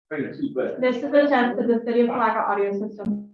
This is a test of the City of Palatka audio system.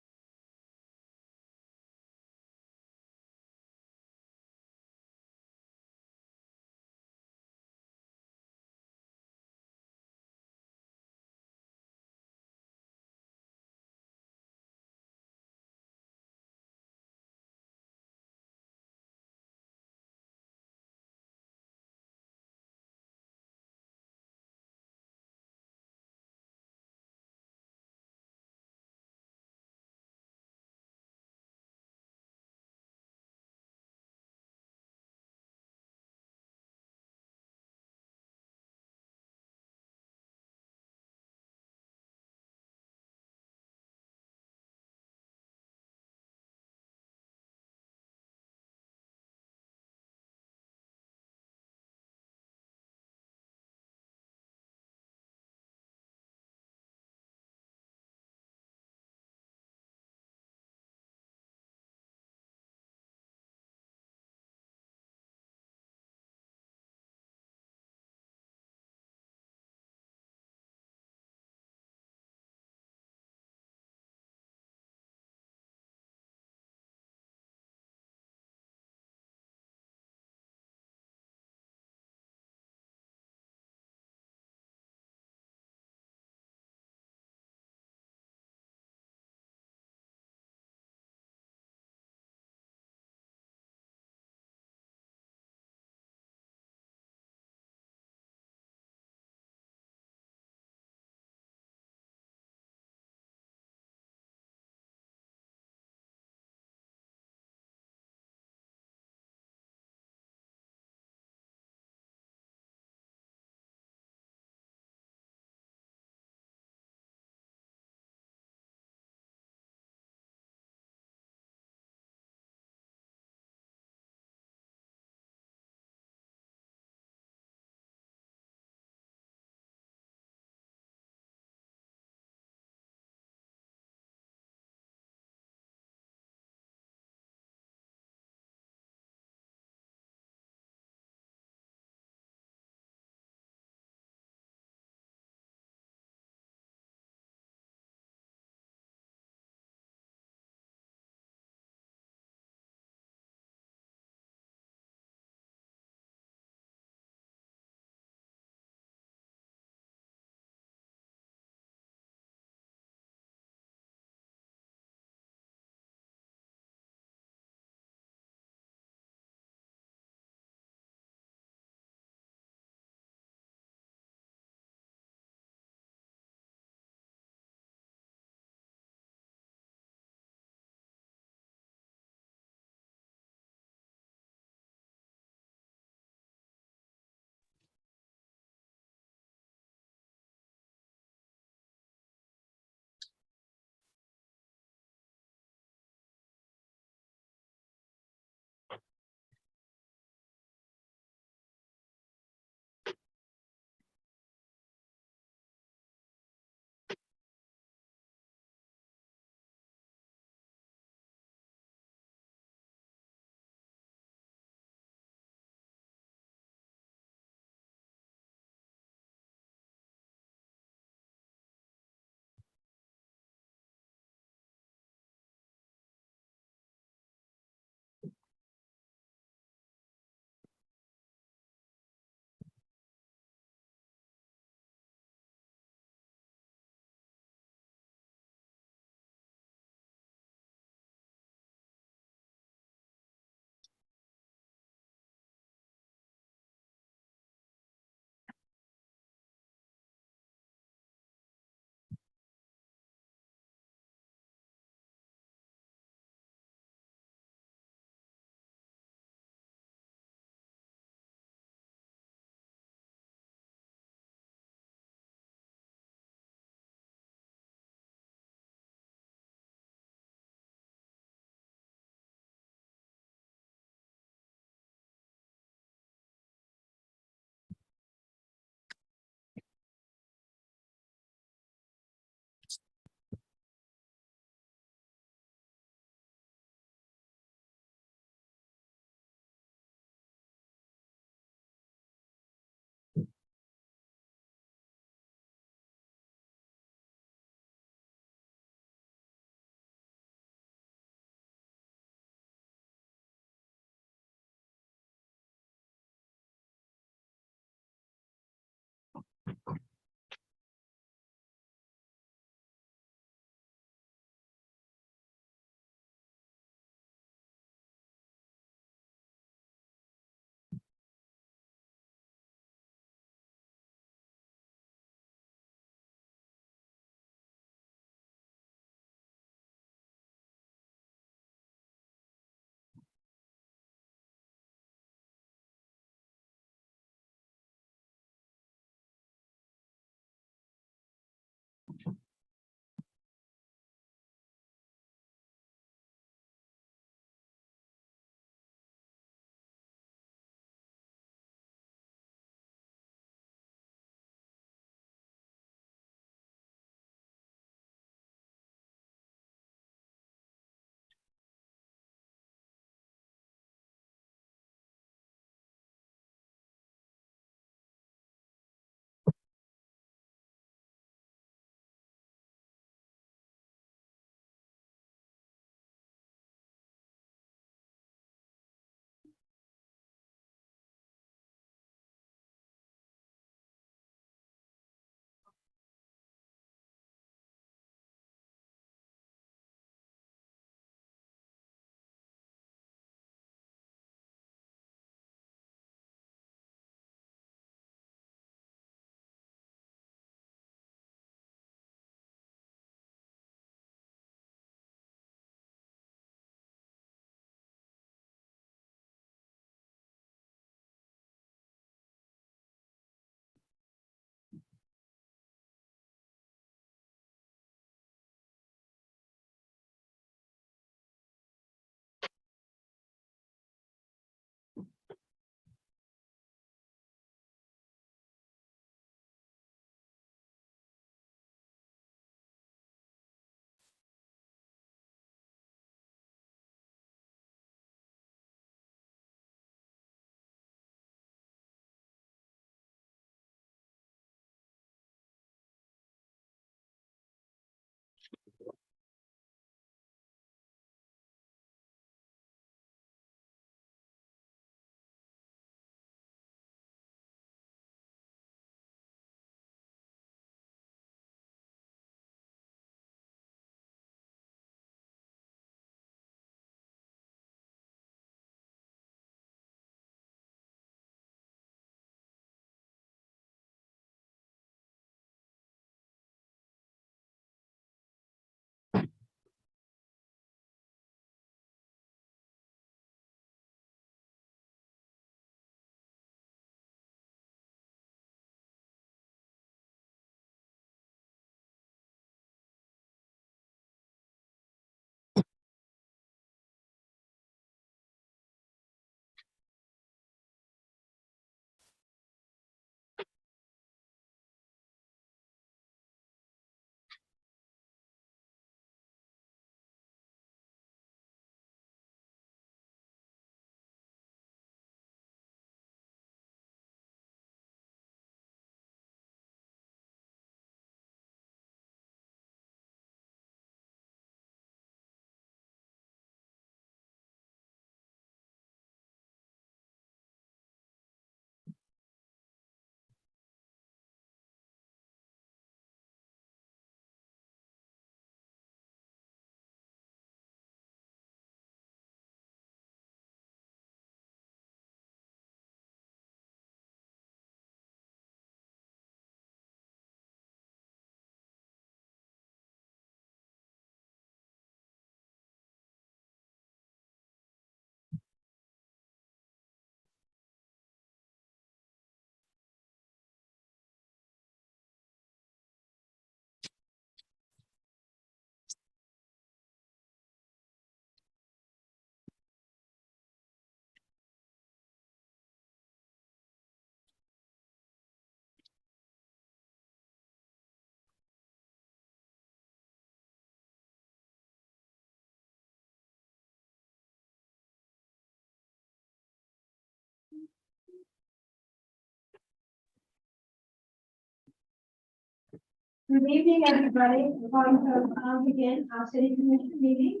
Good evening, everybody. We're going to begin our city commission meeting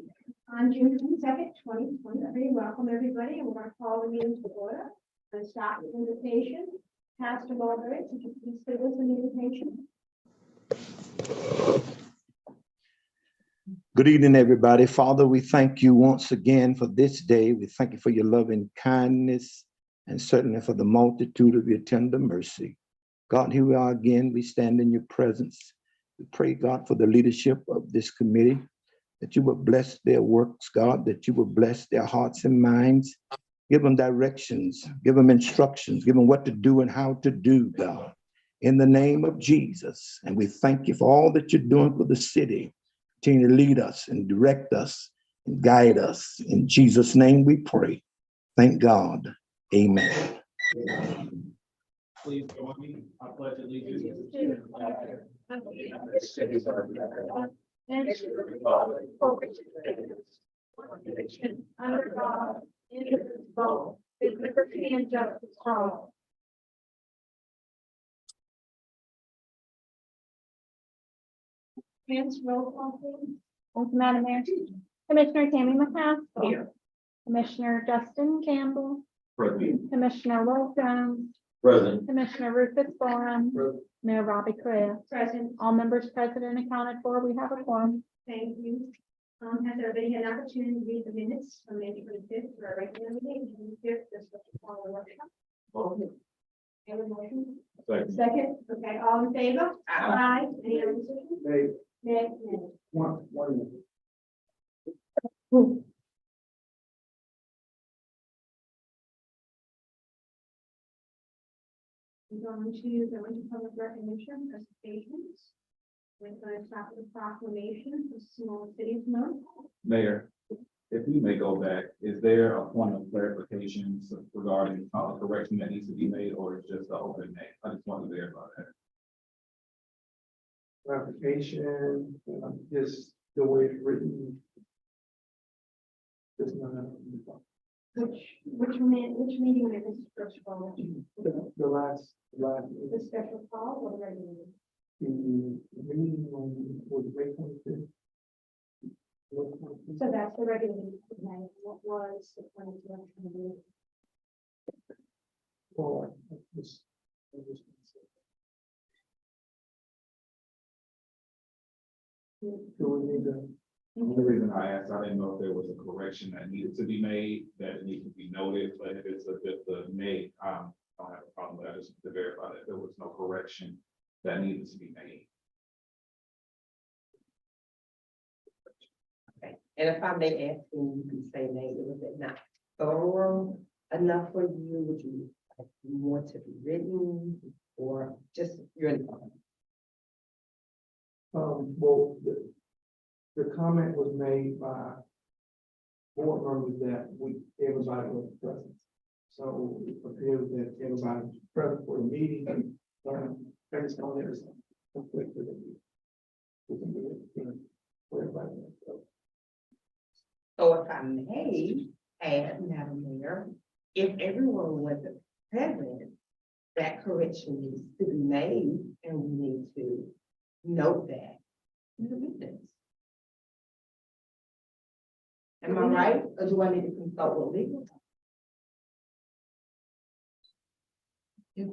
on June 22nd, 2023. Welcome, everybody, and we're going to call the meeting to order. Let's start with invitation. Pastor Margaret, would you please give us an invitation? Good evening, everybody. Father, we thank you once again for this day. We thank you for your loving kindness and certainly for the multitude of your tender mercy. God, here we are again. We stand in your presence. We pray, God, for the leadership of this committee, that you would bless their works, God, that you would bless their hearts and minds. Give them directions, give them instructions, give them what to do and how to do, God, in the name of Jesus. And we thank you for all that you're doing for the city. Continue to lead us and direct us and guide us. In Jesus' name we pray. Thank God. Amen. Please join me. I pledge allegiance to the flag of the United States of America and to the republic for which it stands, one nation, under God, indivisible, with liberty and justice for all. Hands roll call, please. Thank you, Madam Mayor. Commissioner Tammy McCaskill. Here. Commissioner Justin Campbell. Present. Commissioner Will Jones. Present. Commissioner Rufus Borum. Present. Mayor Robbie Correa. Present. All members present and accounted for. We have a quorum. Thank you. Has everybody had an opportunity to read the minutes from May 25th for our regular meeting? June 5th, this was the follow workshop. Have a motion? Second. Okay, all in favor? Aye. Any other decisions? Hey, Nay. one. We're going to go into public recognition presentations. We're going to start with the proclamation for Small Cities Month. Mayor, if we may go back, is there a point of clarification regarding a correction that needs to be made, or is just the open name? I just want to verify that. Clarification, just the way it's written. Just not. Which meeting is this first of all? The last, The special call or the regular meeting? the meeting was May 25th. So that's the regular meeting. Okay, what was the 22nd? Or this. Do we need to? The only reason I asked, I didn't know if there was a correction that needed to be made, that it needed to be noted, but if it's the made, I don't have a problem with that. I just to verify that there was no correction that needed to be made. Okay, and if I may ask, and you can say maybe, was it not thorough enough for you? Would you like more to be written or just your? Well, the comment was made by board members that everybody was present. So it appears that everybody was present for the meeting, based on their conflict with the meeting. We can do it for everybody. So if I may add, Madam Mayor, if everyone wasn't present, that correction needs to be made, and we need to note that in the minutes. Am I right, or do I need to consult with legal? If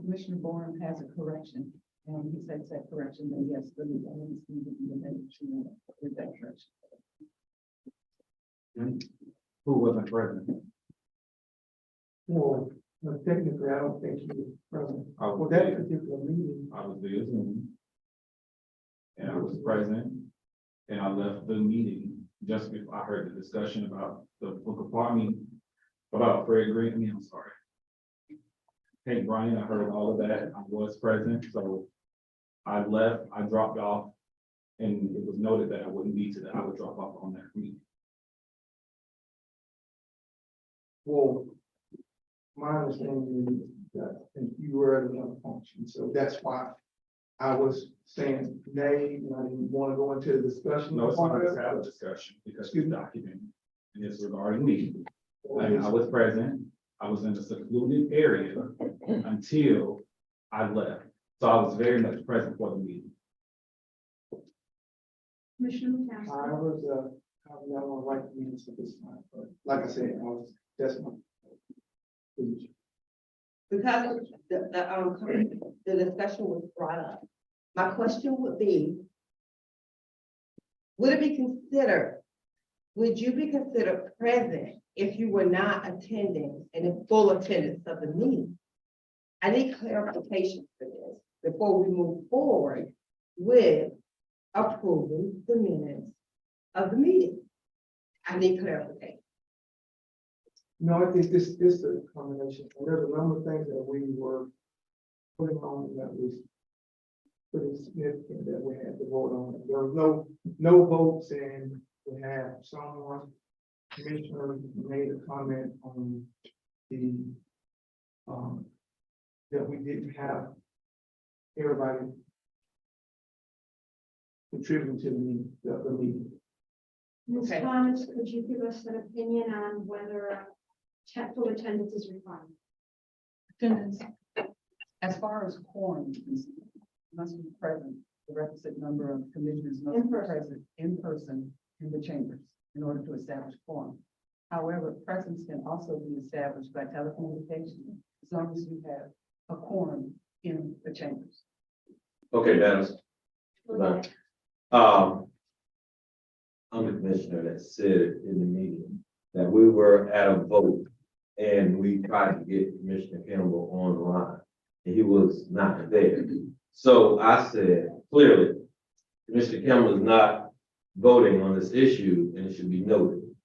Commissioner Borum has a correction, and he says that correction, then yes, the legal needs to be made to with that correction. Who wasn't present? Well, technically, I don't think he was present I for was that there. particular meeting. I was via Zoom. And I was present, and I left the meeting just before I heard the discussion about the book of farming, about Fred Green. I mean, I'm sorry. Hey, Brian, I heard all of that. I was present, so I left, I dropped off, and it was noted that I wouldn't be I would drop off on that meeting. Well, my understanding is that you were at another function, so that's why I was saying nay, and I didn't want to go into the discussion. No, it's not to have a discussion, because it's documented, and it's regarding me. And I was present, I was in a secluded area until I left. So I was very much present for the meeting. Commissioner I McCaskill. was, I would not want to write the minutes at this time, but like I said, that's my position. Because the discussion was brought up, my question would be, would you be considered present if you were not attending and in full attendance of the meeting? I need clarification for this before we move forward with approving the minutes of the meeting. I need clarification. No, I think this is a combination. And there's a number of things that we were putting on that was pretty significant that we had to vote on. There was no votes, and we had someone, commissioner made a comment on the, that we didn't have everybody contributing to the meeting. Ms. Okay. Thomas, could you give us an opinion on whether full attendance is required? Attendance, as far as quorum, must be present. The requisite number of commissioners must In be person. present in person in the chambers in order to establish quorum. However, presence can also be established by telecommunication, as long as you have a quorum in the chambers. Okay, Dennis. Go ahead. I'm the commissioner that said in the meeting that we were at a vote and we tried to get Commissioner Campbell online and he was not there. So I said clearly, Commissioner Campbell is not voting on this issue and it should be noted.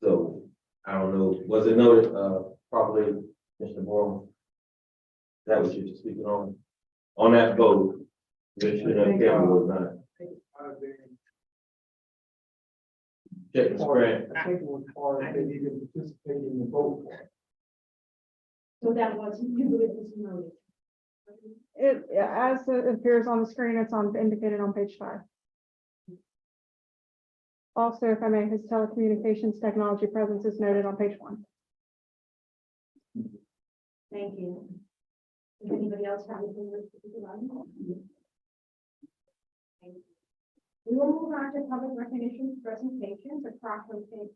So I don't know, was it noted properly, Mr. Moore? That was you speaking on? On that vote, Commissioner Campbell was not. Check the spread. I think it was part of, they didn't participate in the vote. So that was, you believe this is noted? As it appears on the screen, it's indicated on page 5. Also, if I may, his telecommunications technology presence is noted on page 1. Thank you. Does anybody else have anything to speak about? Thank you. We will move on to public recognition presentations, a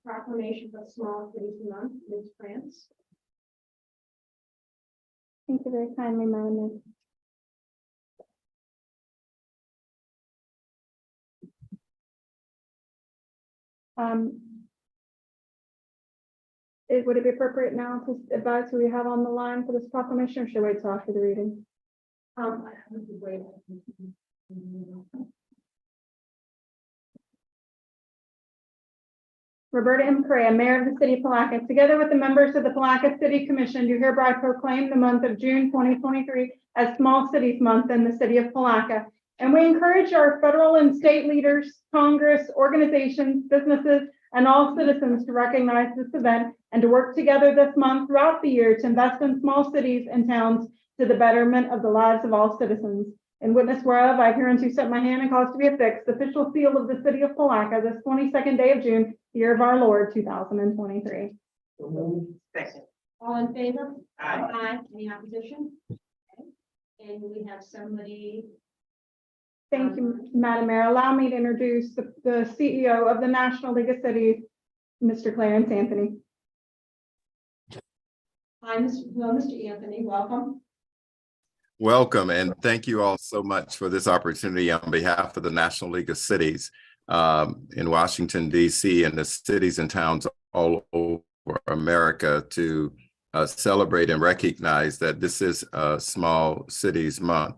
proclamation for Small Cities Month, Ms. France. Thank you very kindly, Madam Mayor. Would it be appropriate now to advise who we have on the line for this proclamation, or should I wait till after the reading? I would wait. Roberta M. Correa, Mayor of the City of Palatka, together with the members of the Palatka City Commission, do hereby proclaim the month of June 2023 as Small Cities Month in the City of Palatka. And we encourage our federal and state leaders, Congress, organizations, businesses, and all citizens to recognize this event and to work together this month throughout the year to invest in small cities and towns to the betterment of the lives of all citizens. In witness whereof, I hereunto set my hand and cause to be affixed the official seal of the City of Palatka this 22nd day of June, year of our Lord, 2023. So moved. Second. All in favor? Aye. Any opposition? Okay. And we have somebody. Thank you, Madam Mayor. Allow me to introduce the CEO of the National League of Cities, Mr. Clarence Anthony. Hi, Mr. Anthony, welcome. Welcome, and thank you all so much for this opportunity on behalf of the National League of Cities in Washington, D.C. and the cities and towns all over America to celebrate and recognize that this is a Small Cities Month.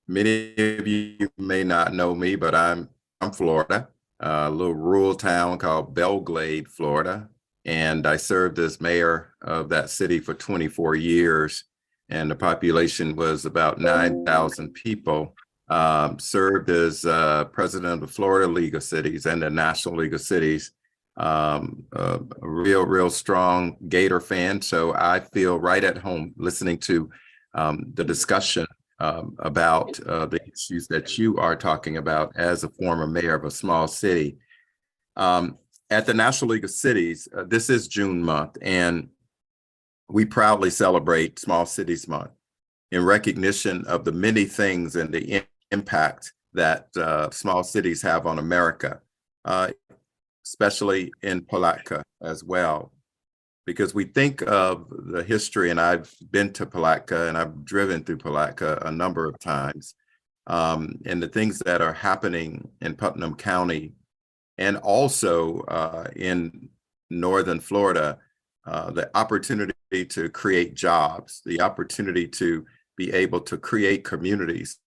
Many of you may not know me, but I'm from Florida, a little rural town called Belglade, Florida, and I served as mayor of that city for 24 years. And the population was about 9,000 people. Served as president of the Florida League of Cities and the National League of Cities. A real strong Gator fan. So I feel right at home listening to the discussion about the issues that you are talking about as a former mayor of a small city. At the National League of Cities, this is June month, and we proudly celebrate Small Cities Month in recognition of the many things and the impact that small cities have on America, especially in Palatka as well. Because we think of the history, and I've been to Palatka and I've driven through Palatka a number of times, and the things that are happening in Putnam County and also in Northern Florida, the opportunity to create jobs, the opportunity to be able to create communities,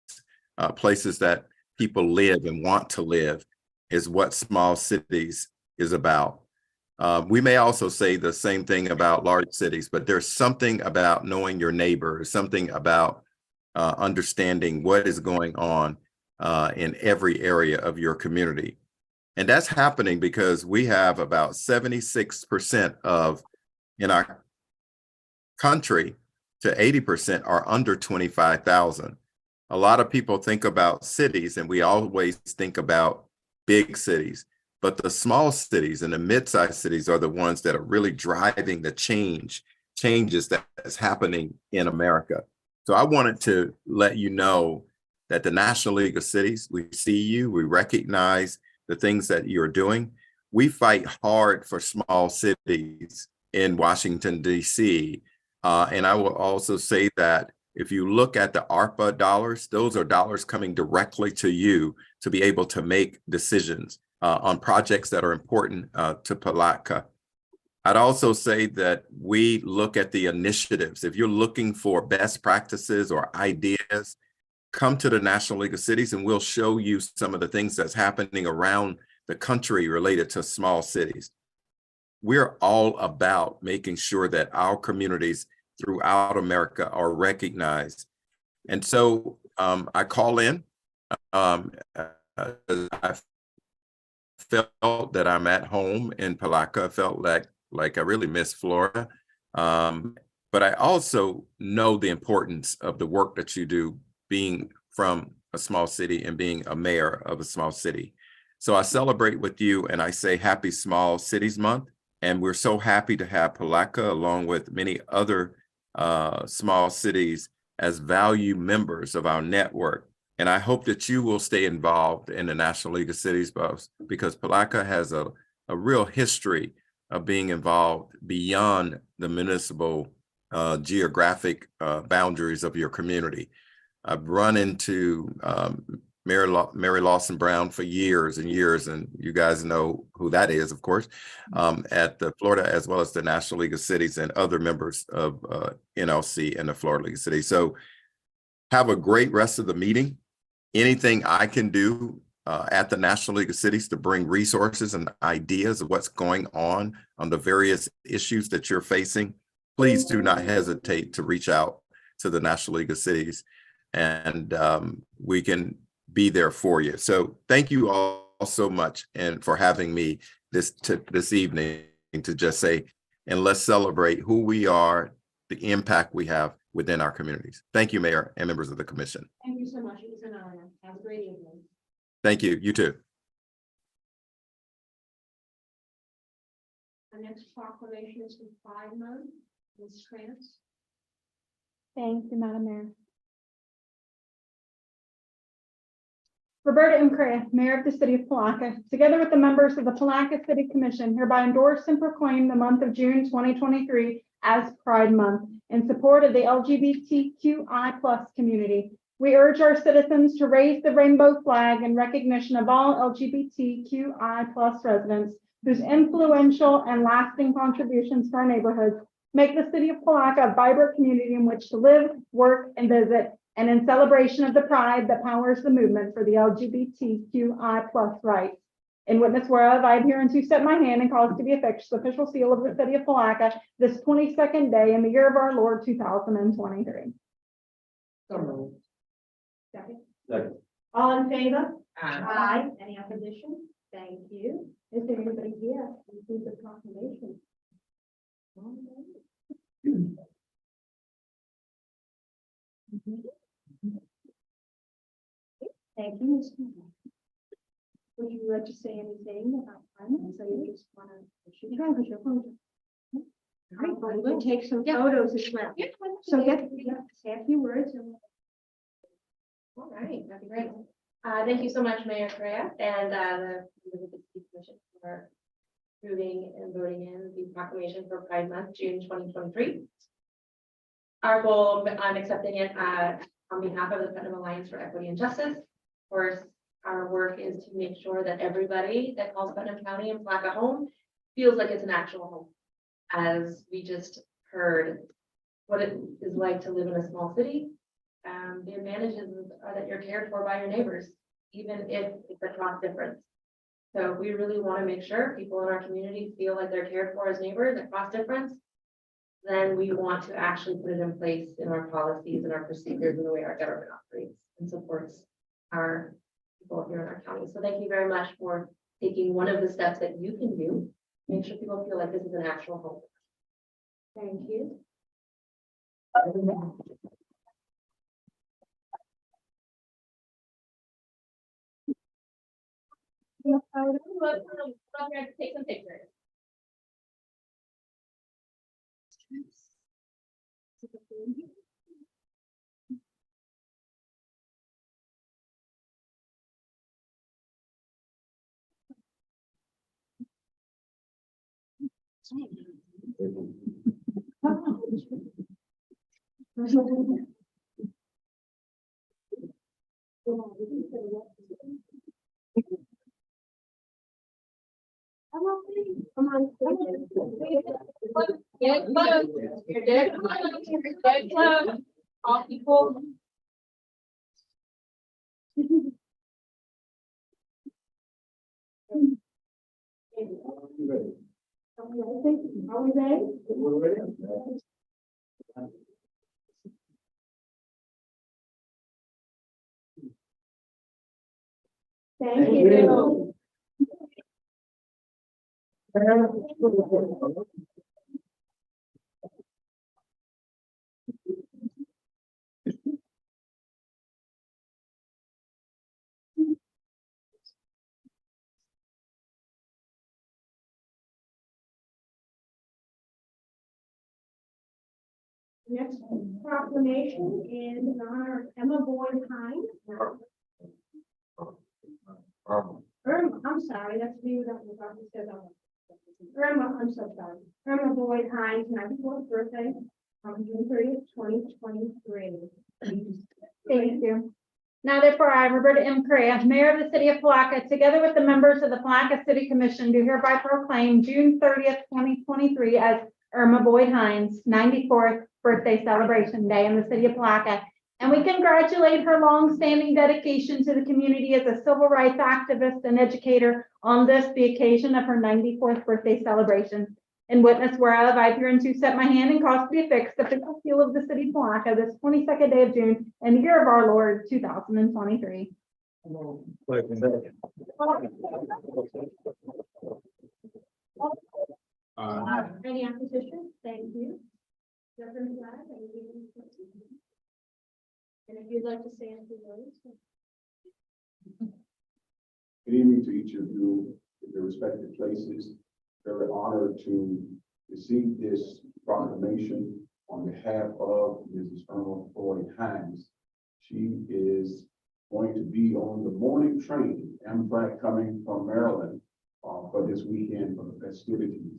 places that people live and want to live, is what small cities is about. We may also say the same thing about large cities, but there's something about knowing your neighbor, something about understanding what is going on in every area of your community. And that's happening because we have about 76% of in our country to 80% are under 25,000. A lot of people think about cities and we always think about big cities, but the small cities and the mid-sized cities are the ones that are really driving the changes that's happening in America. So I wanted to let you know that the National League of Cities, we see you, we recognize the things that you're doing. We fight hard for small cities in Washington, D.C. And I will also say that if you look at the ARPA dollars, those are dollars coming directly to you to be able to make decisions on projects that are important to Palatka. I'd also say that we look at the initiatives. If you're looking for best practices or ideas, come to the National League of Cities and we'll show you some of the things that's happening around the country related to small cities. We're all about making sure that our communities throughout America are recognized. And so I call in. I felt that I'm at home in Palatka. I felt like I really miss Florida. But I also know the importance of the work that you do being from a small city and being a mayor of a small city. So I celebrate with you and I say Happy Small Cities Month. And we're so happy to have Palatka along with many other small cities as value members of our network. And I hope that you will stay involved in the National League of Cities because Palatka has a real history of being involved beyond the municipal geographic boundaries of your community. I've run into Mary Lawson Brown for years and years, and you guys know who that is, of course, at the Florida as well as the National League of Cities and other members of NLC and the Florida League of Cities. So have a great rest of the meeting. Anything I can do at the National League of Cities to bring resources and ideas of what's going on the various issues that you're facing, please do not hesitate to reach out to the National League of Cities, and we can be there for you. So thank you all so much and for having me this evening to just say, and let's celebrate who we are, the impact we have within our communities. Thank you, Mayor and members of the commission. Thank you so much. It was an honor. Have a great evening. Thank you. You too. The next proclamation is from Pride Month. Ms. Krantz. Thank you, Madam Mayor. Roberta M. Correa, Mayor of the City of Palatka, together with the members of the Palatka City Commission, hereby endorse and proclaim the month of June 2023 as Pride Month in support of the LGBTQI+ community. We urge our citizens to raise the rainbow flag in recognition of all LGBTQI+ residents whose influential and lasting contributions to our neighborhoods make the City of Palatka a vibrant community in which to live, work, and visit, and in celebration of the pride that powers the movement for the LGBTQI+ rights. In witness whereof, I adhere and to set my hand and cause to be affixed the official seal of the City of Palatka this 22nd day in the year of our Lord 2023. So moved. Second. Second. All in favor? Aye. Aye. Any opposition? Thank you. Is there anybody here who sees the proclamation? Thank you, Ms. Moore. Would you like to say anything about finance? So you just want to, you can, because you're going to. We'll take some photos as well. So say a few words. All right, that'd be great. Thank you so much, Mayor Correa, and the members of the City Commission for approving and voting in the proclamation for Pride Month, June 2023. Our goal, I'm accepting it on behalf of the Putnam Alliance for Equity and Justice. Of course, our work is to make sure that everybody that calls Putnam County and Palatka home feels like it's an actual home. As we just heard what it is like to live in a small city. The advantages are that you're cared for by your neighbors, even if it's a cost difference. So we really want to make sure people in our community feel like they're cared for as neighbors at cost difference. Then we want to actually put it in place in our policies and our procedures and the way our government operates and supports our people here in our county. So thank you very much for taking one of the steps that you can do. Make sure people feel like this is an actual home. Thank you. Take some pictures. Come on. Get close. You're dead close. You're dead close. All people. Are we ready? Thank you. Next proclamation is in honor of Emma Boyd Hines. I'm sorry, that's me that was already said. Irma, I'm so sorry. Irma Boyd Hines, 94th birthday on June 30th, 2023. Thank you. Now therefore, I, Roberta M. Correa, Mayor of the City of Palatka, together with the members of the Palatka City Commission, do hereby proclaim June 30th, 2023 as Irma Boyd Hines' 94th birthday celebration day in the City of Palatka. And we congratulate her long-standing dedication to the community as a civil rights activist and educator on this, the occasion of her 94th birthday celebration. In witness whereof, I hereunto set my hand and cause to be affixed the official seal of the City of Palatka this 22nd day of June in the year of our Lord, 2023. Any opposition? Thank you. Reverend Glad, are you giving the question? And if you'd like to say anything, words. Good evening to each of you in your respective places. Very honored to receive this proclamation on behalf of Mrs. Irma Boyd Hines. She is going to be on the morning train, Amtrak coming from Maryland for this weekend for the festivities.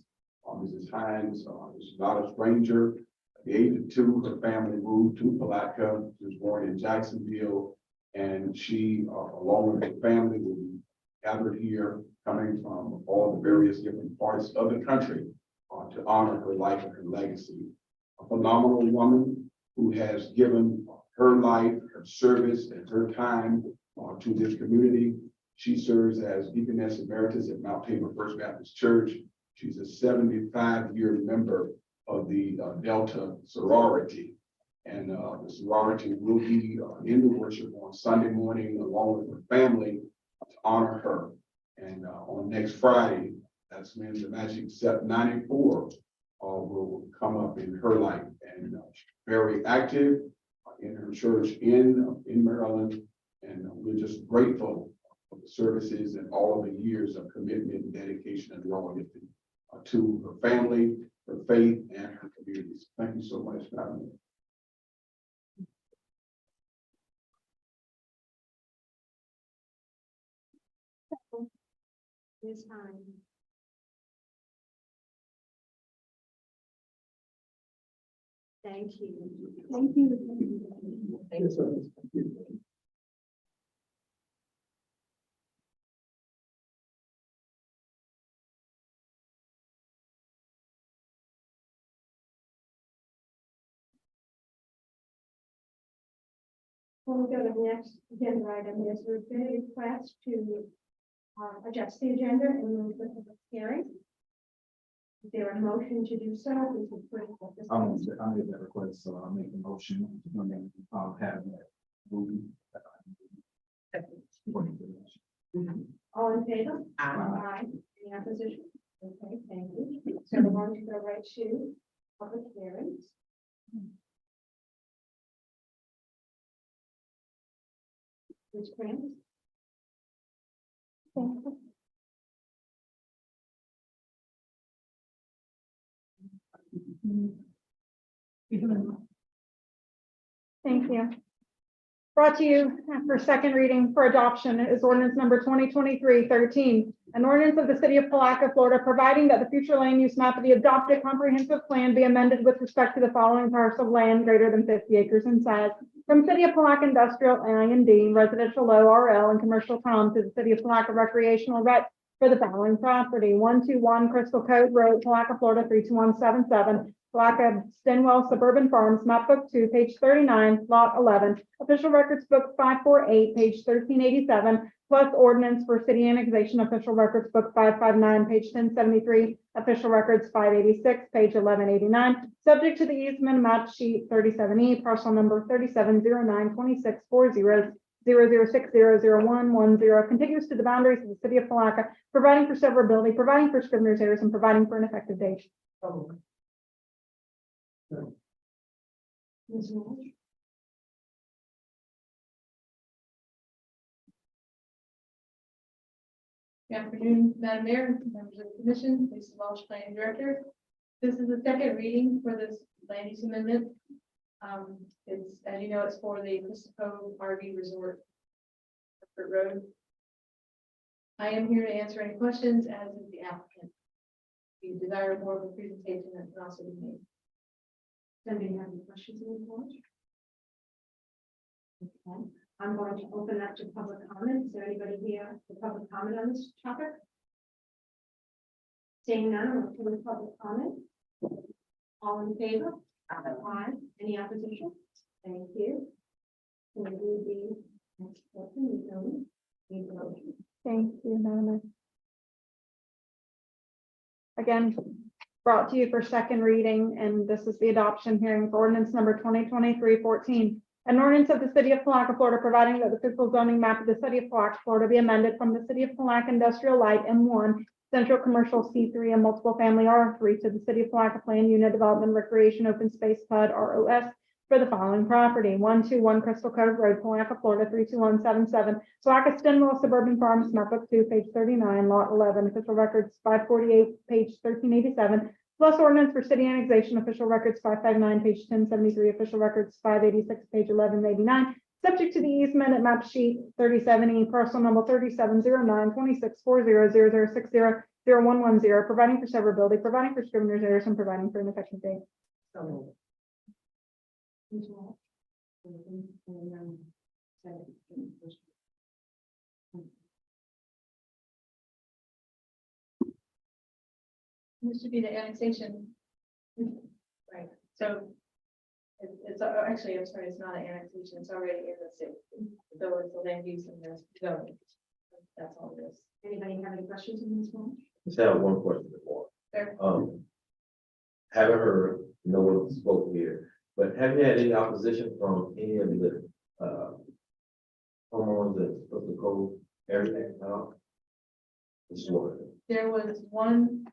Mrs. Hines is not a stranger. At the age of 2, her family moved to Palatka. She was born in Jacksonville, and she, along with her family, will be gathered here, coming from all the various different parts of the country to honor her life and her legacy. A phenomenal woman who has given her life, her service, and her time to this community. She serves as Deaconess Emeritus at Mount Tabor First Baptist Church. She's a 75-year member of the Delta sorority. And the sorority will be in the worship on Sunday morning along with her family to honor her. And on next Friday, that's when the Magic Step 94 will come up in her life. And she's very active in her church in Maryland. And we're just grateful for the services and all of the years of commitment and dedication and loyalty to her family, her faith, and her communities. Thank you so much for having me. Ms. Hines. Thank you. Thank you. Yes, sir. Before we go to the next agenda item, there's been a request to adjust the agenda and move the public hearing. Is there a motion to do so? We can put it at this I point. made that request, so I'll make a motion, and then I'll have that movie. All in favor? Aye. Any opposition? Okay, thank you. So we're going to go right to public hearings. Ms. Grant? Thank you. Brought to you for second reading for adoption is ordinance number 2023-13, an ordinance of the city of Palatka, Florida, providing that the future land use map of the adopted comprehensive plan be amended with respect to the following parcel of land greater than 50 acres in size from city of Palatka industrial I&D, residential low RL, and commercial com to the city of Palatka recreational ret for the following property: 121 Crystal Cove Road, Palatka, Florida 32177. Palatka Stinwell Suburban Farms, map book 2, page 39, lot 11, official records book 548, page 1387, plus ordinance for city annexation, official records book 559, page 1073, official records 586, page 1189, subject to the easement map sheet 37E, parcel number 37092640. 00600110, contiguous to the boundaries of the city of Palatka, providing for severability, providing for scrivener's errors, and providing for an effective date. Ms. Walsh? Good afternoon, Madam Mayor, members of the commission, Lisa Welch, planning director. This is the second reading for this land use amendment. It's, as you know, it's for the Crystal Cove RV Resort Road. I am here to answer any questions, as is the applicant. If you desire more of a presentation, that can also be made. Does anybody have any questions in the board? Okay, I'm going to open up to public comment. Is there anybody here for public comment on this topic? Seeing none, I'm open to public comment. All in favor? Aye. Any opposition? Thank you. Can we do the next person? We don't need the motion. Thank you, Madam Mayor. Again, brought to you for second reading, and this is the adoption hearing for ordinance number 2023-14. An ordinance of the city of Palatka, Florida, providing that the physical zoning map of the city of Palatka, Florida be amended from the city of Palatka Industrial Light M1, Central Commercial C3, and Multiple Family R3 to the city of Palatka Plan Unit Development Recreation Open Space PUD ROS for the following property: 121 Crystal Cove Road, Palatka, Florida 32177. Palatka Stinwell Suburban Farms, map book 2, page 39, lot 11, official records 548, page 1387. Plus ordinance for city annexation, official records 559, page 1073, official records 586, page 1189, subject to the easement at map sheet 37E, parcel number 3709264000600110, providing for severability, providing for scrivener's errors, and providing for an effective date. So, Ms. Walsh? Used to be the annexation. Right, so it's actually, I'm sorry, it's not an annexation, it's already in the city. So it's a land use and there's zoning. That's all it is. Anybody have any questions on this one? Just have one question before. Sure. Haven't heard, no one spoke here, but have you had any opposition from any of the, homeowners that supposed to code everything out? Just wondering. There was one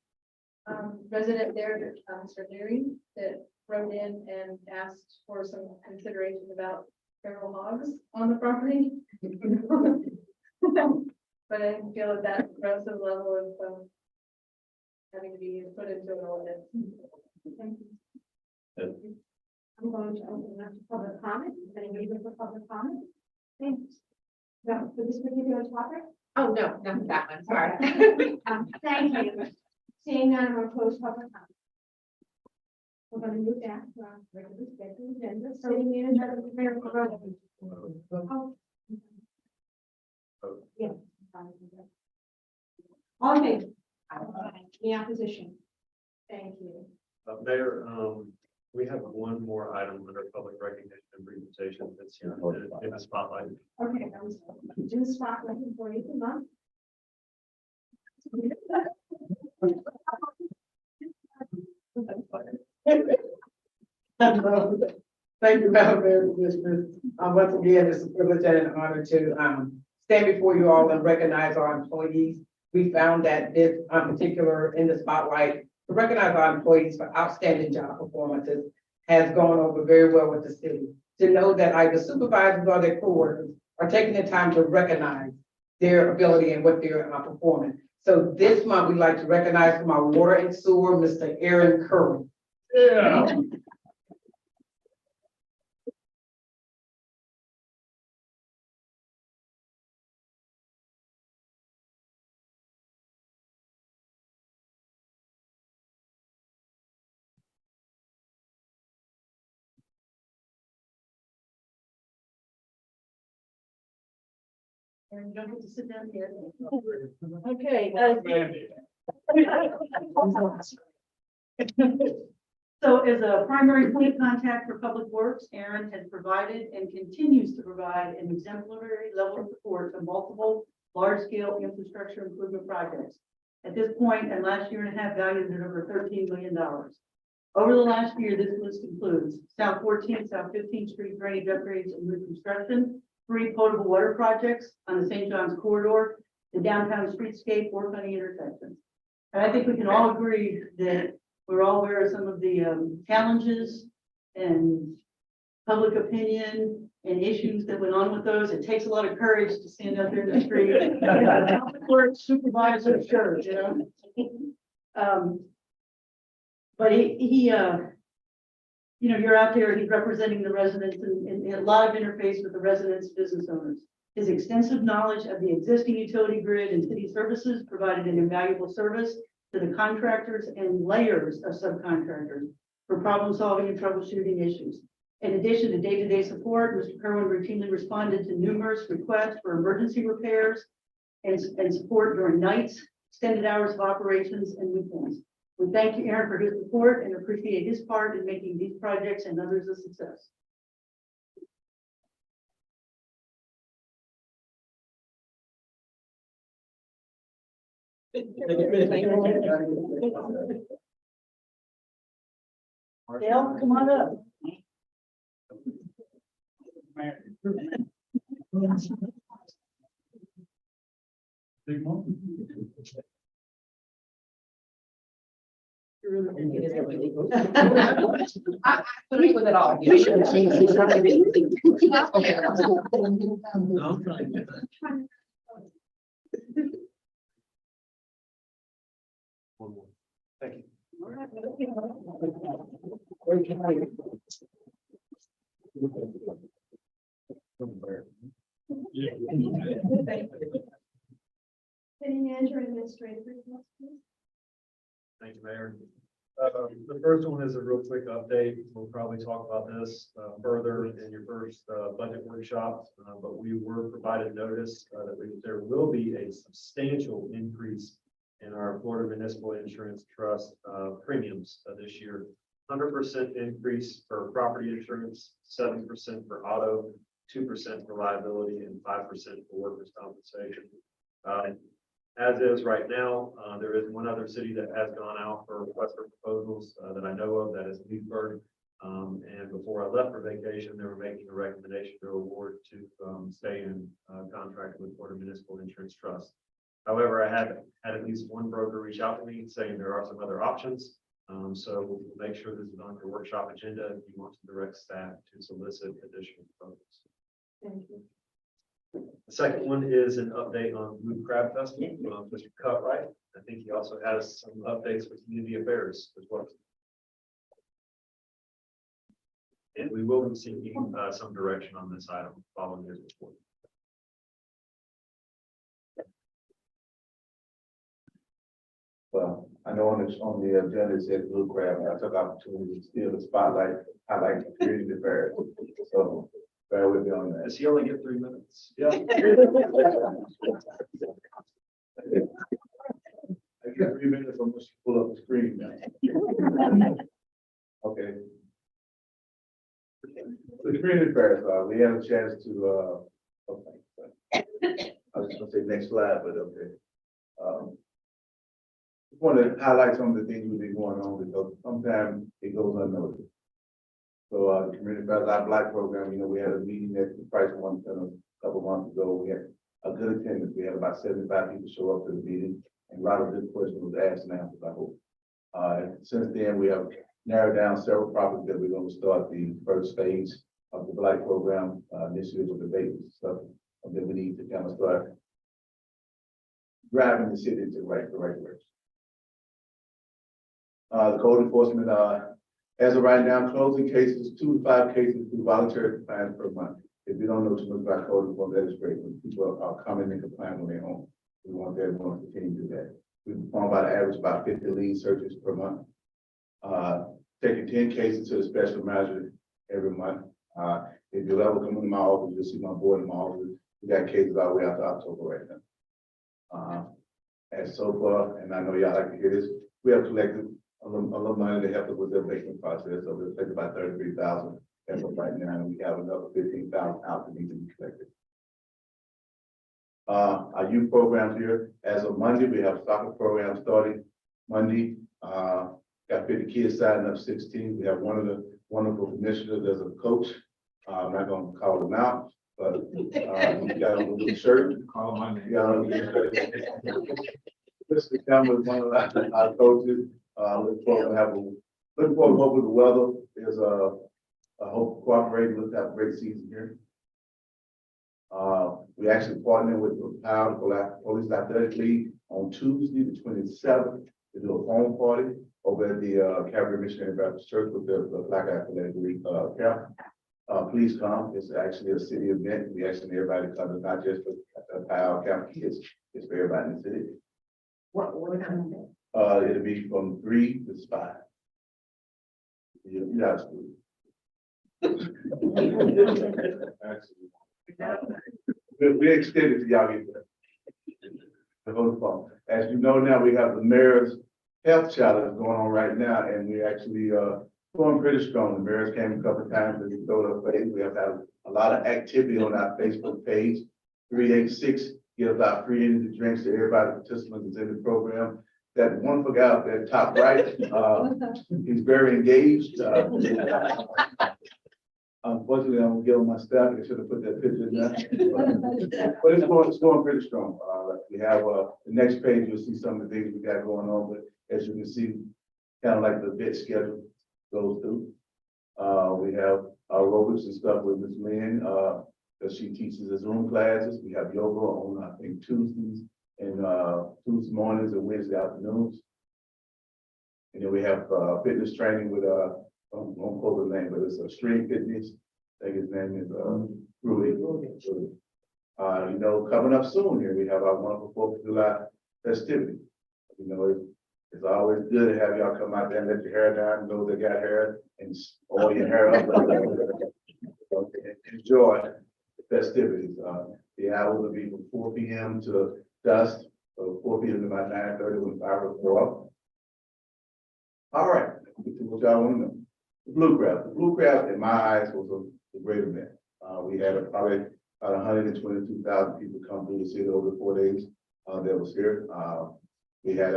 resident there, Mr. Leary, that wrote in and asked for some consideration about feral hogs on the property. But I didn't feel that rose to the level of having to be put into an ordinance. Thank you. I'm going to open up to public comment. Is anybody here for public comment? Thanks. No, for this particular topic? Oh, no, not that one, sorry. Thank you. Seeing none, we'll close public comment. We're gonna move back to our regular scheduled agenda. City manager, Mayor Corona. Oh. Yeah. All in favor? Any opposition? Thank you. Mayor, we have one more item under public recognition and presentation that's here in the spotlight. Okay, I was in the spotlight for you a month. Thank you, Madam Mayor, Commissioners. Once again, it's a privilege and an honor to stand before you all and recognize our employees. We found that this particular in the spotlight, to recognize our employees for outstanding job performances has gone over very well with the city. To know that either supervisors or their coworkers are taking the time to recognize their ability and what they're performing. So this month, we'd like to recognize from our water and sewer, Mr. Aaron Curry. Yeah. And you don't have to sit down here. Okay. So as a primary point of contact for Public Works, Aaron has provided and continues to provide an exemplary level of support to multiple large-scale infrastructure improvement projects. At this point, and last year and a half, valued at over $13 million. Over the last year, this list includes South 14th, South 15th Street drainage upgrades and reconstruction, 3 potable water projects on the St. John's corridor, the downtown streetscape work on the intersections. And I think we can all agree that we're all aware of some of the challenges and public opinion and issues that went on with those. It takes a lot of courage to stand up there in the street. Public Works supervisor, sure, you know. But he you know, you're out there, he's representing the residents and a lot of interface with the residents, business owners. His extensive knowledge of the existing utility grid and city services provided an invaluable service to the contractors and layers of subcontractors for problem solving and troubleshooting issues. In addition to day-to-day support, Mr. Kerwin routinely responded to numerous requests for emergency repairs and support during nights, extended hours of operations, and weekends. We thank you, Aaron, for his support and appreciate his part in making these projects and others a success. Dale, come on up. I agree with it all. One more. Thank you. City manager and administrative reports, please. Thank you, Mayor. The first one is a real quick update. We'll probably talk about this further in your first budget workshop, but we were provided notice that there will be a substantial increase in our Florida Municipal Insurance Trust premiums this year. 100% increase for property insurance, 7% for auto, 2% for liability, and 5% for workers' compensation. As is right now, there is one other city that has gone out for requests for proposals that I know of, that is Leesburg. And before I left for vacation, they were making a recommendation to award to stay in contract with Florida Municipal Insurance Trust. However, I had at least one broker reach out to me saying there are some other options. So we'll make sure this is on your workshop agenda if you want to direct staff to solicit additional proposals. Thank you. The second one is an update on Blue Crab Festival, Mr. Cutright. I think he also has some updates for community affairs as well. And we will be seeking some direction on this item following his report. Well, I know on the agenda it said blue crab, and I took opportunity to steal the spotlight. I like the community affairs, so bear with me on that. Does he only get 3 minutes? Yeah. I get 3 minutes, I'm just pull up the screen now. Okay. The community affairs, we had a chance to, okay. I was gonna say next slide, but okay. Just want to highlight some of the things we've been going on because sometimes it goes unnoticed. So, the community affairs, our Black program, you know, we had a meeting at the Price One Center a couple months ago. We had a good attendance. We had about 75 people show up to the meeting, and a lot of good questions was asked and answered, I hope. Since then, we have narrowed down several properties that we're going to start the first phase of the Black program, initiatives with the babies stuff that we need to kind of start driving the city into the right direction. The code enforcement, as of right now, closing cases, 2 to 5 cases through voluntary compliance per month. If you don't know too much about code enforcement, that is great. When people are coming and complying on their own, we want everyone to continue to do that. We perform about an average about 50 lead searches per month. Taking 10 cases to the special manager every month. If you'll ever come into my office, you'll see my board in my office. We got cases all the way out to October right now. And so far, and I know y'all like to hear this, we have collected a little money to help us with the eviction process. So we'll take about 33,000 as of right now, and we have another 15,000 out that need to be collected. Our youth programs here, as of Monday, we have a soccer program starting Monday. Got 50 kids signing up, 16. We have one of the wonderful commissioners as a coach. I'm not gonna call him out, but he got on a little shirt. Call my name. He got on a little shirt. Mr. Campbell is one of our coaches. Look forward to hope with the weather. There's I hope cooperating. Let's have a great season here. We actually partnered with the Palatka Police Athletic League on Tuesday, the 27th, to do a home party over at the Calvary Missionary Baptist Church with the Black Athletic League camp. Please come. It's actually a city event. We actually need everybody to come, not just for Powell County kids. It's for everybody in the city. What kind of? It'll be from 3 to 5. You're out of school. We extended to y'all get the whole phone. As you know now, we have the mayor's health challenge going on right now, and we actually going pretty strong. The mayor's came a couple of times and we showed up. We have had a lot of activity on our Facebook page. 386 gives out free energy drinks to everybody participants that's in the program. That one guy up there, top right, he's very engaged. Unfortunately, I'm gonna give him my staff. I should have put that picture in there. But it's going pretty strong. We have the next page. You'll see some of the things we got going on. But as you can see, kind of like the bit schedule goes through. We have aerobics and stuff with Ms. Lynn, that she teaches the Zoom classes. We have yoga on I think Tuesdays and Tuesday mornings and Wednesday afternoons. And then we have fitness training with I won't quote the name, but it's a Stream Fitness. I think his name is Rudy. You know, coming up soon here, we have our wonderful 4th of July festivity. You know, it's always good to have y'all come out there and let your hair down, those that got hair, and all your hair up. Enjoy the festivities. The hours will be from 4 p.m. to dusk, so 4 p.m. to about 9:30 when fireworks go up. All right, what y'all want to know. The Blue Crab, in my eyes, was a great event. We had probably about 122,000 people come through the city over the 4 days that was here. We had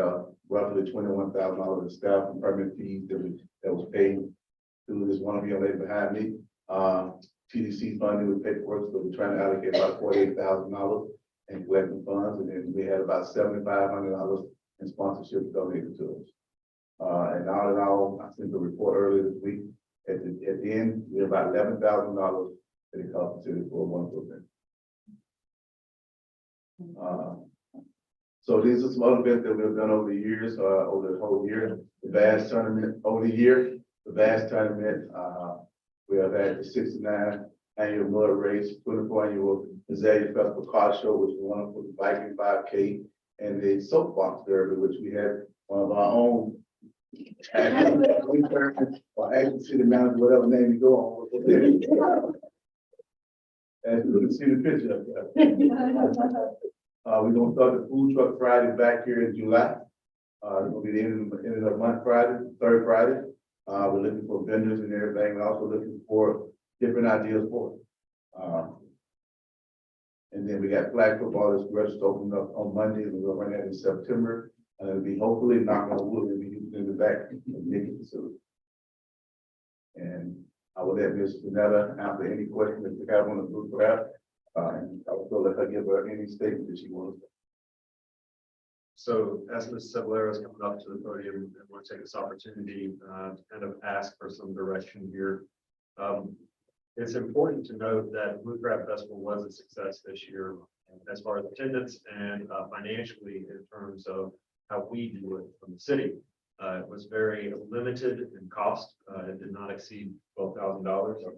roughly $21,000 in staff and permit fees that was paid through this one young lady behind me. TDC funding with paperwork, so we're trying to allocate about $48,000 in collecting funds, and then we had about $7,500 in sponsorship donated to us. And all in all, I sent a report earlier this week. At the end, we had about $11,000 that it cost the city for one event. So these are some other events that we've done over the years, over the whole year. The Bass Tournament over the year, the Bass Tournament, we have had the 69 annual mud race, 24 annual Azalea Festival car show, which was wonderful, the biking 5K, and the soapbox derby, which we had of our own. Or acting city manager, whatever name you go on. And you can see the picture up there. We're gonna start the food truck Friday back here in July. It's gonna be the end of the month Friday, third Friday. We're looking for vendors and everything, and also looking for different ideas for it. And then we got flag football that's registered opening up on Monday, and we're gonna run that in September. And it'll be hopefully knock on wood, we'll be using in the back of the Nicky facility. And I will let Ms. Vanetta answer any questions that you have on the group perhaps. And I will let her give her any statement that she wants. So as Ms. Cebollero is coming up to the podium, I want to take this opportunity to kind of ask for some direction here. It's important to note that Blue Crab Festival was a success this year as far as attendance and financially in terms of how we do it from the city. It was very limited in cost. It did not exceed $12,000.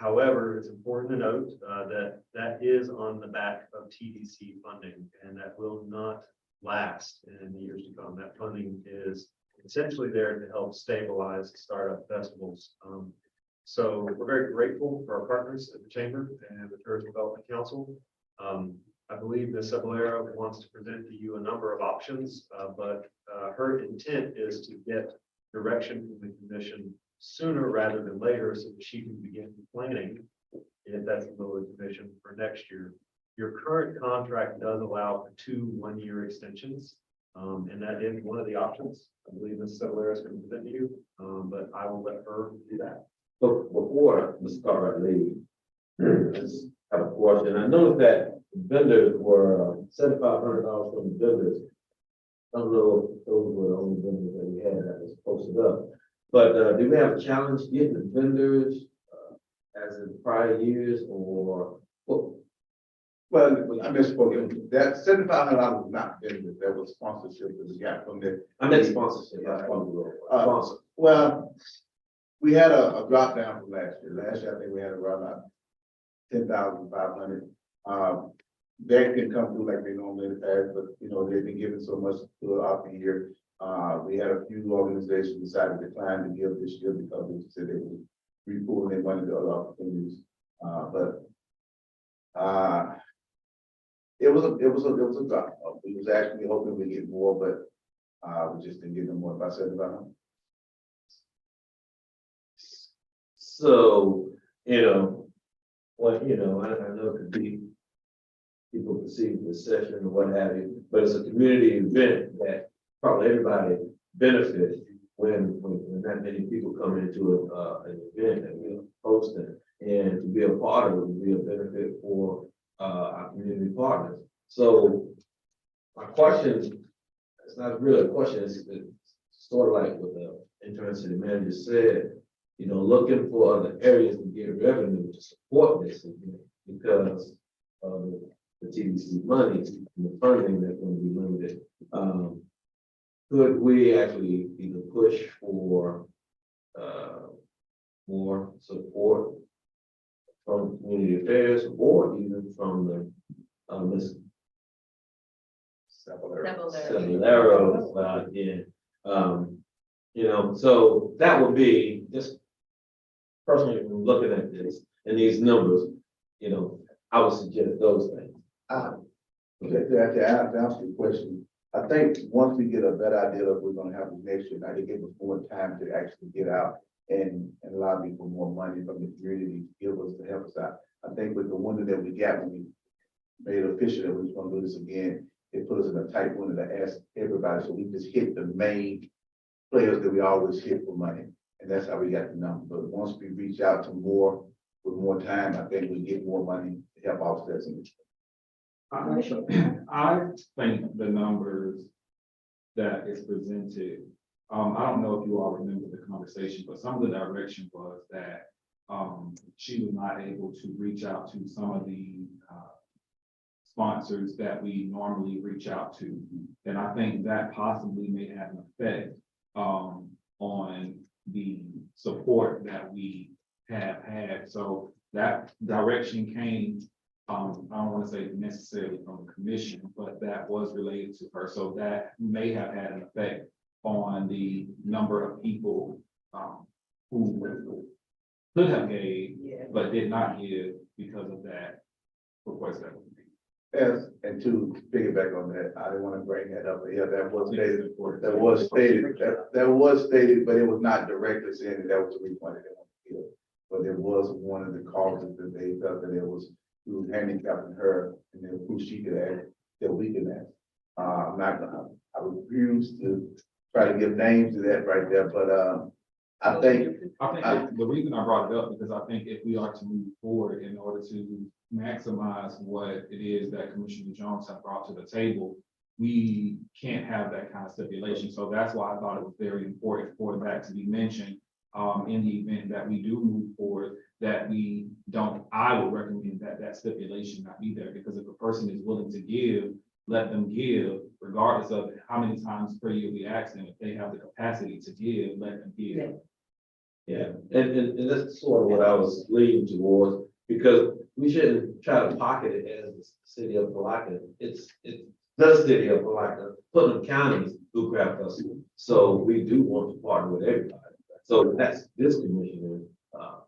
However, it's important to note that that is on the back of TDC funding, and that will not last in the years to come. That funding is essentially there to help stabilize startup festivals. So we're very grateful for our partners at the Chamber and the Tourism Development Council. I believe Ms. Cebollero wants to present to you a number of options, but her intent is to get direction from the commission sooner rather than later so that she can begin planning, if that's the will of the commission, for next year. Your current contract does allow for 2 one-year extensions, and that is one of the options. I believe Ms. Cebollero is going to present to you, but I will let her do that. But before Ms. Cartwright leaves, I just have a question. I noticed that vendors were $7,500 from the vendors. I don't know if those were the only vendors that we had that was posted up. But do we have a challenge getting the vendors as in prior years or what? Well, I misspoke. That $7,500 was not vendors, that was sponsorship that we got from the. I meant sponsorship. Sponsor. Well, we had a drop down from last year. Last year, I think we had around about 10,500. That can come through like they normally have, but you know, they've been giving so much throughout the year. We had a few organizations decided to decline to give this year because they said they were repooling their money to other opportunities. It was a drop. We was actually hoping we get more, but we just didn't get no more. About 7,500. So, you know, well, you know, I know it could be people perceive the session or what have you, but it's a community event that probably everybody benefits when that many people come into an event that we're hosting, and to be a part of it will be a benefit for our community partners. So my question, it's not really a question, it's sort of like what the interim city manager said, you know, looking for other areas to get revenue to support this event because of the TDC money and the funding that's going to be limited. Could we actually either push for more support from community affairs or even from the Ms. Cebollero again? You know, so that would be just personally from looking at this and these numbers, you know, I would suggest those things. Okay, to answer your question, I think once we get a better idea of what we're gonna have next year, now they give us more time to actually get out and allow people more money from the community to give us to help us out. I think with the window that we got when we made it official that we was gonna do this again, it put us in a tight window to ask everybody, so we just hit the main players that we always hit for money. And that's how we got the number. But once we reach out to more, with more time, I think we get more money to help offset some. I think the numbers that is presented, I don't know if you all remember the conversation, but some of the direction was that she was not able to reach out to some of the sponsors that we normally reach out to. And I think that possibly may have an effect on the support that we have had. So that direction came I don't want to say necessarily from the commission, but that was related to her. So that may have had an effect on the number of people, who could have gave, but did not give because of that request that was made. Yes, and to piggyback on that, I didn't want to bring that up, but yeah, that was stated, that was stated, but it was not directly saying that was the reason why they didn't want to give. But it was one of the causes that they felt that it was, we were handicapping her, and then who she could act, that we can act. I'm not gonna, I refuse to try to give names to that right there, but, I think, The reason I brought it up, because I think if we are to move forward in order to maximize what it is that Commissioner Jones has brought to the table, we can't have that kind of stipulation. So that's why I thought it was very important for that to be mentioned, in the event that we do move forward, that we don't, I would recommend that that stipulation not be there, because if a person is willing to give, let them give, regardless of how many times per year we ask them. If they have the capacity to give, let them give. Yeah, and that's sort of what I was leading towards, because we shouldn't try to pocket it as the city of Palatka. It's the city of Palatka, Putnam County's Bluecraft Festival. So we do want to partner with everybody. So that's this commissioner's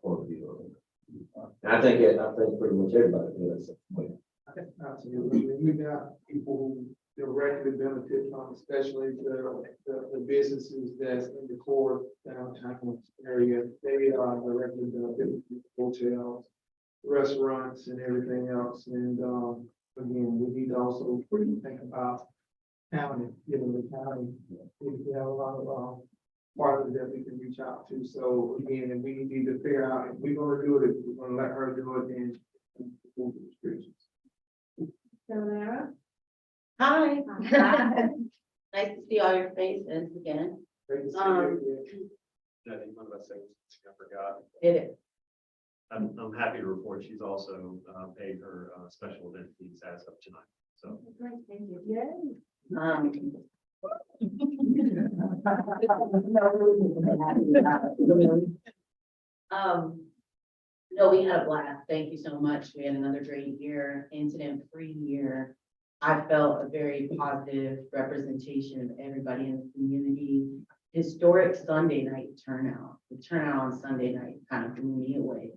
point of view. And I think pretty much everybody does. Absolutely. We got people who directly benefit from, especially the businesses that's in the core downtown area. They are directly benefiting from hotels, restaurants, and everything else. And again, we need to also think about county, given the county, we have a lot of partners that we can reach out to. So again, and we need to figure out if we're gonna do it, if we're gonna let her do it, then we'll do restrictions. Samara? Hi. Nice to see all your faces again. Great to see you. One of us things I forgot. Did it? I'm happy to report she's also paid her special event fees as of tonight. So Great, thank you. Yay. No, we had a blast. Thank you so much. We had another great year, incident-free year. I felt a very positive representation of everybody in the community. Historic Sunday night turnout. The turnout on Sunday night kind of blew me away.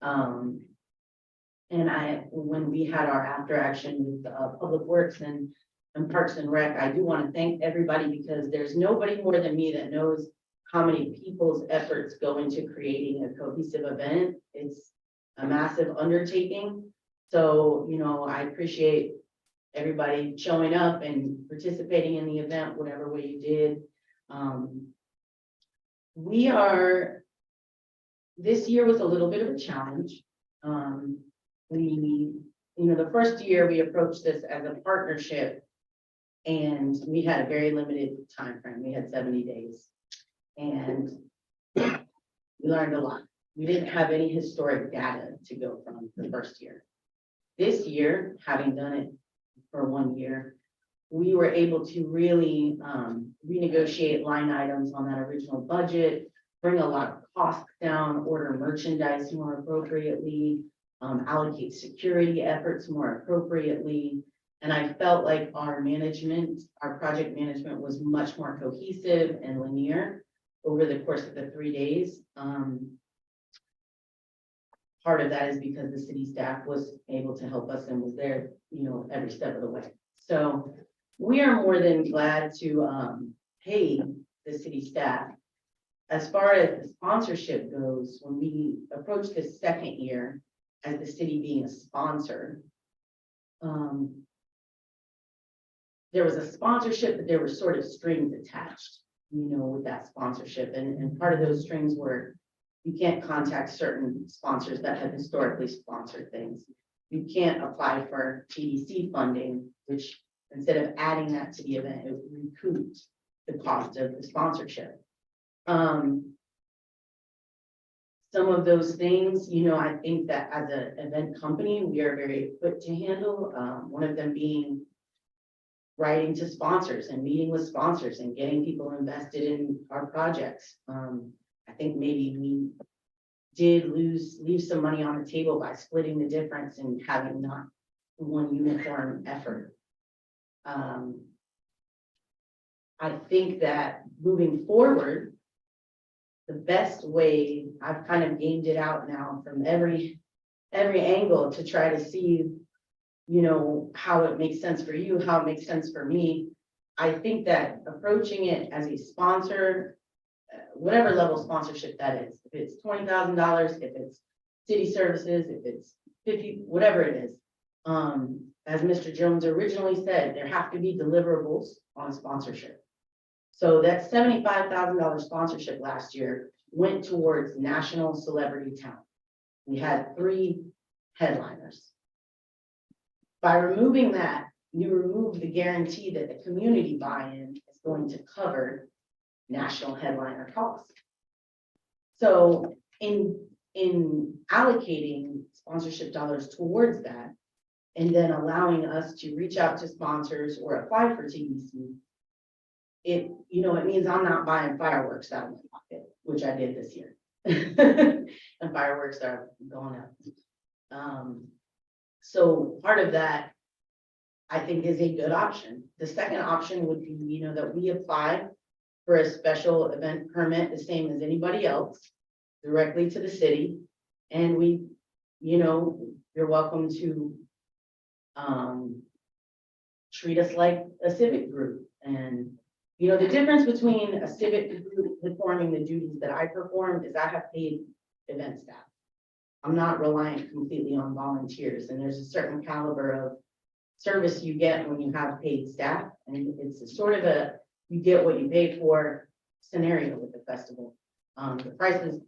And when we had our after action with Public Works and Parks and Rec, I do want to thank everybody, because there's nobody more than me that knows how many people's efforts go into creating a cohesive event. It's a massive undertaking. So, you know, I appreciate everybody showing up and participating in the event, whatever way you did. This year was a little bit of a challenge. The first year we approached this as a partnership, and we had a very limited time frame. We had 70 days, and we learned a lot. We didn't have any historic data to go from the first year. This year, having done it for 1 year, we were able to really renegotiate line items on that original budget, bring a lot of costs down, order merchandise more appropriately, allocate security efforts more appropriately. And I felt like our project management was much more cohesive and linear over the course of the 3 days. Part of that is because the city staff was able to help us and was there, every step of the way. So we are more than glad to pay the city staff. As far as the sponsorship goes, when we approached the second year as the city being a sponsor, there was a sponsorship, but there were sort of strings attached, with that sponsorship. And part of those strings were, you can't contact certain sponsors that have historically sponsored things. You can't apply for TDC funding, which instead of adding that to the event, it recouped the cost of the sponsorship. Some of those things, I think that as an event company, we are very equipped to handle. One of them being writing to sponsors and meeting with sponsors and getting people invested in our projects. I think maybe we did leave some money on the table by splitting the difference and having not one uniform effort. I think that moving forward, the best way, I've kind of gamed it out now from every angle to try to see, you know, how it makes sense for you, how it makes sense for me. I think that approaching it as a sponsor, whatever level sponsorship that is, if it's $20,000, if it's city services, if it's 50, whatever it is. As Mr. Jones originally said, there have to be deliverables on sponsorship. So that $75,000 sponsorship last year went towards national celebrity talent. We had 3 headliners. By removing that, you remove the guarantee that the community buy-in is going to cover national headliner costs. So in allocating sponsorship dollars towards that, and then allowing us to reach out to sponsors or apply for TBC, it means I'm not buying fireworks out of my pocket, which I did this year. And fireworks are going up. So part of that, I think, is a good option. The second option would be, that we apply for a special event permit, the same as anybody else, directly to the city. And we, you're welcome to treat us like a civic group. And, the difference between a civic group performing the duties that I perform is I have paid event staff. I'm not reliant completely on volunteers, and there's a certain caliber of service you get when you have paid staff, and it's a sort of a you get what you pay for scenario with the festival. The prices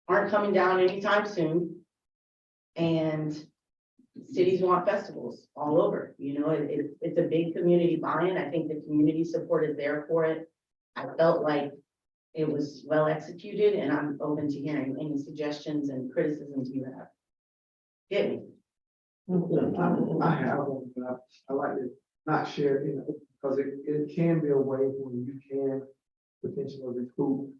aren't coming down anytime soon, and cities want festivals all over. It's a big community buy-in. I think the community support is there for it. I felt like it was well executed, and I'm open to hearing any suggestions and criticisms you have. Get me. I have one, but I like to not share, because it can be a way when you can potentially recruit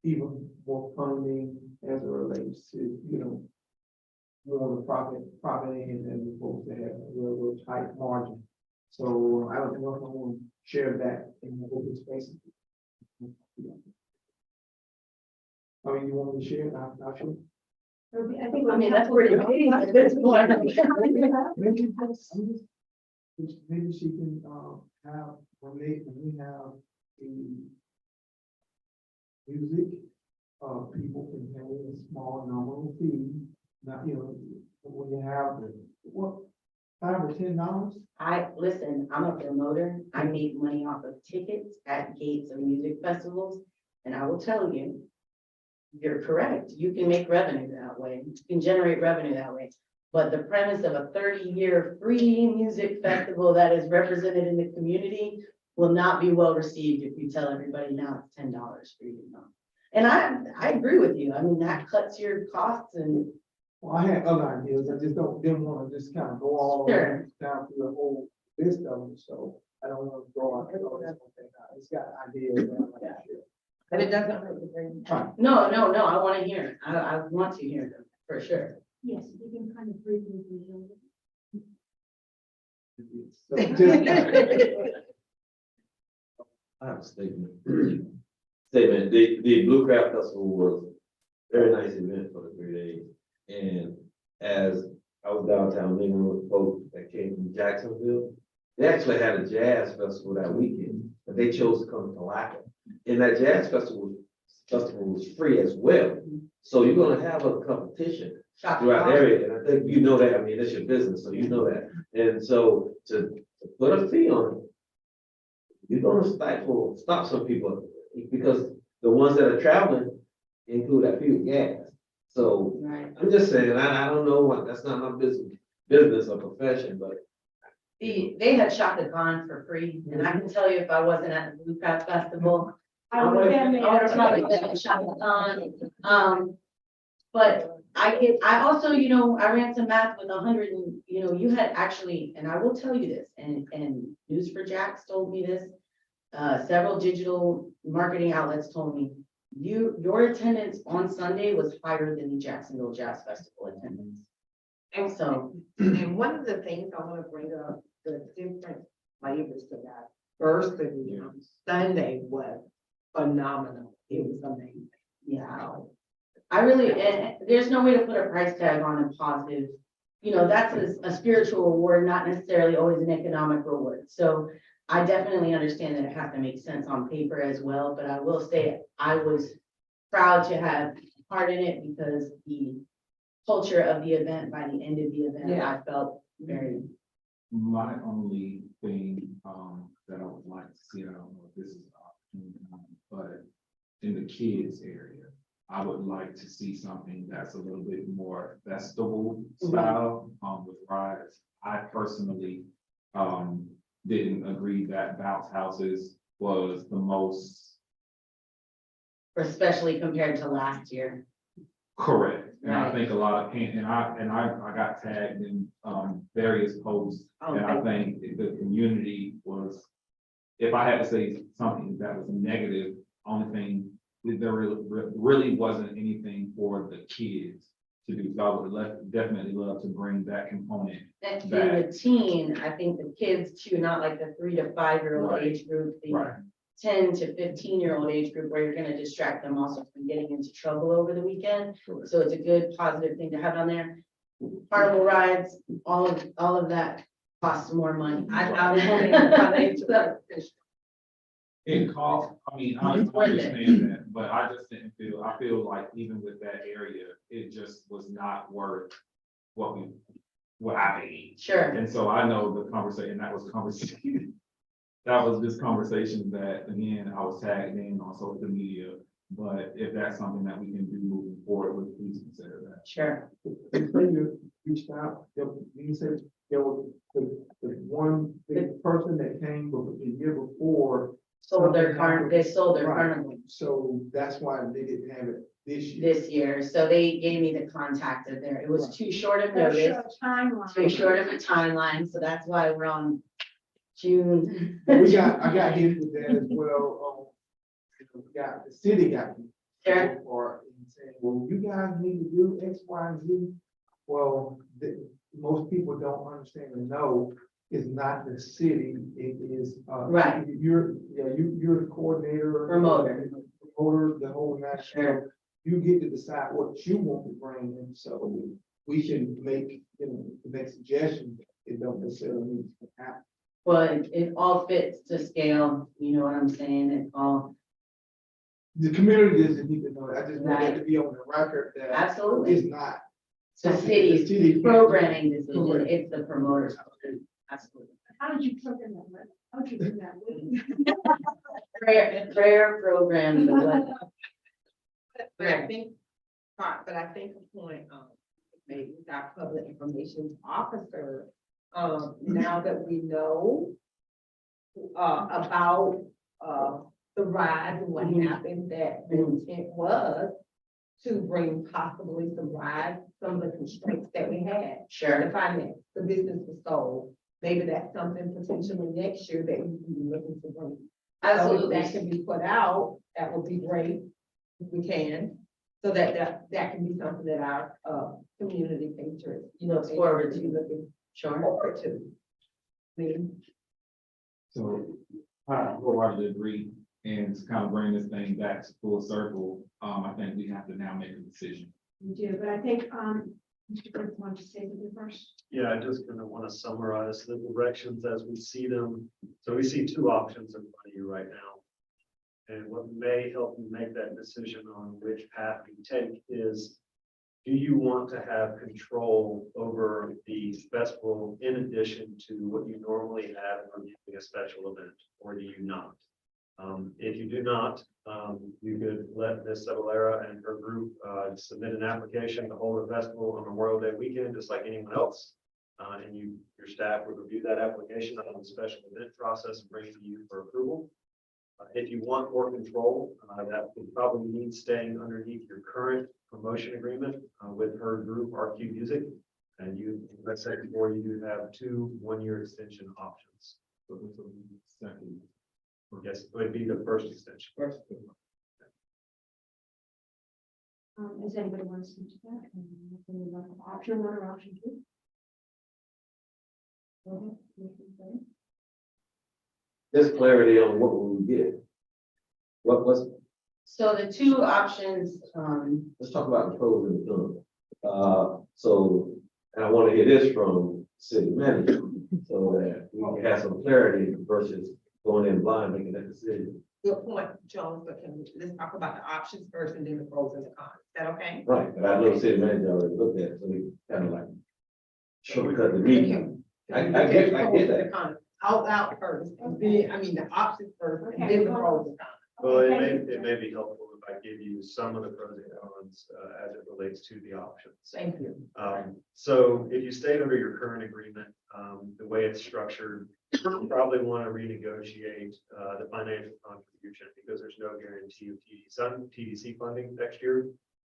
even more funding as it relates to, more of the profit end and opposed to have a real tight margin. So I don't know if I want to share that in the open space. I mean, you want me to share it? Not sure. That's pretty amazing at this point. Maybe she can have when we have the music, people can pay a small nominal fee. Not, when you have what, $5 or $10. Listen, I'm a promoter. I make money off of tickets at gates of music festivals, and I will tell you, you're correct. You can make revenue that way. You can generate revenue that way. But the premise of a 30-year free music festival that is represented in the community will not be well received if you tell everybody now it's $10 for you to come. And I agree with you. I mean, that cuts your costs. And well, I had other ideas. I just didn't want to just kind of go all the way down through the whole list of them. So I don't want to throw out it's got ideas that I like to share. But it doesn't hurt to bring. Right. No, I want to hear it. I want to hear them for sure. Yes, you can kind of briefly visualize. So just, I have a statement. The Blue Crab Festival was a very nice event for the 3 days. And as I was downtown meeting with folks that came from Jacksonville, they actually had a jazz festival that weekend, but they chose to come to Palatka. And that jazz festival was free as well. So you're gonna have a competition throughout the area. And I think you know that. I mean, it's your business, so you know that. And so to put a fee on it, you're gonna stop some people, because the ones that are traveling include that fee of gas. So Right. I'm just saying, I don't know what, that's not my business or profession, but They had Shaka Khan for free, and I can tell you if I wasn't at the Blue Crab Festival, I would have been I would have there. probably been at Shaka Khan. But I also, I ran some math with 100 and, you had actually, and I will tell you this, and News for Jacks told me this, several digital marketing outlets told me, your attendance on Sunday was higher than the Jacksonville Jazz Festival attendance. And So, And one of the things I want to bring up, the different flavors to that. First, the Sunday was phenomenal. It was amazing. yeah. I really, and there's no way to put a price tag on a positive. You know, that's a spiritual reward, not necessarily always an economic reward. So I definitely understand that it has to make sense on paper as well, but I will say I was proud to have part in it because the culture of the event, by the end of the event, Yeah. I felt very, My only thing, that I would like to see, I don't know if this is an opportunity, but in the kids area, I would like to see something that's a little bit more festival style, with rides. I personally, didn't agree that bounce houses was the most especially compared to last year. correct. And I Right. think a lot of, and I got tagged in, various posts. And I think the community was, if I had to say something that was negative, only thing, there really wasn't anything for the kids to do. So I would definitely love to bring that component. And for Back. the teen, I think the kids too, not like the 3 to 5-year-old Right. age group, the Right. 10 to 15-year-old age group where you're gonna distract them also from getting into trouble over the weekend. Correct. So it's a good positive thing to have on there. Carnival rides, all of that costs more money. It costs, I mean, I It's worth it. understand that, but I just didn't feel, I feel like even with that area, it just was not worth what I paid. Sure, And so I know the conversation, that was conversation. That was this conversation that, again, I was tagged in on social media, but if that's something that we can do moving forward, please consider that. sure. When you reached out, you said there was the one big person that came the year before. Sold they sold their Right. carnival So that's why they didn't have it this year. this year. So they gave me the contact of there. It was too short of There's notice, a timeline. too short of a timeline. So that's why we're on June. I got hit with that as well. The city got me. Sure. Or saying, well, you guys need to do X, Y, and Z. Well, most people don't understand and know it's not the city, it is. Right. You're the coordinator. Promoter. Promoter, the whole national. Sure. You get to decide what you want to bring in, so we can make, make suggestions. It don't necessarily need to happen. Well, it all fits to scale, you know what I'm saying? It all, The community doesn't need to know that. I just want that to be on the record that absolutely. it's not. The something the city's city- programming decision, Correct. it's the promoter's. Absolutely. How did you cook in that? How did you do that? Prayer program, but But I think, a point, maybe with our public information officer, now that we know about, the rise and what happened, that the intent was to bring possibly some rise, some of the constraints that we had, sure, the finance, the business was sold. Maybe that's something potentially next year that we can be looking to bring. So if absolutely. that can be put out, that would be great, if we can, so that can be something that our, community patrons, Looks forward to. be looking Sure. forward to. I mean, So I wholeheartedly agree, and to kind of bring this thing back to full circle, I think we have to now make a decision. You do, but I think, Mr. Burns wanted to say something first. Yeah, I just kind of want to summarize the directions as we see them. So we see two options in front of you right now. And what may help you make that decision on which path you take is, do you want to have control over the festival in addition to what you normally have when doing a special event, or do you not? If you do not, you could let Ms. Cebollera and her group submit an application to hold a festival on Memorial Day weekend, just like anyone else. And your staff would review that application on the special event process and bring it to you for approval. If you want more control, that would probably mean staying underneath your current promotion agreement with her group, RQ Music. And let's say before, you do have 2 one-year extension options. So this will be the second. Yes, it would be the first extension. Does anybody want to speak to that? Option one or option two? Go ahead, Commissioner Clay. Just clarity on what will we get. What's, So the two options, let's talk about the pros and the cons. So, and I want to hear this from city manager, so that we can have some clarity versus going in blind, making that decision. Good point, Jones, but let's talk about the options first and then the pros and the cons. Is that okay? Right, but I know the city manager already looked at it, so we kind of like shortcut the meeting. I get that. Out loud first, and then, I mean, the options first, and then the pros and cons. Well, Okay, it may be helpful if I give you some of the pros and cons as it relates to the options. Thank you. So if you stayed under your current agreement, the way it's structured, you probably want to renegotiate the financial contribution because there's no guarantee of TDC funding next year.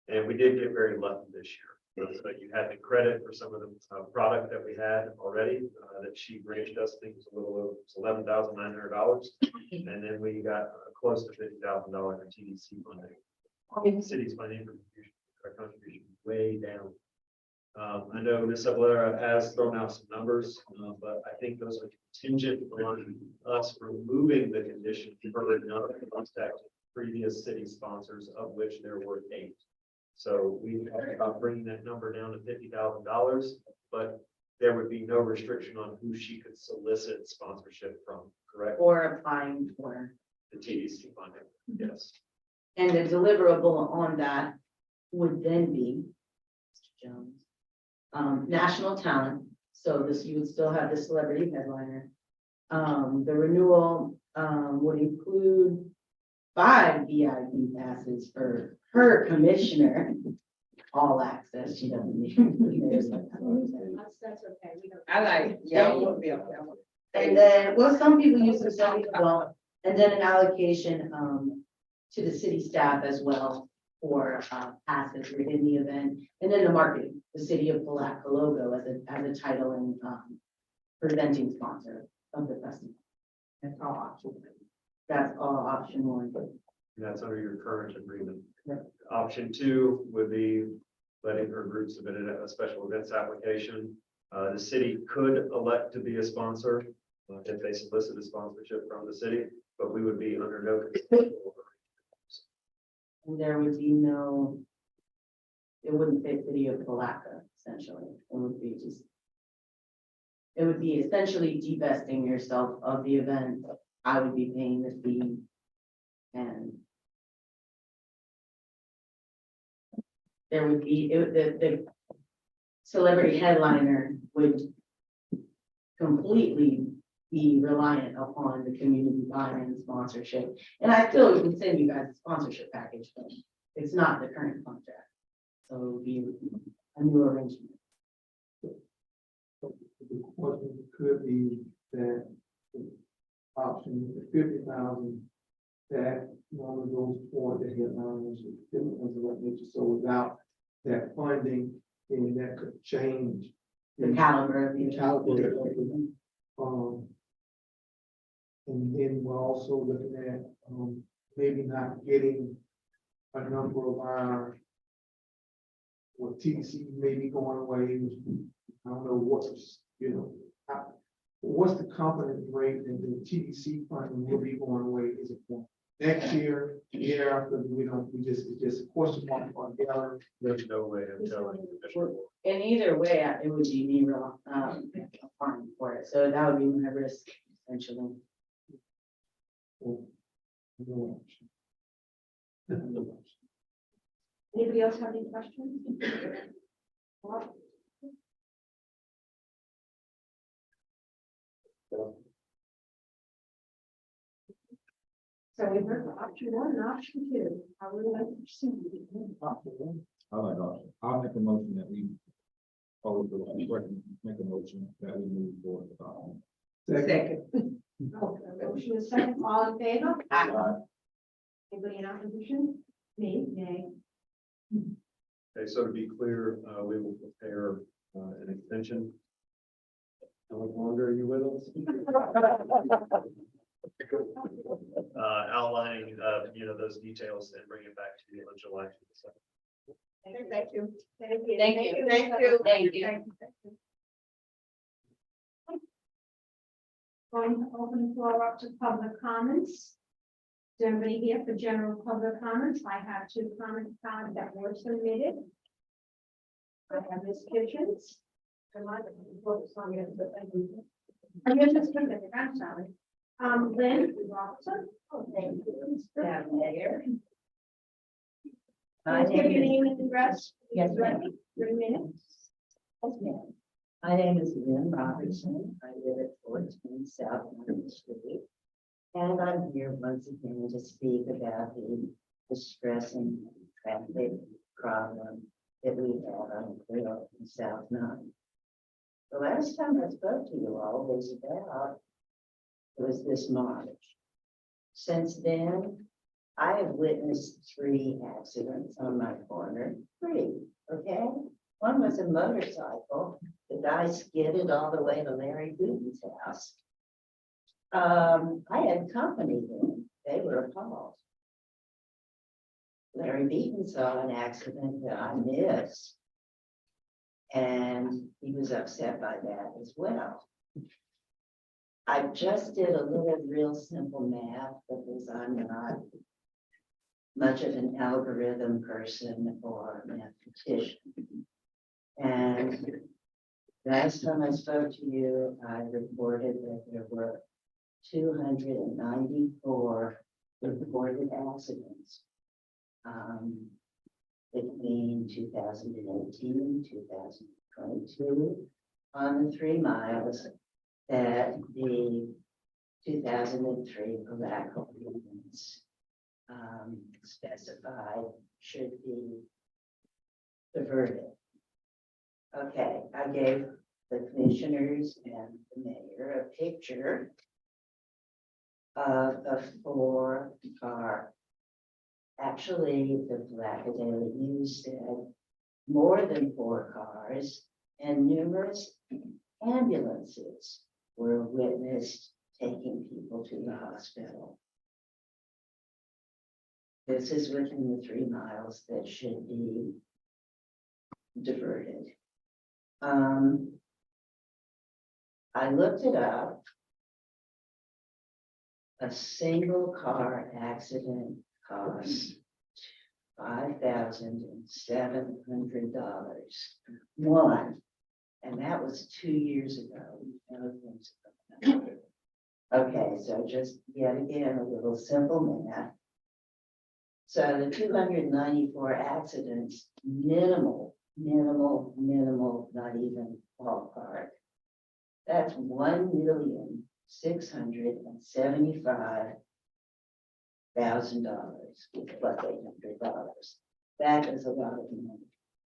And we did get very lucky this year. So you had the credit for some of the product that we had already that she raised us, I think it was a little over $11,900. And then we got close to $50,000 in TDC funding. City's financial contribution way down. I know Ms. Avalera has thrown out some numbers, but I think those are contingent on us removing the condition for another contact previous city sponsors, of which there were 8. So we talked about bringing that number down to $50,000, but there would be no restriction on who she could solicit sponsorship from, correct? or applying for, The TDC funding, yes. and the deliverable on that would then be, Mr. Jones, national talent. So this, you would still have the celebrity headliner. The renewal, would include 5 VIP passes for her commissioner. All access, she doesn't need. that's okay. We don't. I like, yeah, I want to be up there. And then, well, some people use the study as well, and then an allocation, to the city staff as well for, passes within the event. And then the marketing, the city of Palatka logo as a title and, presenting sponsor of the festival. That's all options. That's all option one. And that's under your current agreement. Correct. Option 2 would be letting her group submit a special events application. The city could elect to be a sponsor if they solicit a sponsorship from the city, but we would be under no control. And there would be no, it wouldn't say city of Palatka, essentially. It would be just, it would be essentially divesting yourself of the event. I would be paying the fee. And there would be, the celebrity headliner would completely be reliant upon the community buy-in sponsorship. And I still would send you guys a sponsorship package, but it's not the current contract. So it would be a new arrangement. The question could be that the option, the 50,000, that normally goes toward the headliners, different ones of that nature. So without that funding, then that could change The caliber of the the caliber of the, and then we're also looking at, maybe not getting a number of our, well, TDC maybe going away. I don't know what's, what's the confidence rate that the TDC funding will be going away? Is it for next year, the year after? It's just a question mark on the other. There's no way of telling. And either way, it would be me applying for it. So that would be my risk, essentially. Anybody else have any questions? So we heard option 1 and option 2. I would like to proceed. I like option. I'll make a motion that we follow the make a motion that we move forward with option. Second. Okay, motion is second. All in favor? Aye. Anybody in opposition? Me, nay. Okay, so to be clear, we will prepare an extension. How much longer are you with us? Outlining, those details and bring it back to you on July 22nd. Thank you. Thank you. Thank you. Thank you. Going to open the floor up to public comments. Is there anybody here for general public comments? I have 2 comment cards that were submitted. I have Ms. Kitchens. I'm sorry. Lynn Robinson. Oh, thank you. Madam Mayor. Please give your name and address. Yes, ma'am. 3 minutes. Yes, ma'am. My name is Lynn Robertson. I live at 14 South Market Street. And I'm here once again to speak about the distressing traffic problem that we have on Quill in South Nine. The last time I spoke to you all was this March. Since then, I have witnessed 3 accidents on my corner. 3, okay? One was a motorcycle. The guy skidded all the way to Larry Booton's house. I had company then. They were appalled. Larry Beaton saw an accident that I missed. And he was upset by that as well. I just did a little real simple math because I'm not much of an algorithm person or mathematician. And last time I spoke to you, I reported that there were 294 reported accidents between 2018 and 2022 on the 3 miles that the 2003 Palatka ordinance specified should be diverted. Okay, I gave the commissioners and the mayor a picture of a 4-car. Actually, the Palatka Daily News said more than 4 cars and numerous ambulances were witnessed taking people to the hospital. This is within the 3 miles that should be diverted. I looked it up. A single car accident costs $5,700. One, and that was 2 years ago. Okay, so just yet again, a little simple math. So the 294 accidents, minimal, not even ballpark. That's $1,675,000 plus $800. That is a lot of money.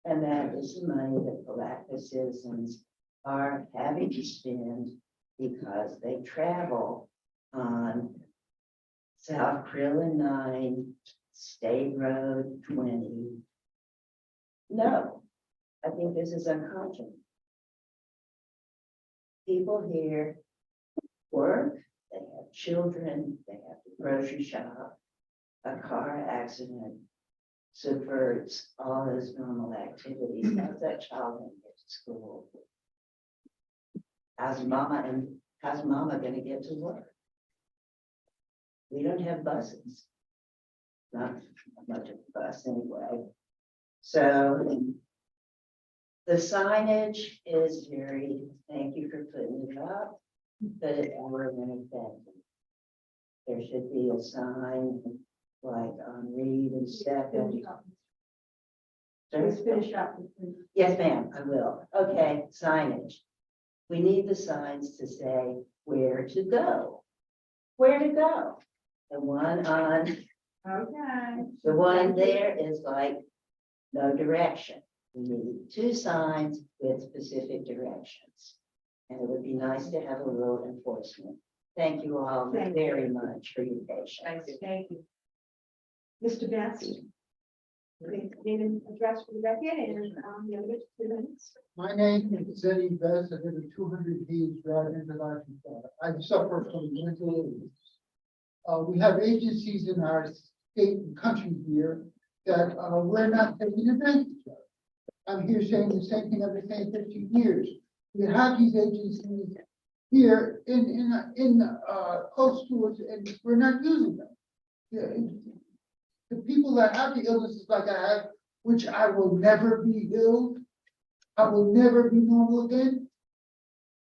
And that is the money that Palatka citizens are having to spend because they travel on South Crillon 9, State Road 20. No, I think this is unconscionable. People here work, they have children, they have to grocery shop. A car accident subverts all those normal activities. How's that child going to get to school? How's mama going to get to work? We don't have buses. Not much of a bus anyway. So the signage is very, thank you for putting it up, but it's more than effective. There should be a sign like on Reed and Second. Please finish up. Yes, ma'am, I will. Okay, signage. We need the signs to say where to go. Where to go. The one on, Okay. the one there is like no direction. We need 2 signs with specific directions. And it would be nice to have a little enforcement. Thank you all very much for your patience. Thank you. Mr. Best. Please name and address for the record and the other 2 minutes. My name is Eddie Best. I live at 200 Hayes Drive, Interlachen, Florida. I suffer from mental illness. We have agencies in our state and country here that, we're not taking advantage of. I'm here saying the same thing I've been saying 15 years. We have these agencies here close to us, and we're not using them. The people that have the illnesses like I have, which I will never be ill, I will never be normal again.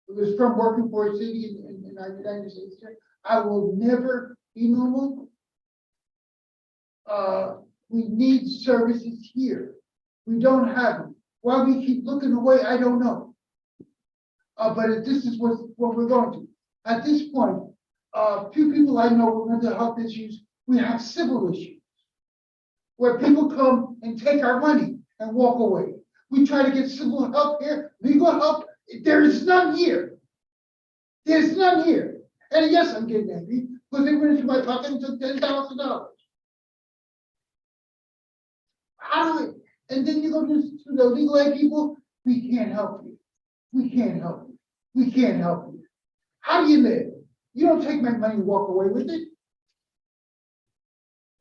It was from working for a city in the United States. I will never be normal. We need services here. We don't have them. Why we keep looking away, I don't know. But this is what we're going to. At this point, few people I know with mental health issues, we have civil issues where people come and take our money and walk away. We try to get civil help here, legal help. There is none here. There's none here. And yes, I'm getting angry because they went into my pocket and took $10,000. How do we? And then you go to the legal aid people, we can't help you. We can't help you. We can't help you. How do you live? You don't take my money and walk away with it.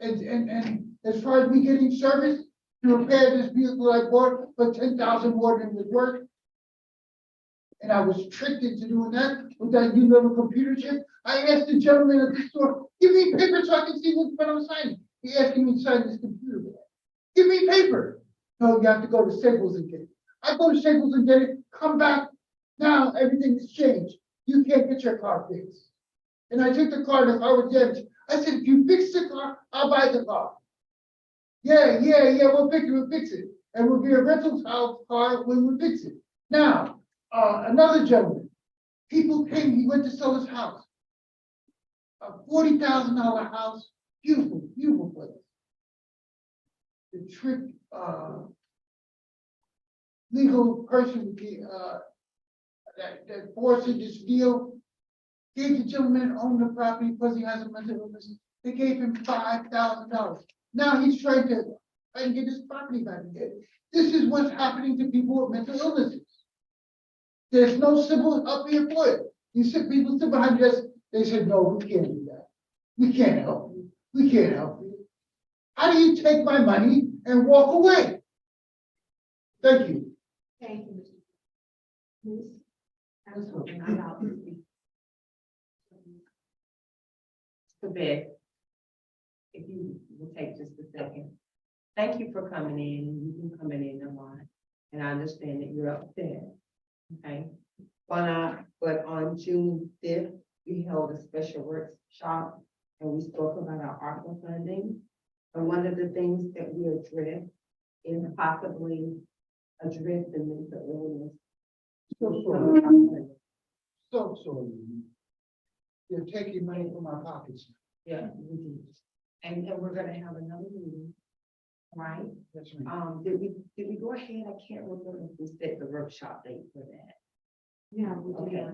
And as far as me getting service to repair this vehicle I bought for 10,000 more than it was worth, and I was tricked into doing that with that new little computer chip. I asked the gentleman at the store, give me paper so I can see what I'm signing. He asked me to sign this computer. Give me paper. No, you have to go to Staples and get it. I go to Staples and get it, come back. Now everything has changed. You can't get your car fixed. And I took the car was damaged. I said, if you fix the car, I'll buy the car. Yeah, we'll fix it. And we'll be a rental car when we fix it. Now, another gentleman, people came, he went to sell his house. A $40,000 house, beautiful, beautiful place. The trick, legal person, that forced this deal, gave the gentleman who owned the property because he has a mental illness. They gave him $5,000. Now he's trying to get his property back again. This is what's happening to people with mental illnesses. There's no civil help here for it. People sit behind you. They said, no, we can't do that. We can't help you. We can't help you. How do you take my money and walk away? Thank you. Thank you, Ms. I was hoping I'm out to speak. So Beth, if you will take just a second. Thank you for coming in. You've been coming in a lot. And I understand that you're upset. Okay. But on June 5th, we held a special workshop and we spoke about our ARPA funding. And one of the things that we addressed is possibly address the mental illness. So. You're taking money from our pockets. Yeah, we do. And we're gonna have another meeting, right? That's right. Did we go ahead? I can't remember if we set the workshop date for that. Yeah, we do. Okay.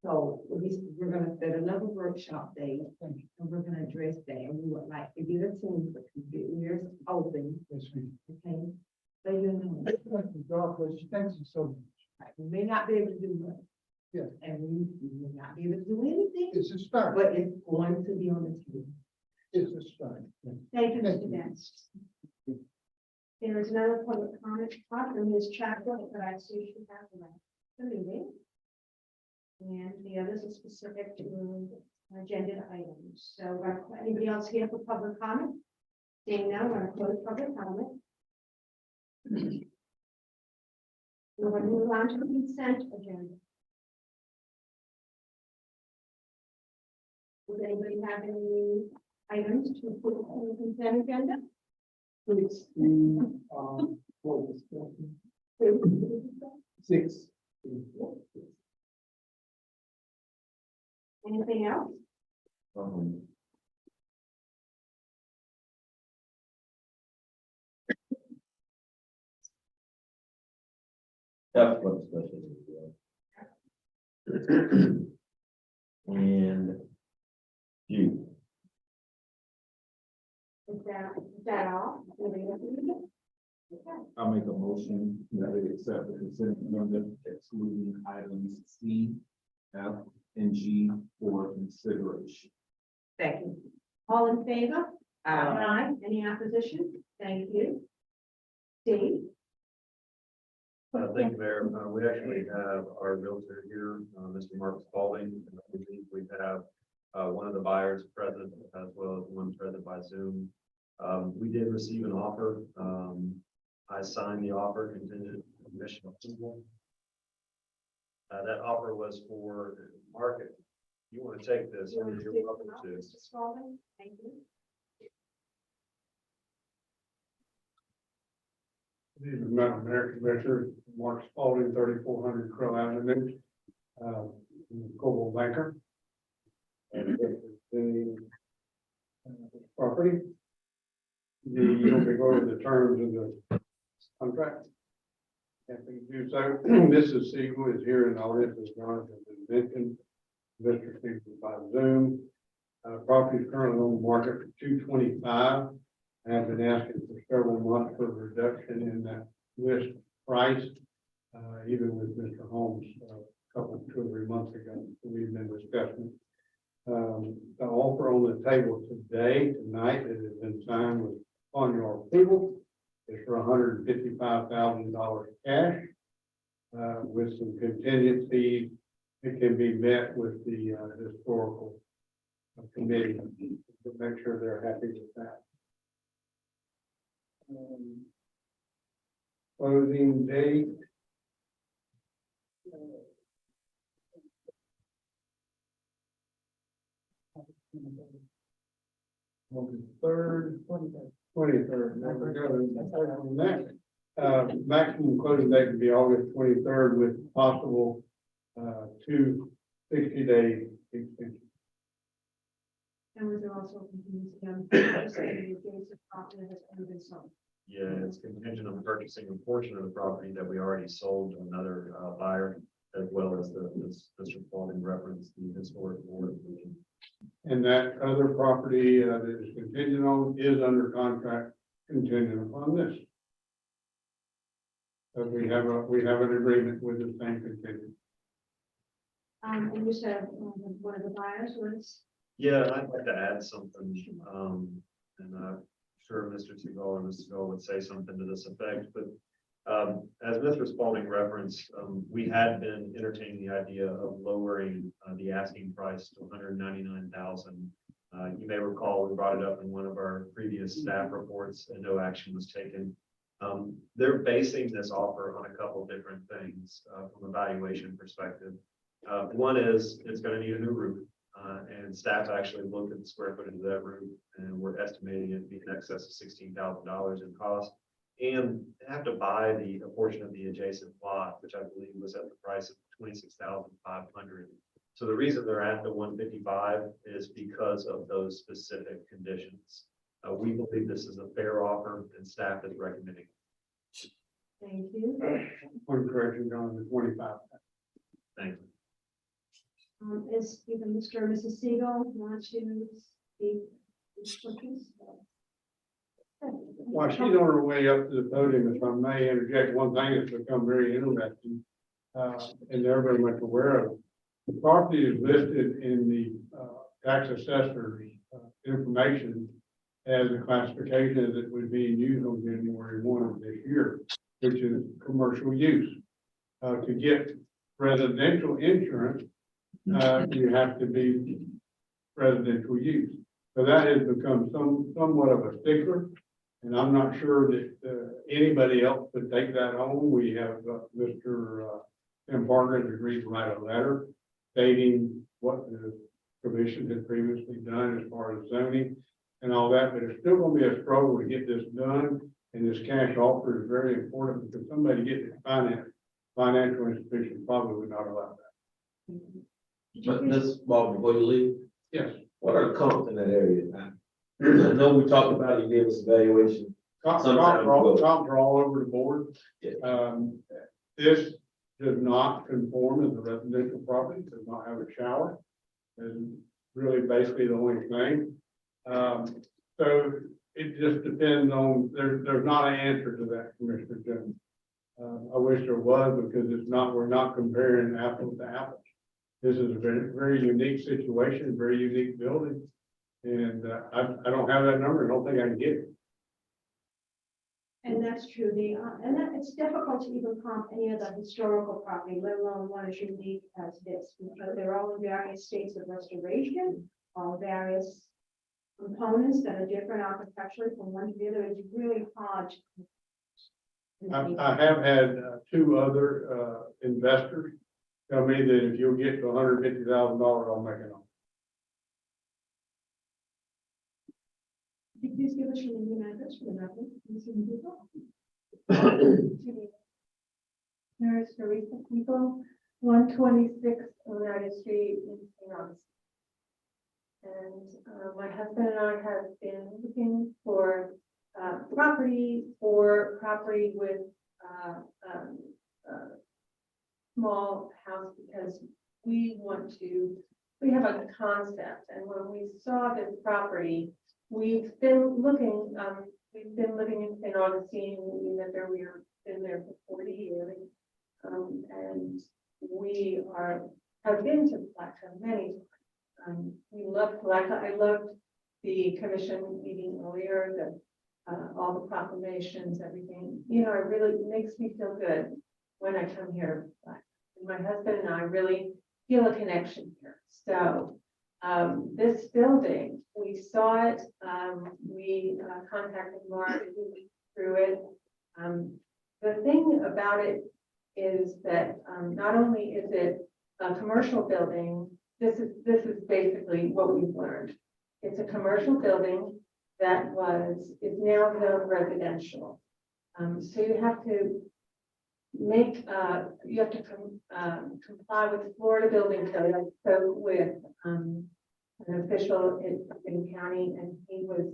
So we're gonna set another workshop date and we're gonna address that. And we would like to get a team for years open. That's right. Okay. So you know. Thank you so much. Right, we may not be able to do much. Yeah. And we may not be able to do anything, It's a start. but it's going to be on the table. It's a start. Thank you, Mr. Dance. There is another public comment from Ms. Chadwick that I see she has the meeting. And the others are specific to agenda items. So anybody else here for public comment? Seeing none, we're going to close public comment. We're going to move on to the consent agenda. Does anybody have any items to put on the consent agenda? Six. Anything else? That's what special is. And you. Is that all? Okay. I'll make a motion that we accept the consent agenda excluding items C, F, and G for consideration. Second. All in favor? Aye. Any opposition? Thank you. Steve? Thank you, Mayor. We actually have our realtor here, Mr. Mark Spalding. And I believe we have one of the buyers present as well as one present by Zoom. We did receive an offer. I signed the offer contingent on commission approval. That offer was for market. You want to take this? You want to You're speak welcome about to. Mr. Spalding? Thank you. These are Madam Mayor Commissioner, Mark Spalding, 3400 Crow Avenue, Coldwell Banker. And this is the property. You'll be going to the terms of the contract. Happy to do so. Mrs. Siegel is here in the audience, as Jonathan has mentioned. Mr. Siegel by Zoom. Property is currently on the market for $225. I have been asking for several months for a reduction in that list price, even with Mr. Holmes a couple, 2 or 3 months ago. We've been discussing. The offer on the table tonight, that has been signed with on your approval is for $155,000 cash, with some contingencies. It can be met with the historical committee to make sure they're happy with that. Closing date. August 3rd, 23rd. There we go. Maximum closing date would be August 23rd with possible 2 60-day extensions. And was there also contingency on the adjacent property that has already been sold? Yeah, it's contingent on purchasing a portion of the property that we already sold to another buyer, as well as Mr. Spalding referenced the historic board. And that other property that is contingent on is under contract contingent upon this. So we have an agreement with the same contingent. And you said one of the buyers was? Yeah, I'd like to add something, and I'm sure Mr. Seagal or Mr. Seagal would say something to this effect, but as Mr. Spalding referenced, we had been entertaining the idea of lowering the asking price to $199,000. You may recall we brought it up in one of our previous staff reports and no action was taken. They're basing this offer on a couple of different things from a valuation perspective. One is it's going to need a new roof. And staff actually looked at the square footage of that roof and we're estimating it to be in excess of $16,000 in cost. And have to buy a portion of the adjacent lot, which I believe was at the price of $26,500. So the reason they're at the 155 is because of those specific conditions. We believe this is a fair offer and staff is recommending. Thank you. One correction, John, the 25. Thank you. Is either Mr. or Mrs. Siegel want to speak? While she's on her way up to the podium, if I may interject, one thing that's become very interesting, and they're very much aware of. The property is listed in the tax assessor's information as a classification that was being used on January 1 of this year, which is commercial use. To get residential insurance, you have to be residential use. So that has become somewhat of a stickler. And I'm not sure that anybody else could take that home. We have Mr. Tim Parker has agreed to write a letter stating what the commission had previously done as far as zoning and all that, but it's still going to be a struggle to get this done. And this cash offer is very important because somebody getting it financial institution probably would not allow that. But Ms. Ball, before you leave, Yes. what are the comps in that area now? I know we talked about it, you gave us evaluation. Comps Sometime ago. are all over the board. Yeah. This does not conform as a residential property, does not have a shower. And really basically the only thing. So it just depends on, there's not an answer to that, Commissioner Jones. I wish there was because it's not, we're not comparing apples to apples. This is a very, very unique situation, very unique building. And I don't have that number. I don't think I can get it. that's true. And then it's difficult to even comp any of the historical property, let alone one as unique as this. Because they're all in various states of restoration, all various components that are different architecturally from one to the other. It's really hard. I have had two other investors tell me that if you'll get to $150,000, I'll make it on. Could you please give us your name and address for the record? Nurse Teresa People, 126 United Street in St. Augustine. And my husband and I have been looking for property with small house because we have a concept, and when we saw this property, we've been living in St. Augustine, we lived there, we've been there for 40 years. And we have been to Palatka many times. We love Palatka. I loved the commission meeting earlier, all the proclamations, everything. You know, it really makes me feel good when I come here to Palatka. And my husband and I really feel a connection here. So this building, we saw it, we contacted Mark through it. The thing about it is that not only is it a commercial building, this is basically what we've learned. It's a commercial building that is now zoned residential. So you have to comply with Florida building code. I spoke with an official in county, and he was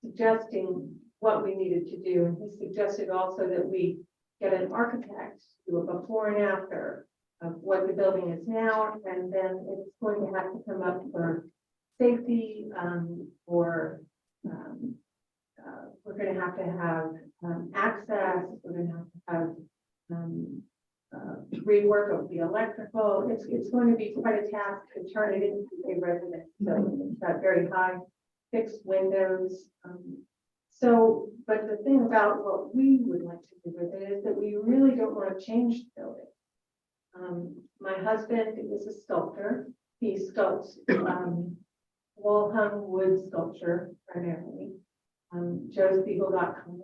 suggesting what we needed to do. And he suggested also that we get an architect to do a before and after of what the building is now, and then it's going to have to come up for safety, we're going to have access, we're going to have rework of the electrical. It's going to be quite a task to turn it into a residence. So it's got very high fixed windows. But the thing about what we would like to do with it is that we really don't want to change the building. My husband is a sculptor. He sculpts wall hung wood sculpture primarily. JoeSpiegel.com.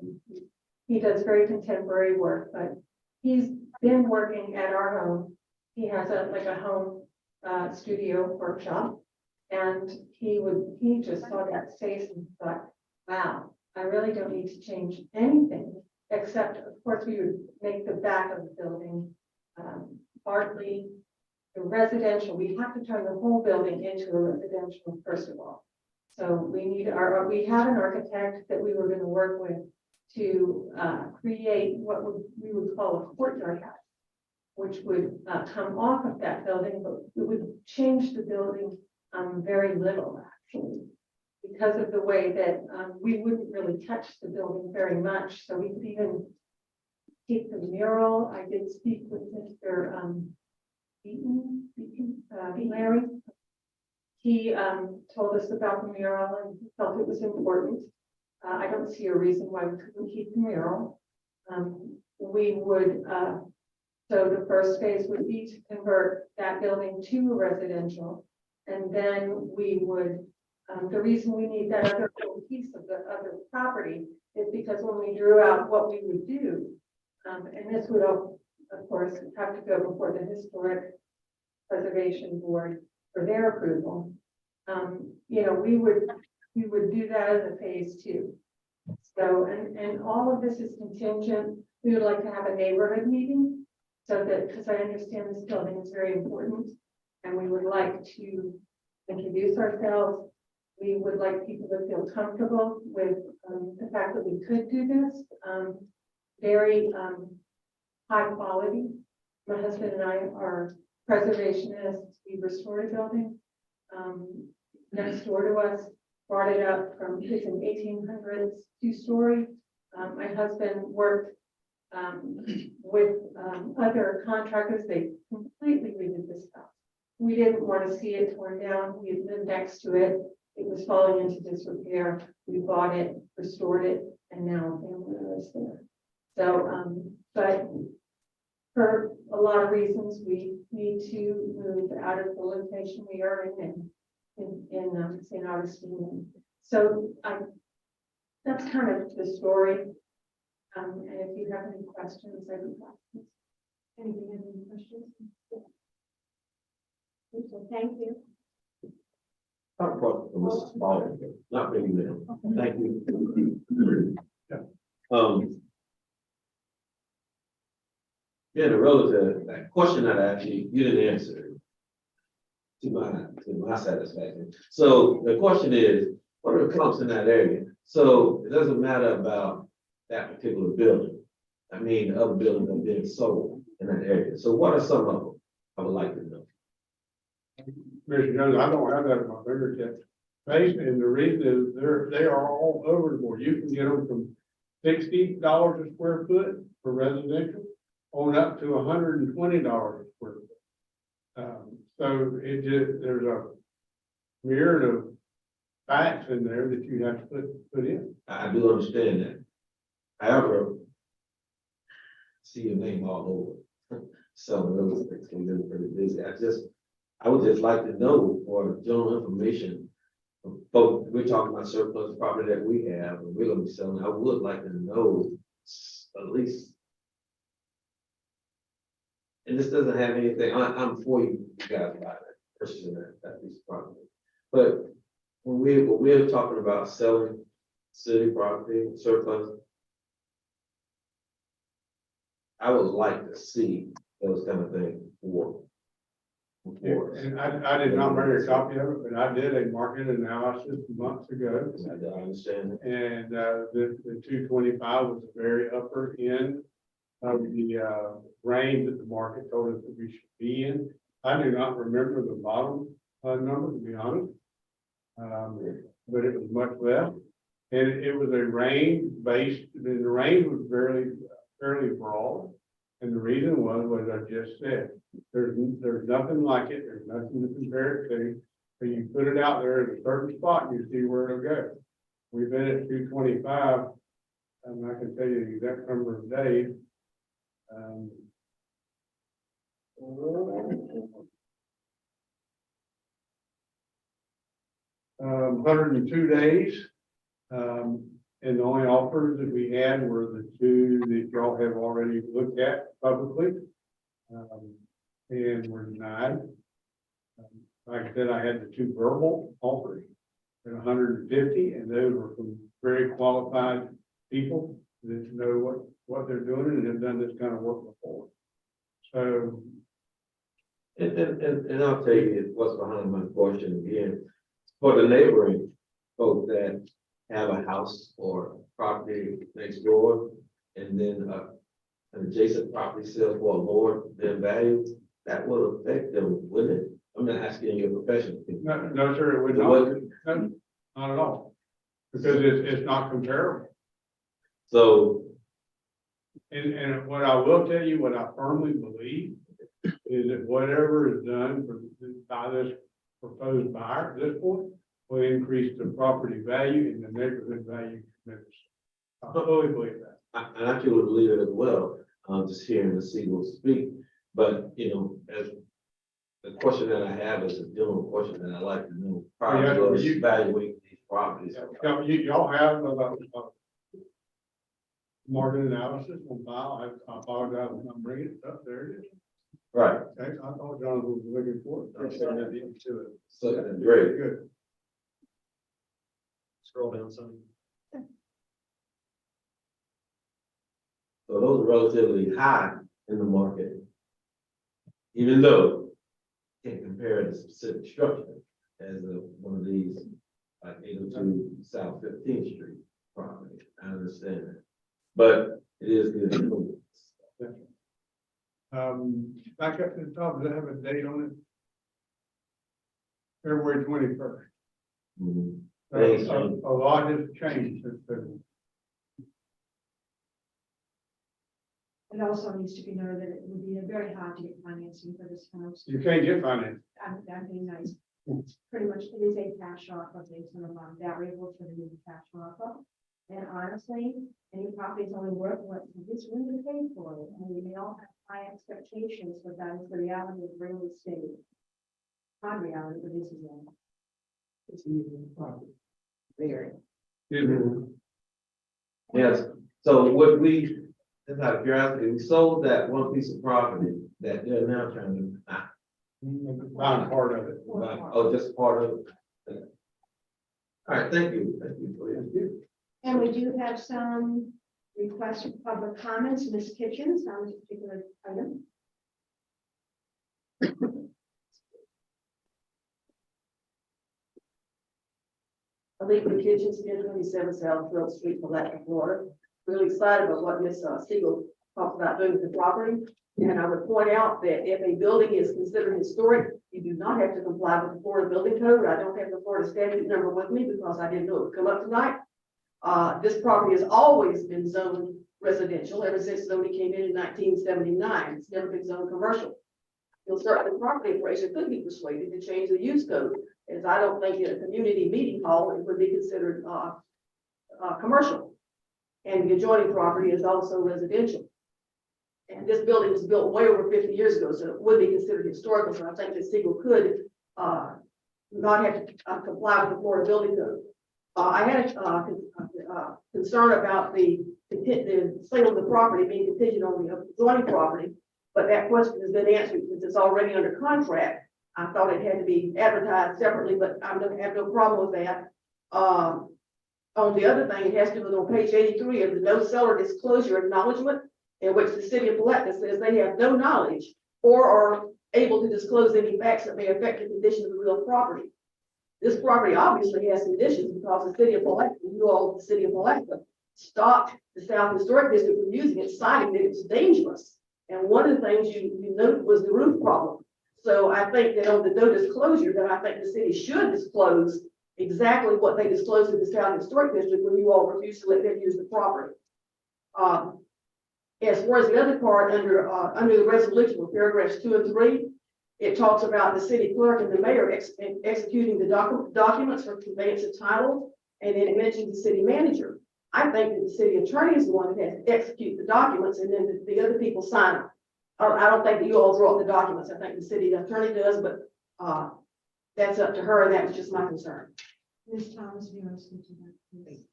He does very contemporary work, but he's been working at our home. He has a home studio workshop, and he just saw that space and thought, wow, I really don't need to change anything, except of course we would make the back of the building partly the residential. We have to turn the whole building into a residential first of all. So we have an architect that we were going to work with to create what we would call a courtyard house, which would come off of that building, but it would change the building very little actually, because of the way that we wouldn't really touch the building very much. So we could even keep the mural. I did speak with Mr. Larry. He told us about the mural and he felt it was important. I don't see a reason why we couldn't keep the mural. We would, so the first phase would be to convert that building to a residential. And then we would, the reason we need that other little piece of the other property is because when we drew out what we would do, and this would of course have to go before the Historic Preservation Board for their approval. We would do that as a phase 2. So, and all of this is contingent. We would like to have a neighborhood meeting so that, because I understand this building is very important and we would like to introduce ourselves. We would like people to feel comfortable with the fact that we could do this. Very high quality. My husband and I are preservationists. We restored a building next door to us, brought it up from, it's an 1800s 2-story. My husband worked with other contractors. They completely redid this house. We didn't want to see it torn down. We had lived next to it. It was falling into disrepair. We bought it, restored it, and now a family lives there. So, but for a lot of reasons, we need to move out of the location we are in St. Augustine. So that's kind of the story. And if you have any questions, I would like. Anybody have any questions? So thank you. I have a question for Mrs. Ball, not really, ma'am. Thank you. Yeah, the relative, that question that actually, you didn't answer to my satisfaction. So the question is, what are the comps in that area? So it doesn't matter about that particular building. I mean, other buildings are being sold in that area. So what are some of them? I would like to know. Mr. Jones, I don't have that in my fingertips. Basically, and the reason is they are all over the board. You can get them from $60 a square foot for residential on up to $120 a square foot. So it just, there's a myriad of facts in there that you have to put in. I do understand that. However, see your name all over. Some real estate can get pretty busy. I would just like to know for general information. But we're talking about surplus property that we have and we're gonna be selling. I would like to know at least. And this doesn't have anything, I'm for you guys about it, purchasing that piece of property. But when we're talking about selling city property, surplus, I would like to see those kind of things before. And I did not bring a copy of it, but I did a market analysis months ago. I understand. And the 225 was the very upper end of the range that the market told us that we should be in. I do not remember the bottom number, to be honest. But it was much less. And it was a range based, the range was fairly broad. And the reason was I just said, there's nothing like it, there's nothing to compare it to. So you put it out there at a certain spot, and you see where it'll go. We've been at 225, and I can tell you the exact number of days. 102 days. And the only offers that we had were the two that y'all have already looked at publicly. And were denied. Like I said, I had the two verbal offers at 150, and those were from very qualified people that know what they're doing and have done this kind of work before. So. And I'll tell you what's behind my question again. For the neighboring folk that have a house or property next door, and then an adjacent property sells for a lower than value, that will affect them, wouldn't it? I'm not asking your profession. No, sir, it would not. No, not at all. Because it's not comparable. So. And what I will tell you, what I firmly believe is that whatever is done by this proposed buyer at this point will increase the property value and the neighborhood value tremendously. I fully believe that. I actually would believe it as well, just hearing the Seagull speak. But, as the question that I have is a general question that I like to know prior to us evaluating these properties. Y'all have market analysis on file. I apologize if I'm bringing it up. There it is. Right. Okay, I thought John was looking for it. I said that into it. So, great. Good. Scroll down some. So those are relatively high in the market. Even though you can't compare the specific structure as one of these, like 802 South 15th Street property. I understand that. But it is good. Back up to the top, does it have a date on it? February 21st. Mm-hmm. A lot has changed since then. It also needs to be noted that it would be very hard to get financing for this house. You can't get finance. I'm being nice. It's pretty much, it is a cash offer based on a lot of variables for the cash offer. And honestly, any property is only worth what it's really paid for. And we may all have high expectations, but that is the reality of real estate. Not reality, but this is it. It's even property. Very. Yes, so what we, just out of curiosity, we sold that one piece of property that they're now trying to, Not part of it. oh, just part of it. All right, thank you for your. And we do have some requests for public comments, Ms. Kitchens, on this particular item. Alika Kitchens, 1027 South Thrill Street, Palatka, Florida. Really excited about what Ms. Siegel talked about doing with the property. And I would point out that if a building is considered historic, you do not have to comply with the Florida Building Code. I don't have the Florida statute number with me because I didn't know it would come up tonight. This property has always been zoned residential ever since zoning came in 1979. It's never been zoned commercial. You'll start the property appraiser could be persuaded to change the use code, as I don't think in a community meeting hall it would be considered commercial. And the adjoining property is also residential. And this building was built way over 50 years ago, so it would be considered historical. So I think that Siegel could not have to comply with the Florida Building Code. I had a concern about the sale of the property being contingent on the adjoining property, but that question has been answered since it's already under contract. I thought it had to be advertised separately, but I don't have no problem with that. On the other thing, it has to do with on page 83 of the no seller disclosure acknowledgement, in which the city of Palatka says they have no knowledge or are able to disclose any facts that may affect the condition of the real property. This property obviously has conditions because the city of Palatka, you all, the city of Palatka, stopped the South Historic District from using it, citing that it's dangerous. And one of the things you noted was the roof problem. So I think that on the no disclosure, that I think the city should disclose exactly what they disclosed to the South Historic District when you all refused to let them use the property. As far as the other part under the resolution with paragraphs 2 and 3, it talks about the city clerk and the mayor executing the documents for conveyance of title, and then it mentions the city manager. I think that the city attorney is the one that has to execute the documents, and then the other people sign them. I don't think that you all draw the documents. I think the city attorney does, but that's up to her, and that was just my concern. Ms. Thomas, do you want to speak to that, please?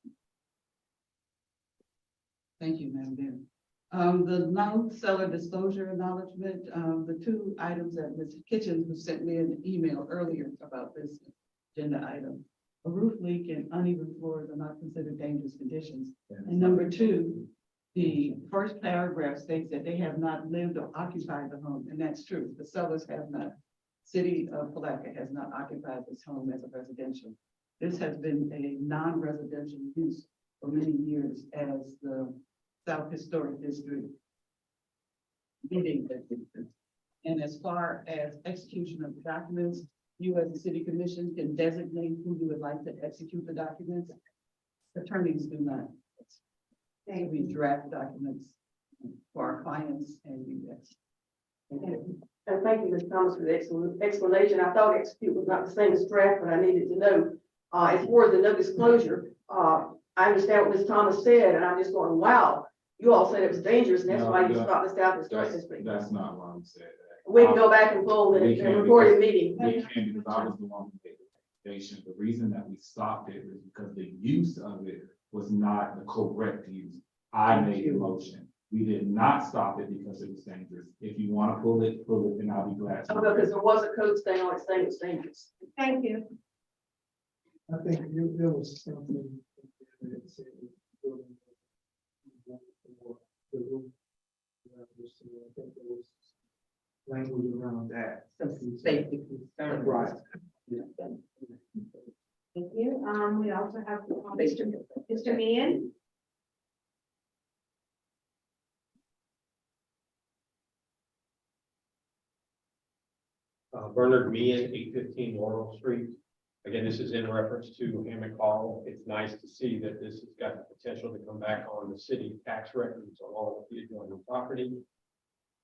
Thank you, Madam Mayor. The non-seller disclosure acknowledgement, the two items that Ms. Kitchens who sent me an email earlier about this agenda item. A roof leak and uneven floors are not considered dangerous conditions. And number two, the first paragraph states that they have not lived or occupied the home, and that's true. The sellers have not. City of Palatka has not occupied this home as a residential. This has been a non-residential use for many years as the South Historic District meeting. And as far as execution of the documents, you as a city commission can designate who you would like to execute the documents. Attorneys do not. We draft documents for our clients and you execute. And thank you, Ms. Thomas, for the excellent explanation. I thought execute was not the same as draft, but I needed to know. As far as the no disclosure, I understand what Ms. Thomas said, and I'm just going, wow, you all said it was dangerous, and that's why you stopped the South Historic District. That's not why we said that. We can go back and pull the We can't recorded because- meeting. We can't because I was the one who made the recommendation. The reason that we stopped it is because the use of it was not the correct use. I made the motion. We did not stop it because it was dangerous. If you want to pull it, and I'll be glad to. Because there was a code saying on it saying it's dangerous. Thank you. I think there was something that said the building for the roof. I think there was language around that. Some safety concerns. Right. Thank you. We also have Mr. Meehan. Bernard Meehan, 815 Laurel Street. Again, this is in reference to Hammock Hall. It's nice to see that this has got the potential to come back on the city tax records along with the adjoining property.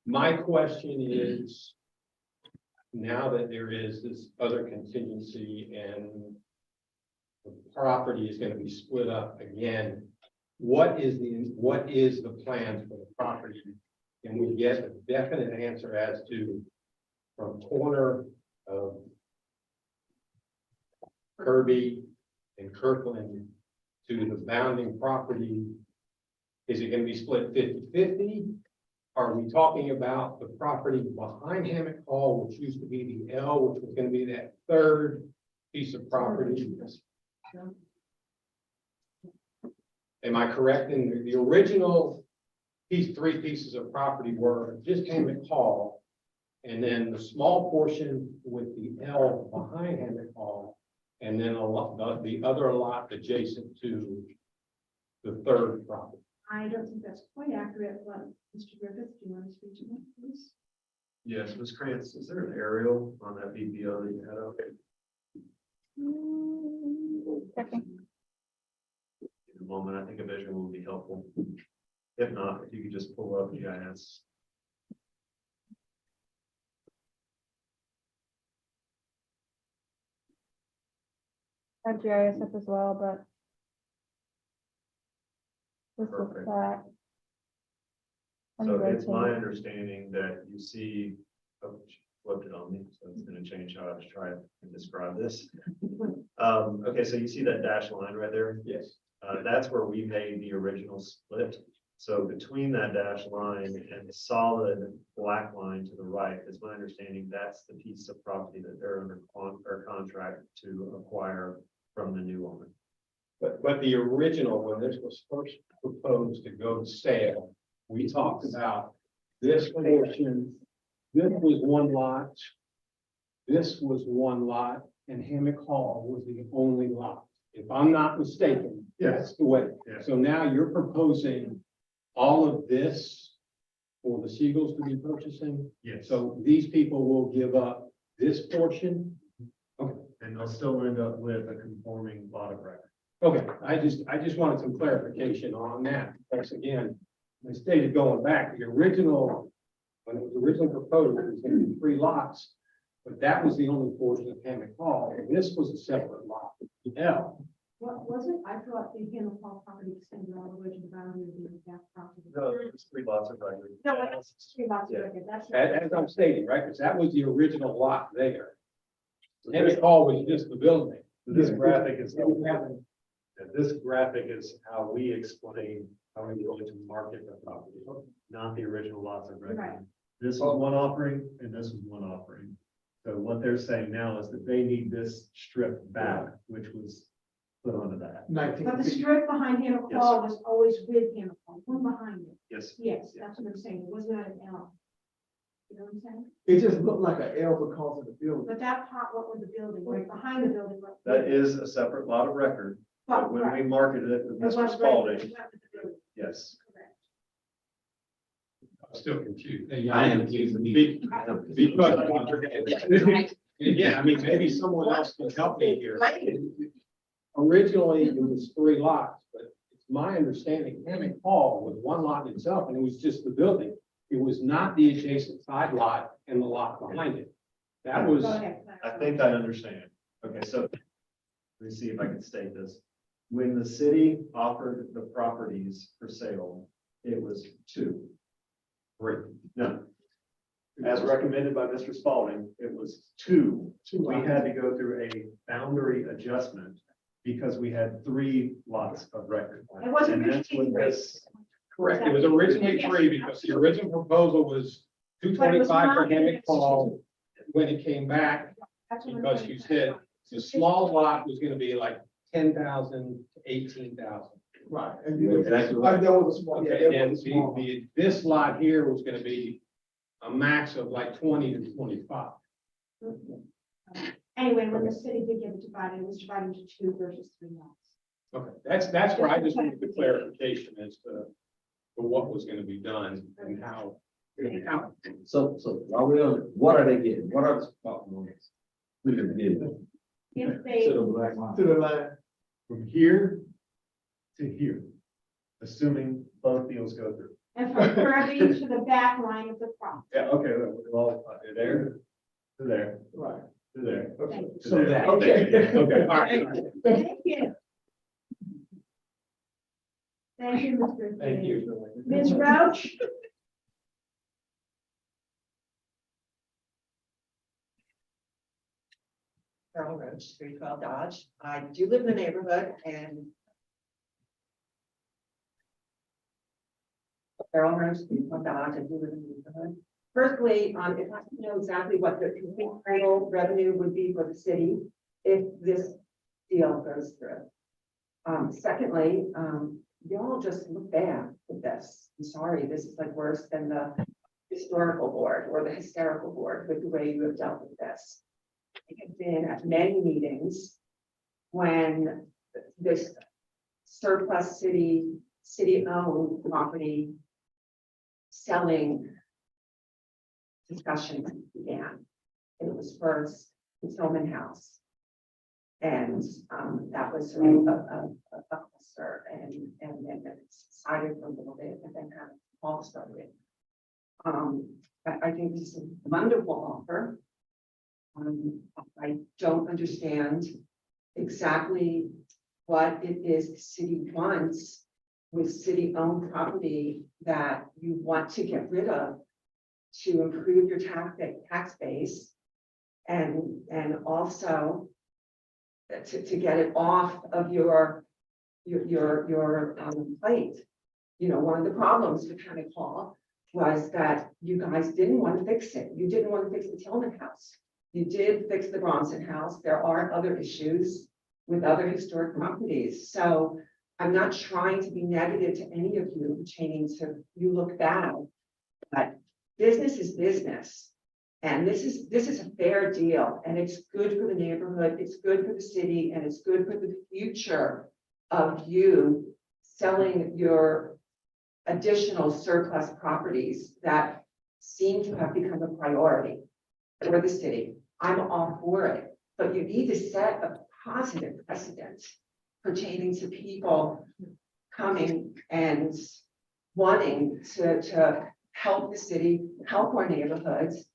My question is, now that there is this other contingency and the property is going to be split up again, what is the plan for the property? And we get a definite answer as to from corner of Kirby and Kirkland to the bounding property. Is it gonna be split 50-50? Are we talking about the property behind Hammock Hall, which used to be the L, which was gonna be that third piece of property? Am I correct in the original three pieces of property were just Hammock Hall? And then the small portion with the L behind Hammock Hall, and then the other lot adjacent to the third property. I don't think that's quite accurate, but Mr. Griffith, do you want to speak to that, please? Yes, Ms. Krantz, is there an aerial on that BPO that you had up? Second. In a moment, I think a visual will be helpful. If not, if you could just pull up GIS. I have GIS up as well, but this is Perfect. that. Let me So it's my rotate. understanding that you see, oh, she flipped it on me, so it's gonna change how I try and describe this. Okay, so you see that dashed line right there? Yes. That's where we made the original split. So between that dashed line and the solid black line to the right, is my understanding, that's the piece of property that they're under contract to acquire from the new owner. But the original, when this was first proposed to go to sale, we talked about this portion, this was one lot. This was one lot, and Hammock Hall was the only lot. If I'm not mistaken, that's the way. Yeah. So now you're proposing all of this for the Seagulls to be purchasing? Yes. So these people will give up this portion? And they'll still end up with a conforming lot of record. Okay, I just wanted some clarification on that, because again, I stated going back, the original, when it was originally proposed, it was gonna be 3 lots, but that was the only portion of Hammock Hall, and this was a separate lot. Yeah, What was it? I thought the Hammock Hall property extended all the way to the boundary of the back property. No, there's 3 lots of record. No, that's 3 lots of Yeah. record. That's. as I'm stating, right, because that was the original lot there. Hammock Hall was just the building. This graphic is, this graphic is how we explain how we're going to market the property, not the original lots of record. Right. This was one offering and this was one offering. So what they're saying now is that they need this strip back, which was put onto that. But the strip behind Hammock Yes. Hall was always with Hammock Hall, one behind it. Yes. Yes, that's what I'm saying. It was not an L. You know what I'm saying? It just looked like an L because of the building. But that part, what was the building, right behind the building? what- That is a separate lot of record, but when we marketed it with It was Mr. right, Spalding, it was right with the building, yes. correct. I'm still confused. I am confused. Yeah, I mean, maybe someone else can help me here. Originally, it was 3 lots, but it's my understanding Hammock Hall was one lot itself, and it was just the building. It was not the adjacent side lot and the lot behind it. That was, Go ahead. I think I understand. Okay, so let me see if I can state this. When the city offered the properties for sale, it was 2. 3. No. As recommended by Mr. Spalding, it was 2. We had to go through a boundary adjustment because we had 3 lots of record. It wasn't And that's originally what this- correct. It was originally 3 because the original proposal was 225 for Hammock Hall. When it came back, That's what I'm because saying. you said the small lot was gonna be like 10,000 to 18,000. Right. Exactly right. There was a small, yeah, Okay, there and was a small. this lot here was gonna be a max of like 20 to 25. Anyway, when the city did get it divided, it was divided into 2 versus 3 lots. Okay, that's where I just wanted the clarification as to what was gonna be done and how. So while we're on, what are they getting? What are the spot ones? Look at this. If they, To the line. From here to here, assuming both deals go through. and from Kirby to the back line of the property. Yeah, okay, well, there, to there, Right. to there. Thank you. to So there. that, okay, okay, all right. Thank you. Thank you, Mr. Thank you. Ms. Roach? Carol Roach, 312 Dodge. I do live in the neighborhood and Carol Roach, 312 Dodge, I do live in the neighborhood. Firstly, if I could know exactly what the complete total revenue would be for the city if this deal goes through. Secondly, y'all just look bad with this. I'm sorry, this is like worse than the historical board or the hysterical board with the way you have dealt with this. I have been at many meetings when this surplus city-owned property selling discussion began. It was first the Tillman House. And that was sort of a cluster and then it subsided for a little bit and then kind of all started. I think this is a wonderful offer. I don't understand exactly what it is the city wants with city-owned property that you want to get rid of to improve your tax base and also to get it off of your plate. You know, one of the problems with County Hall was that you guys didn't want to fix it. You didn't want to fix the Tillman House. You did fix the Bronson House. There are other issues with other historic properties. So I'm not trying to be negative to any of you pertaining to you look bad, but business is business. And this is a fair deal and it's good for the neighborhood, it's good for the city, and it's good for the future of you selling your additional surplus properties that seem to have become a priority for the city. I'm all for it, but you need to set a positive precedent pertaining to people coming and wanting to help the city, help our neighborhoods,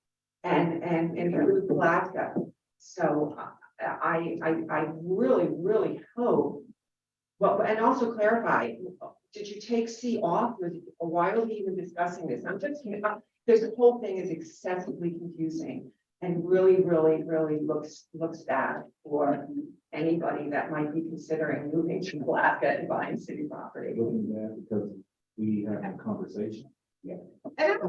and improve Palatka. So I really hope. Well, and also clarify, did you take C off? Or why are we even discussing this? I'm just, this whole thing is excessively confusing and really looks bad for anybody that might be considering moving to Palatka and buying city property. Looking bad because we have a conversation. Yeah, and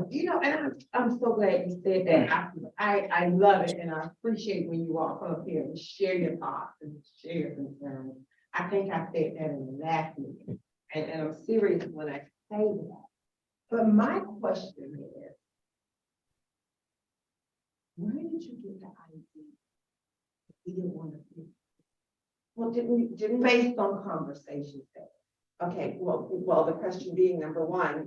I'm so glad you said that. I love it and I appreciate when you all come up here and share your thoughts and share your concerns. I think I said that in the last meeting, and I'm serious when I say that. But my question is, where did you get the idea? You didn't want to do. Well, didn't Based on conversations. okay, well, the question being number one,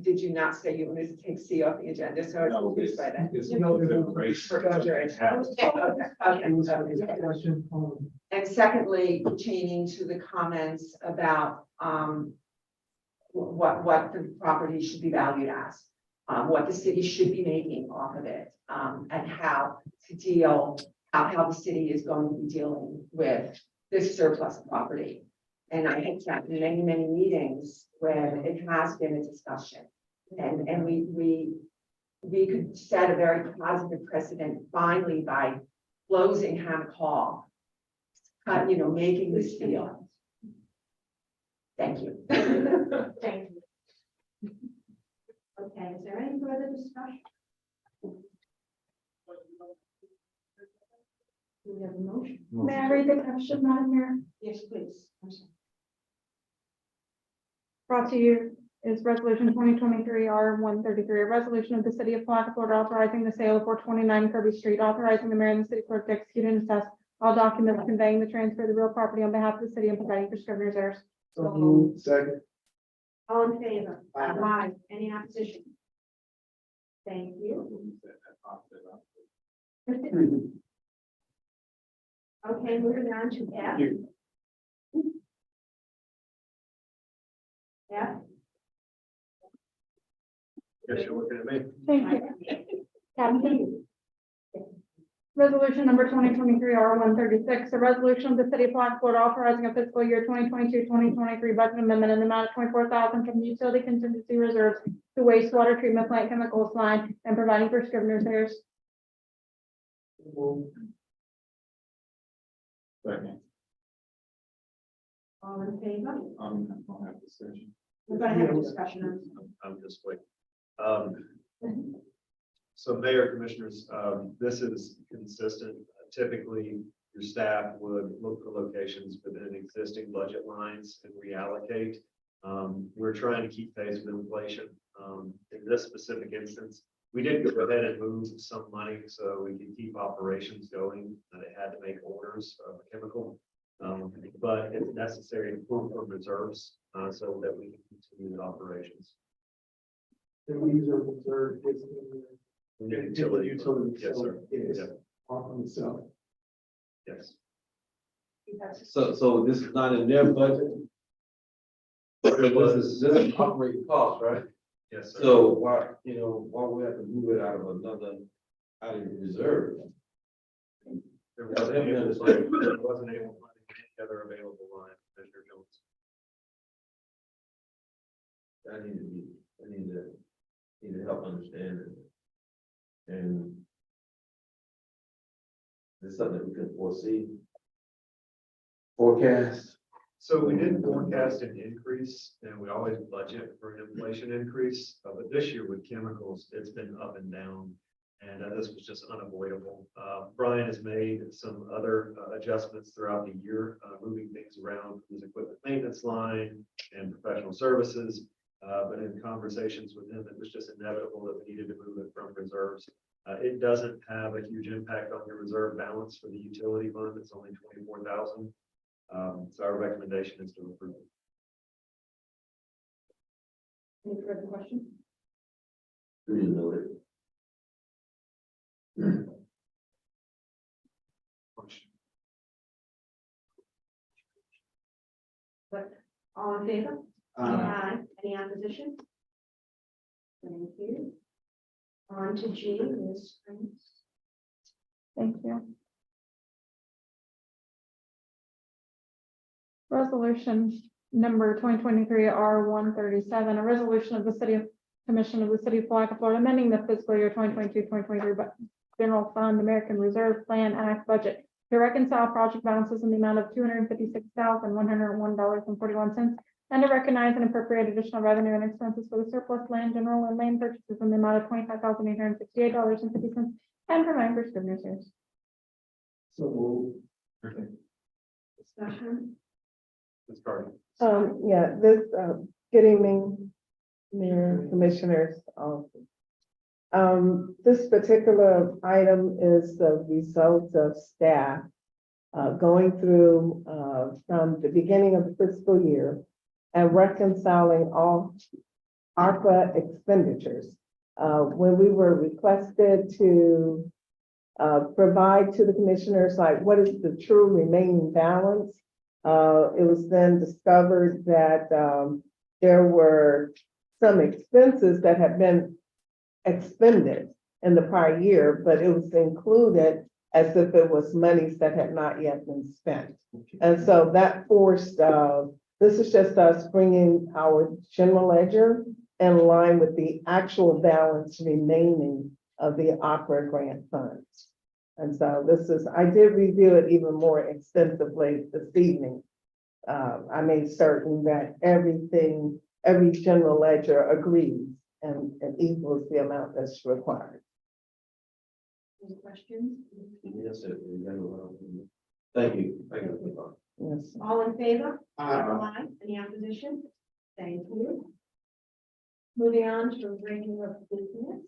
did you not say you wanted to take C off the agenda? So it's No, confused by that. it's Okay. And secondly, pertaining to the comments about what the property should be valued as, what the city should be making off of it, and how the city is going to be dealing with this surplus property. And I have sat in many meetings where it has been a discussion, and we could set a very positive precedent finally by closing Hammock Hall, making this deal. Thank you. Thank you. Okay, is there any further discussion? Do we have a motion? May I read the caption, Madam Mayor? Yes, please. I'm sorry. Brought to you is resolution 2023 R133, a resolution of the city of Palatka, Florida, authorizing the sale of 429 Kirby Street, authorizing the mayor and the city clerk to execute and assess all documents conveying the transfer of the real property on behalf of the city and providing for scrivener's errors. So moved. Second. All in favor? Aye. Any opposition? Thank you. Okay, moving on to F. F. Guess you're looking at me. Thank you. Captain. Resolution number 2023 R136, a resolution of the city of Palatka, Florida, authorizing a fiscal year 2022-2023 budget amendment in the amount of 24,000 from the utility contingency reserves to wastewater treatment plant chemicals line and providing for scrivener's errors. Second, All in favor? I'm gonna have discussion. We're gonna have a discussion on. I'm just waiting. So Mayor, Commissioners, this is consistent. Typically, your staff would look for locations within existing budget lines and reallocate. We're trying to keep pace with inflation. In this specific instance, we did go ahead and move some money so we could keep operations going. They had to make orders of a chemical. But it's necessary to pull from reserves, so that we can continue the operations. And these are reserved, it's in the Utility. Yes, so sir. it's Yeah. off on itself. Yes. So this is not in their budget? This is operating cost, right? Yes, sir. So why we have to move it out of out of the reserve? There wasn't able to find any other available line, Commissioner Jones. I need to help understand it. And it's something that we can forecast. So we did forecast an increase, and we always budget for an inflation increase, but this year with chemicals, it's been up and down. And this was just unavoidable. Brian has made some other adjustments throughout the year, moving things around from his equipment maintenance line and professional services. But in conversations with him, it was just inevitable that we needed to move it from reserves. It doesn't have a huge impact on your reserve balance for the utility fund. It's only 24,000. So our recommendation is to approve it. Any further questions? Do you know it? All in favor? Aye. Any opposition? Thank you. On to G, Ms. Prince. Thank you. Resolution number 2023 R137, a resolution of the Commission of the City of Palatka, Florida, amending the fiscal year 2022-2023 but General Fund American Reserve Plan Act budget to reconcile project balances in the amount of $256,101.41 and to recognize and appropriate additional revenue and expenses for the surplus land, general and land purchases in the amount of $25,868.50 and provide for scrivener's errors. So Discussion. Ms. Carter. Yeah, this, good evening, Mayor, Commissioners. This particular item is the result of staff going through from the beginning of the fiscal year and reconciling all ARPA expenditures. When we were requested to provide to the commissioners, like, what is the true remaining balance? It was then discovered that there were some expenses that had been expended in the prior year, but it was included as if it was monies that had not yet been spent. And so that forced, this is just us bringing our general ledger in line with the actual balance remaining of the opera grant funds. And so this is, I did review it even more extensively this evening. I made certain that every general ledger agrees and equals the amount that's required. Any questions? Yes, sir. Thank you. Yes. All in favor? Aye. Any opposition? Thank you. Moving on to regular business.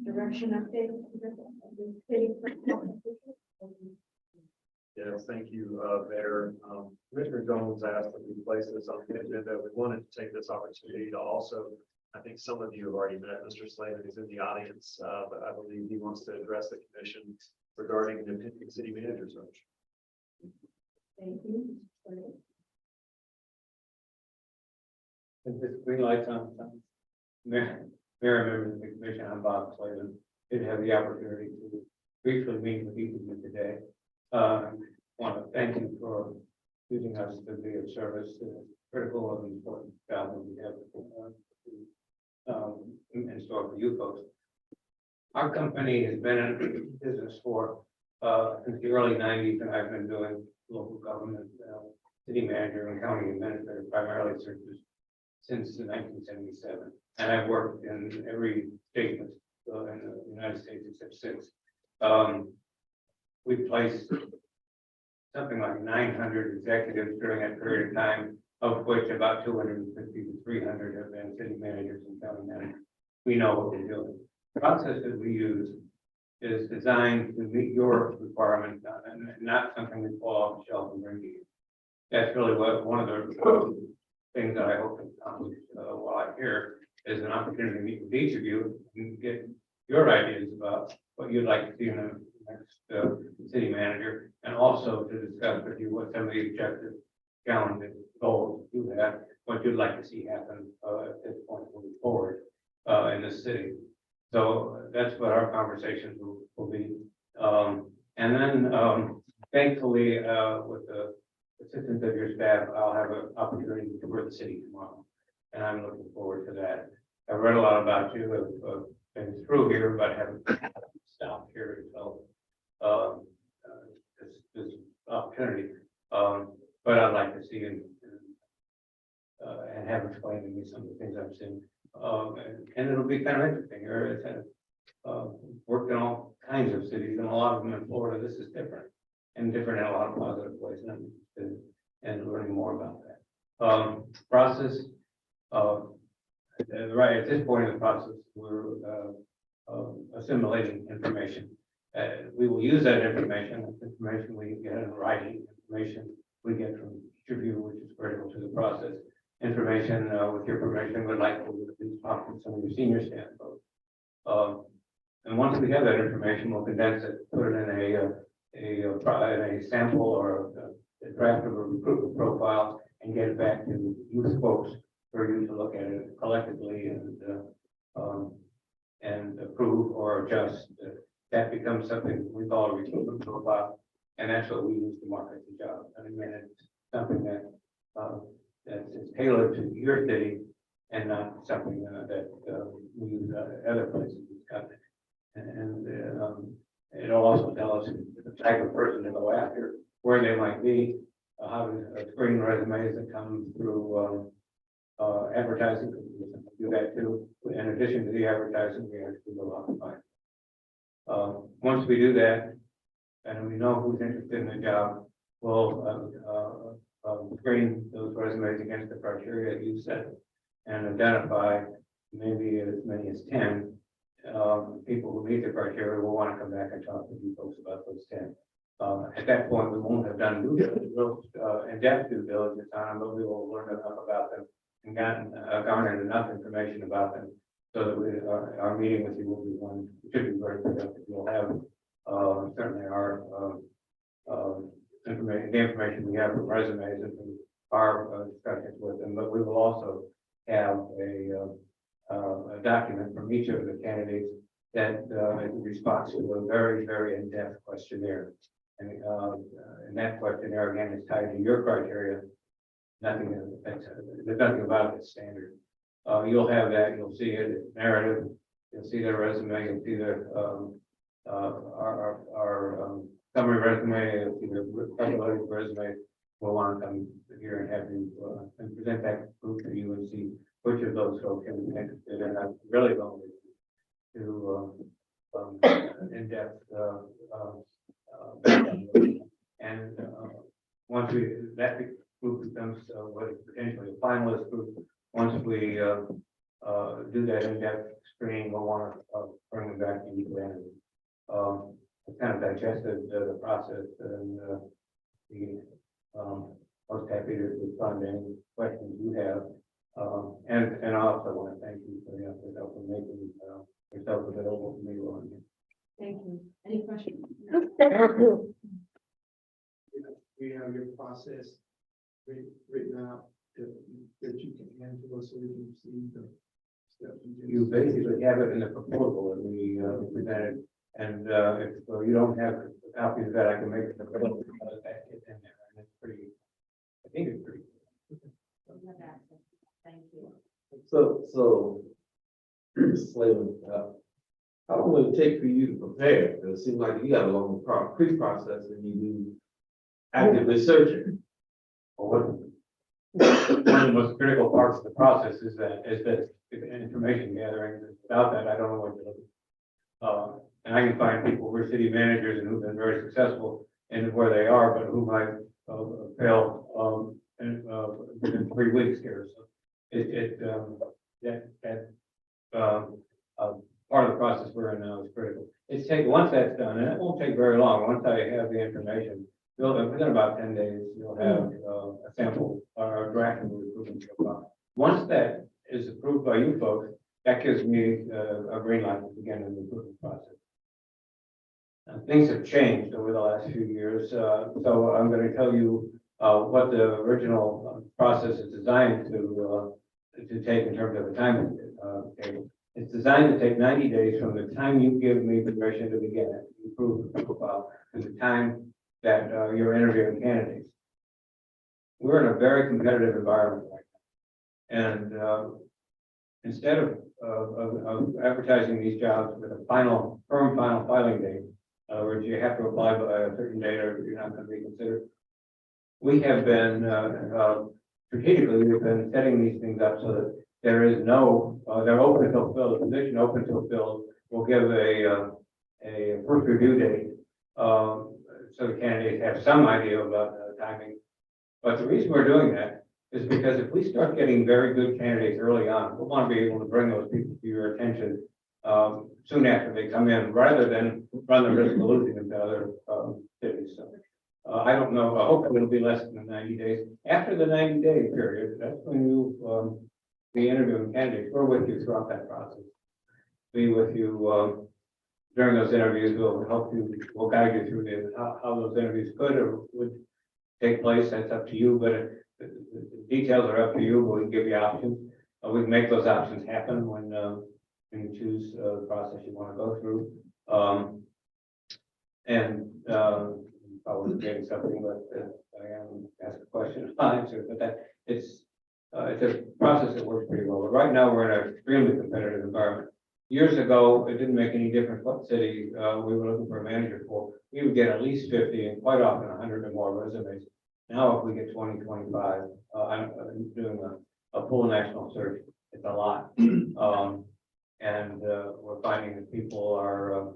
Direction update. The city. Yes, thank you, Mayor. Commissioner Jones asked that we place this on the agenda. We wanted to take this opportunity to also, I think some of you have already met Mr. Slavin, who's in the audience, but I believe he wants to address the commission regarding the pending city manager search. Thank you. It's green lights on. Mayor, members of the commission, I'm Bob Slavin. Did have the opportunity to briefly meet with each of you today. Want to thank you for using us to be of service, critical and important job that we have in store for you folks. Our company has been in business for since the early 90s, and I've been doing local government, city manager and county administrator, primarily since 1977. And I've worked in every state in the United States except 6. We placed something like 900 executives during that period of time, of which about 250 to 300 have been city managers and county managers. We know what we're doing. The process that we use is designed to meet your requirements and not something we pull off the shelf and bring to you. That's really one of the things that I hope to accomplish while I'm here is an opportunity to meet with each of you and get your ideas about what you'd like to see in the next city manager, and also to discuss with you what some of the objectives, challenges, goals you have, what you'd like to see happen at this point moving forward in this city. So that's what our conversations will be. And then thankfully, with the assistance of your staff, I'll have an opportunity to tour the city tomorrow. And I'm looking forward to that. I've read a lot about you, I've been through here, but haven't stopped here. So this opportunity. But I'd like to see and have explained to me some of the things I've seen. And it'll be kind of interesting. Worked in all kinds of cities, and a lot of them in Florida. This is different, and different in a lot of positive ways. And I'm interested in learning more about that process. Right at this point in the process, we're assimilating information. We will use that information we get in writing, information we get from each of you, which is critical to the process. Information, with your permission, would like to talk with some of your senior staff folks. And once we have that information, we'll condense it, put it in a sample or a draft of a recruitment profile, and get it back to you folks for you to look at it collectively and approve or adjust. That becomes something we call a recruitment profile, and that's what we use to market the job. I mean, it's something that that's tailored to your city and not something that we use other places in the country. And it'll also tell us the type of person to go after, where they might be, how to screen resumes that come through advertising. Do that too. In addition to the advertising, we actually go out and find. Once we do that, and we know who's interested in the job, we'll screen those resumes against the criteria you set and identify maybe as many as 10 people who meet the criteria. Will want to come back and talk to you folks about those 10. At that point, we won't have done in-depth due diligence on them, but we will learn enough about them and garnered enough information about them so that our meeting with you will be one, should be very productive. We'll have certainly our information, the information we have from resumes and from our discussions with them, but we will also have a document from each of the candidates that is a response to a very, very in-depth questionnaire. And that questionnaire again is tied to your criteria. There's nothing about it that's standard. You'll have that. You'll see it. It's narrative. You'll see their resume. You'll see their our summary resume. You'll see their resume. We'll want to come here and have you and present that group to you and see which of those folks can be interested. And I'm really going to in-depth and once that group becomes what is potentially a finalist group, once we do that in-depth screening, we'll want to bring them back into the kind of digested the process and most happy to respond to any questions you have. And I also want to thank you for the help in making yourself available to me, Lauren. Thank you. Any questions? We have your process written out that you can hand to us so we can see the steps. You basically have it in the proposal that we presented And if you don't have copies of that, I can make it available. That is in there, and it's pretty, I think it's pretty. Thank you. So, Slavin, how long will it take for you to prepare? Because it seems like you got a long pre-process and you do actively searching. One of the most critical parts of the process is that information gathering. Without that, I don't know what to look. And I can find people who are city managers and who've been very successful in where they are, but who might fail within 3 weeks here. So part of the process we're in now is critical. Once that's done, and it won't take very long. Once I have the information, within about 10 days, you'll have a sample or a draft of the recruitment profile. Once that is approved by you folks, that gives me a green light to begin the recruitment process. Things have changed over the last few years, so I'm going to tell you what the original process is designed to take in terms of a time table. It's designed to take 90 days from the time you give me permission to begin it, approve the profile, to the time that you're interviewing candidates. We're in a very competitive environment right now, and instead of advertising these jobs with a firm final filing date, in other words, you have to apply by a certain date or you're not going to be considered. We have been strategically, we've been setting these things up so that there is no, they're open until filled, the position open until filled. We'll give a first review date, so the candidates have some idea about timing. But the reason we're doing that is because if we start getting very good candidates early on, we'll want to be able to bring those people to your attention soon after they come in, rather than run the risk of losing them to other cities. So, I don't know, hopefully it'll be less than 90 days. After the 90-day period, that's when you be interviewing candidates. We're with you throughout that process. Be with you during those interviews. We'll help you, we'll guide you through how those interviews could or would take place. That's up to you, but the details are up to you, but we can give you options. We can make those options happen when you choose the process you want to go through. Probably forgetting something, but I am asked a question, I'll answer it, but it's a process that works pretty well. But right now, we're in an extremely competitive environment. Years ago, it didn't make any difference what city we were looking for a manager for. We would get at least 50 and quite often 100 or more resumes. Now, if we get 20, 25, I'm doing a full national search. It's a lot. And we're finding that people are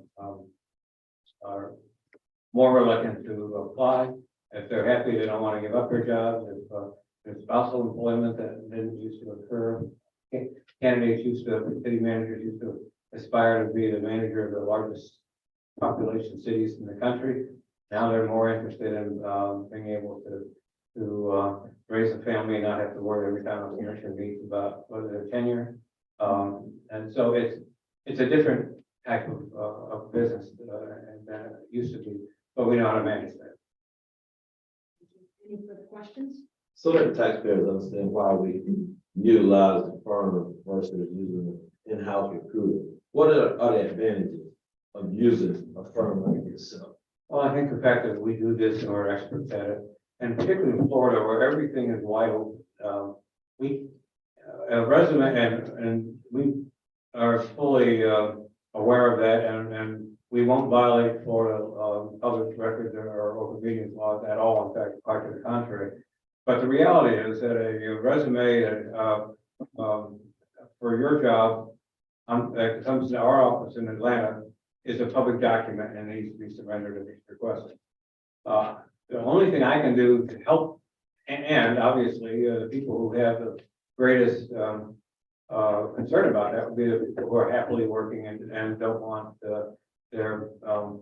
more reluctant to apply. If they're happy, they don't want to give up their jobs. If there's spousal employment that didn't used to occur, city managers used to aspire to be the manager of the largest population cities in the country. Now they're more interested in being able to raise a family and not have to worry every time a commissioner meets about whether they're tenure. And so it's a different type of business than it used to be, but we know how to manage that. Any further questions? So that taxpayers understand why we utilize the firm versus using in-house recruiting. What are the advantages of using a firm like yourself? Well, I think the fact that we do this and we're experts at it, and particularly in Florida where everything is wide open, a resume and we are fully aware of that, and we won't violate Florida public records or open meetings laws at all. In fact, quite to the contrary. But the reality is that a resume that for your job that comes to our office in Atlanta is a public document and needs to be surrendered if it's requested. The only thing I can do to help, and obviously the people who have the greatest concern about that would be the people who are happily working and don't want their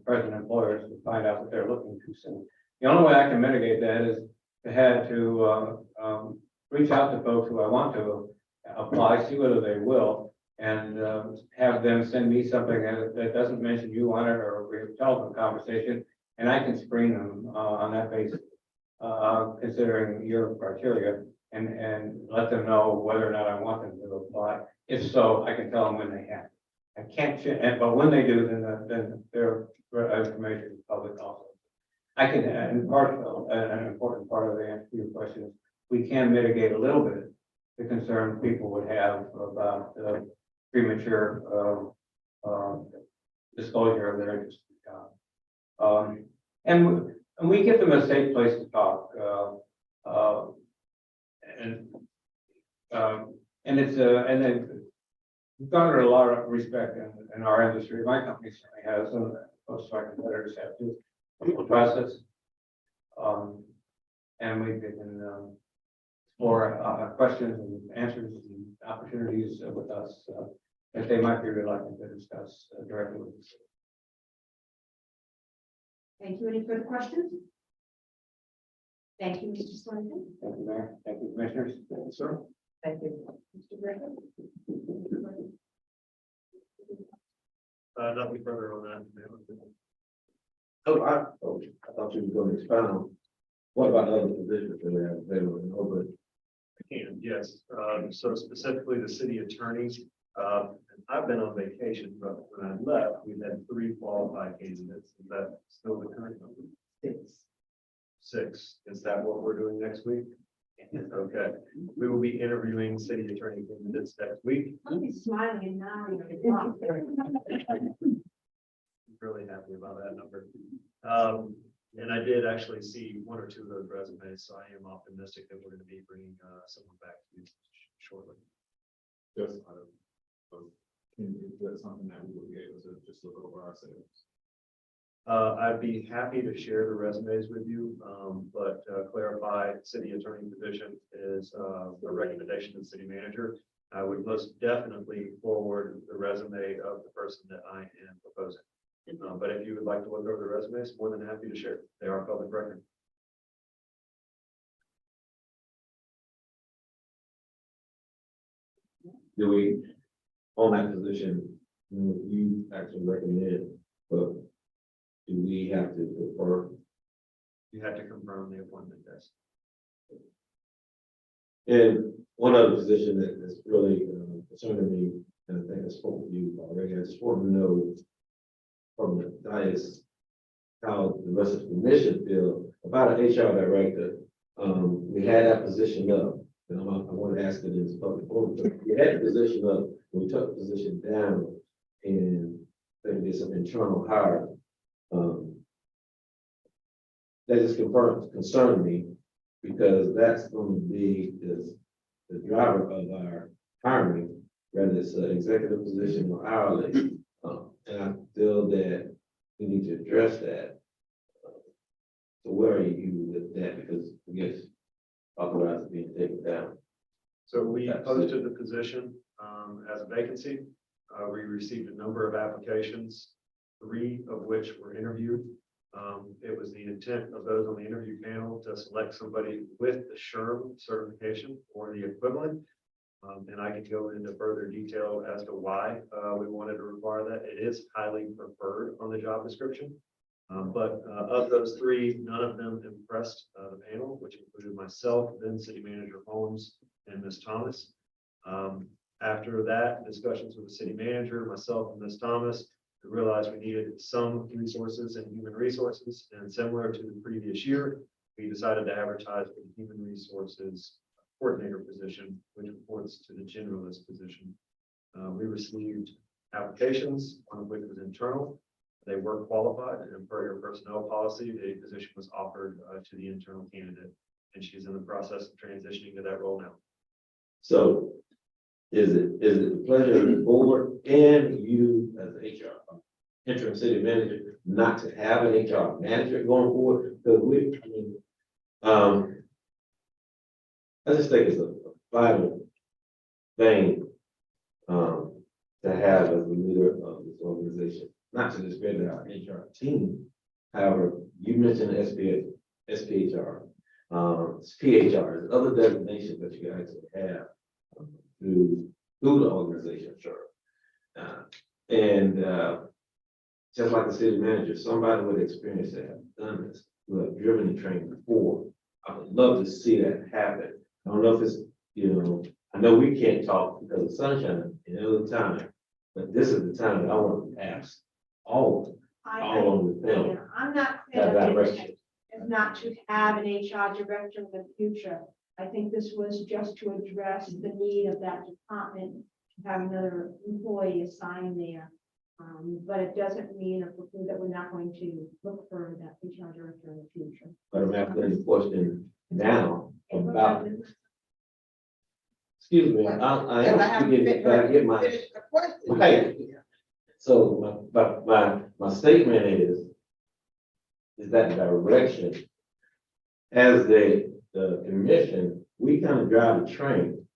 present employers to find out that they're looking too soon. The only way I can mitigate that is to have to reach out to folks who I want to apply, see whether they will, and have them send me something that doesn't mention you on it or we have a telephone conversation, and I can screen them on that basis, considering your criteria, and let them know whether or not I want them to apply. If so, I can tell them when they have. I can't, but when they do, then they're information to the public also. I can, and part of, an important part of the answer to your question is, we can mitigate a little bit the concern people would have about premature disclosure of their interest in the job. And we give them a safe place to talk, and it's and then we've garnered a lot of respect in our industry. My company certainly has, and most of our competitors have too. People trust us. And we can explore questions and answers and opportunities with us that they might be reluctant to discuss directly with us. Thank you. Any further questions? Thank you, Mr. Swinton. Thank you, Mayor. Thank you, Commissioners. Thank you, sir. Thank you. Mr. Griffin? Nothing further on that. I thought you were going to expound. What about other positions that we have available? I can, yes. So specifically the city attorneys, I've been on vacation, but when I left, we had 3 qualified candidates. Is that still the current number? 6. Is that what we're doing next week? Okay. We will be interviewing city attorney candidates next week. I'll be smiling and nodding. Really happy about that number. And I did actually see 1 or 2 of those resumes, so I am optimistic that we're going to be bringing someone back to you shortly. Just, is that something that we would be able to just look over ourselves? I'd be happy to share the resumes with you, but clarify city attorney position is a recommendation to the city manager. I would most definitely forward the resume of the person that I am proposing. But if you would like to look over the resumes, more than happy to share. They are public record. Do we, on that position, you actually recommend, but do we have to defer? You have to confirm the appointment desk. And one other position that is really concerning me, and I think I spoke with you already, I just want to know from the dais how the rest of the commission feel about an HR director. We had that position up, and I want to ask it in this public forum. We had the position up, we took the position down, and there did some internal hire. That just concerned me, because that's going to be the driver of our hiring, whether it's an executive position or hourly. And I feel that we need to address that. So where are you with that? Because I guess authorized being taken down. So we posted the position as a vacancy. We received a number of applications, 3 of which were interviewed. It was the intent of those on the interview panel to select somebody with the SHRM certification or the equivalent. And I could go into further detail as to why we wanted to require that. It is highly preferred on the job description. But of those 3, none of them impressed the panel, which included myself, then City Manager Holmes, and Ms. Thomas. After that, discussions with the city manager, myself, and Ms. Thomas, we realized we needed some resources in human resources, and similar to the previous year, we decided to advertise for the human resources coordinator position, which reports to the generalist position. We received applications, one of which was internal. They were qualified, and per your personnel policy, the position was offered to the internal candidate, and she's in the process of transitioning to that role now. So is it the pleasure of the board and you as the HR interim city manager not to have an HR manager going forward? Because I just think it's a vital thing to have as the leader of this organization, not to discredit our HR team. However, you mentioned SPHR, PHR, other designations that you guys have through the organization, sure. Just like the city manager, somebody with experience that have done this, who have driven and trained before, I would love to see that happen. I don't know if it's, I know we can't talk because of sunshine and other time, But this is the time that I want to ask all on the panel. Yeah, I'm not That saying direction. it's not to have an HR director in the future. I think this was just to address the need of that department to have another employee assigned there. But it doesn't mean that we're not going to look for that HR director in the future. But I'm asking the question now about, excuse me, I am speaking, but I get my, right. So my statement is that direction. As the commission, we kind of drive the train.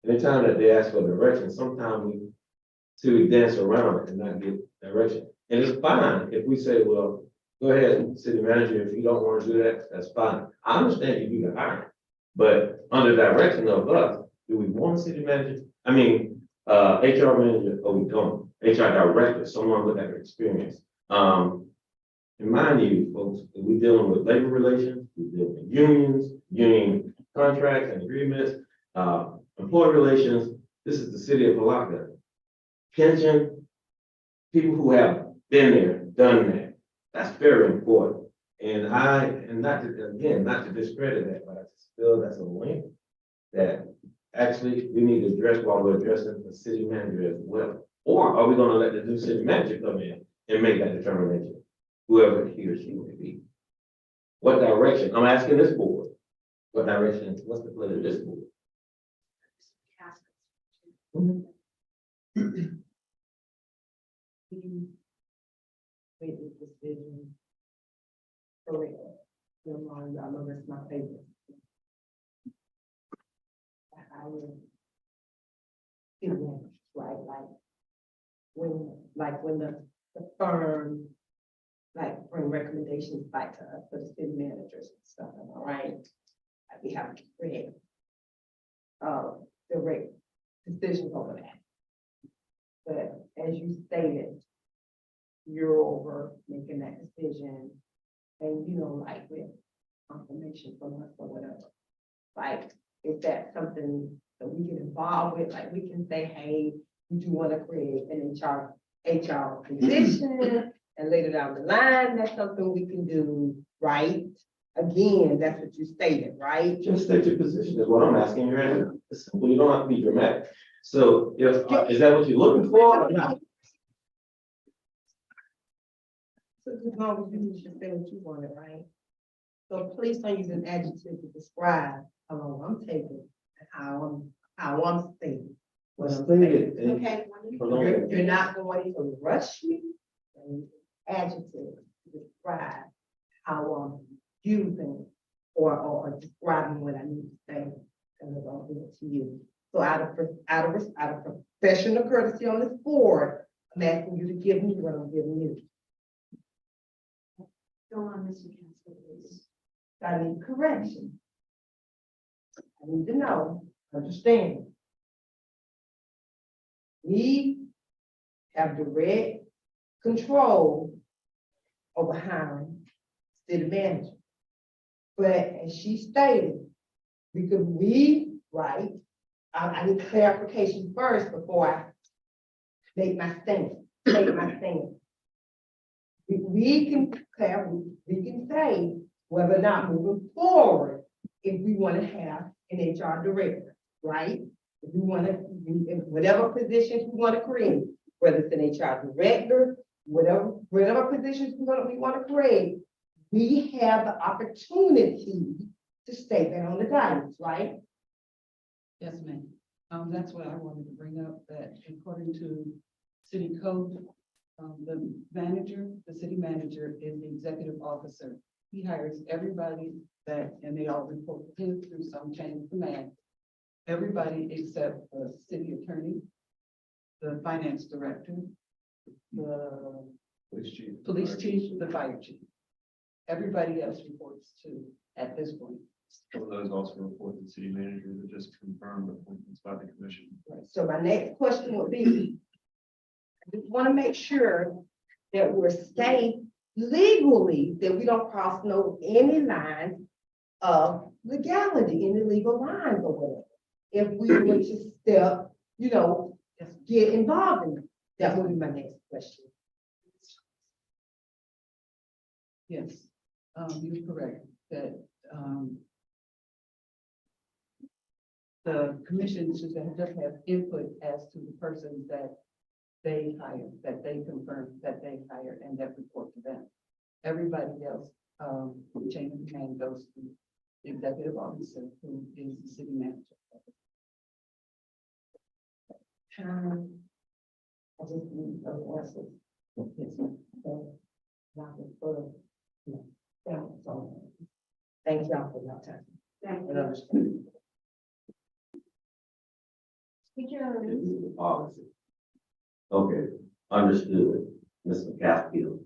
Anytime that they ask for direction, sometimes we dance around it and not get direction. And it's fine if we say, well, go ahead, city manager, if you don't want to do that, that's fine. I understand you do the hiring, but under direction of us, do we want a city manager? I mean, HR manager, or we don't, HR director, someone with that experience. And mind you, folks, we're dealing with labor relations, we're dealing with unions, union contracts and agreements, employee relations. This is the city of Palatka. Pension, people who have been there, done that. That's very important. And not to discredit that, but I just feel that's a link that actually we need to address while we're addressing the city manager as well. Or are we gonna let the new city manager come in and make that determination? Whoever he or she may be. What direction? I'm asking this board. What direction? What's the plan of this board? Made this decision. Correct. Your mind, I know that's my favorite. I will. Right, when the firm, like, bring recommendations back to us for the city managers and stuff, all right? We have to create direct decisions over that. But as you stated, you're over making that decision, and like with confirmation from us or whatever. Like, is that something that we get involved with? Like, we can say, hey, we do want to create an HR position, and later down the line, that's something we can do, right? Again, that's what you stated, right? Just state your position is what I'm asking you right now. It's simple. You don't have to be dramatic. So if, is that what you're looking for or not? So as long as you just say what you wanted, right? So please don't use an adjective to describe how long I'm taking and how I'm thinking. What I'm saying. Okay, you're not going to rush me. Adjective to describe how I'm using or describing what I need to say, and I'll give it to you. So out of professional courtesy on this board, I'm asking you to give me what I'm giving you. Go on, Mr. Council, please. I need correction. I need to know, understand. We have direct control over hiring city manager. But as she stated, I need clarification first before I make my stand. We can say whether or not moving forward, if we want to have an HR director, right? If we want to, whatever positions we want to create, whether it's an HR director, whatever positions we want to create, we have the opportunity to state that on the guidance, right? Yes, ma'am. That's what I wanted to bring up, that according to city code, the city manager is the executive officer. He hires everybody and they all report to him through some chain of command. Everybody except the city attorney, the finance director, the police chief, the fire chief. Everybody else reports to at this point. Some of those also report to the city manager that just confirmed appointments by the commission. Right. So my next question would be, I just want to make sure that we're staying legally, that we don't cross any lines of legality, any legal lines or whatever. If we were to step, get involved in it. That would be my next question. Yes, you're correct, that, the commission should just have input as to the persons that they hire, that they confirm that they hire and that report to them. Everybody else, the chain of command goes to the executive officer, who is the city manager. I just need those answers. Yes, ma'am. So, not the full, no, that's all. Thank y'all for your time. Thank And you. understanding. This is policy. Okay, understood, Mr. Castillo.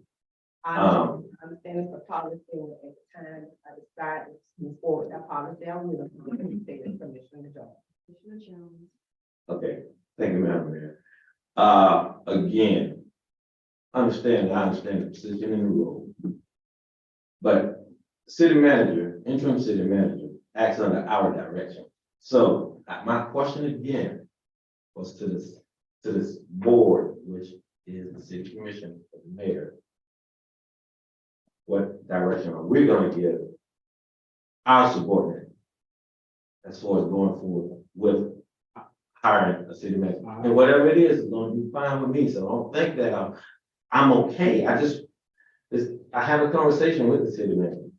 I understand it's a policy, and at the time I decided to move forward that policy, I will, take the permission to join. Commissioner Jones. Okay, thank you, Madam Mayor. Again, I understand the position in the role. But city manager, interim city manager, acts under our direction. So my question again was to this board, which is the city commission of the mayor. What direction are we gonna give our subordinate as far as going forward with hiring a city manager? And whatever it is gonna be fine with me, so don't think that I'm okay. I have a conversation with the city manager.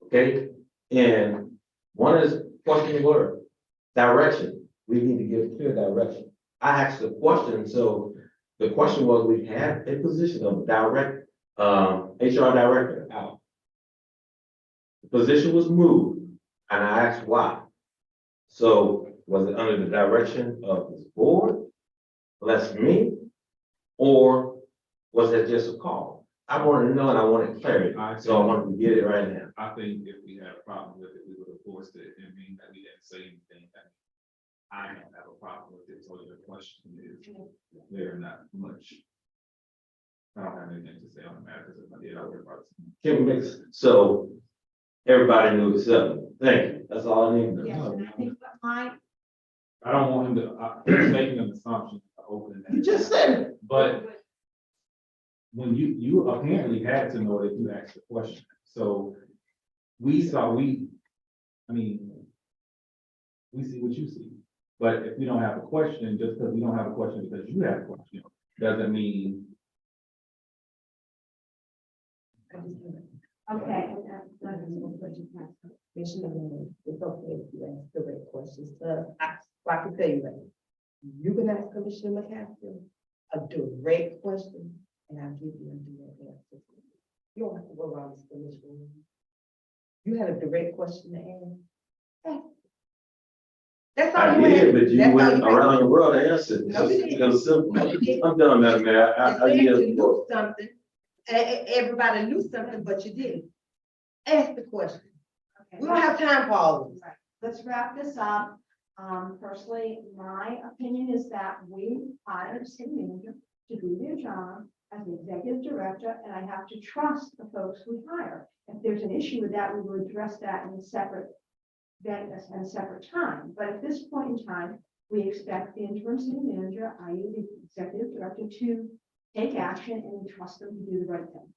Okay, and one of the questions were direction. We need to give clear direction. I asked the question, so the question was, we have a position of HR director out. The position was moved, and I asked why. So was it under the direction of this board, less me, or was it just a call? I wanted to know and I wanted clarity, so I wanted to get it right now. I think if we had a problem with it, we would have forced it and mean that we didn't say anything. I don't have a problem with it, so the question is, they're not much. I don't have anything to say on the matter, because if I did, I would have brought it. Can we mix, so everybody knew except me. Thank you, that's all I need to Yes, know. and I think what my, I don't want him to, he's making an assumption to open that. You just said it. But when you apparently had to know that you asked the question, so we see what you see. But if we don't have a question, just because we don't have a question because you have a question, doesn't mean. okay, Commissioner, it's okay if you ask the right questions. I can tell you that. You can ask Commissioner McCaskill a direct question, and I'll give you a direct answer. You don't have to go around this commission. You had a direct question to ask. That's all I you did, had. but you That's all went you had. around the world to answer. It. No, you didn't. It was simple. No, you didn't. I'm done, Madam Mayor. I You said yield. you knew something. Everybody knew something, but you didn't. Ask the question. okay. We don't have time for all of this. Right. Let's wrap this up. Personally, my opinion is that we hired a city manager to do their job as the executive director, and I have to trust the folks we hire. If there's an issue with that, we will address that in a separate time. But at this point in time, we expect the interim city manager, i.e. the executive director, to take action, and we trust them to do the right thing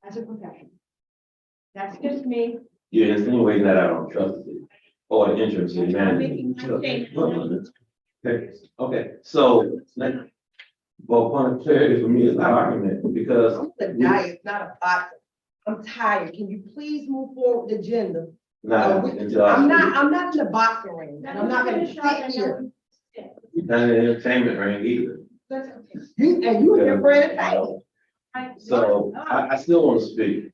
as a professional. That's just me. You're insinuating that I don't trust you or the interim city I'm making my manager. statement. Okay, so, well, point of clarity for me is the argument, because I'm gonna die, it's not a box. I'm tired. Can you please move forward with the agenda? not until I I'm speak. not in the boxing ring, and I'm not gonna sit here. Not in the entertainment ring either. That's okay. You and your friend, So I still want to speak.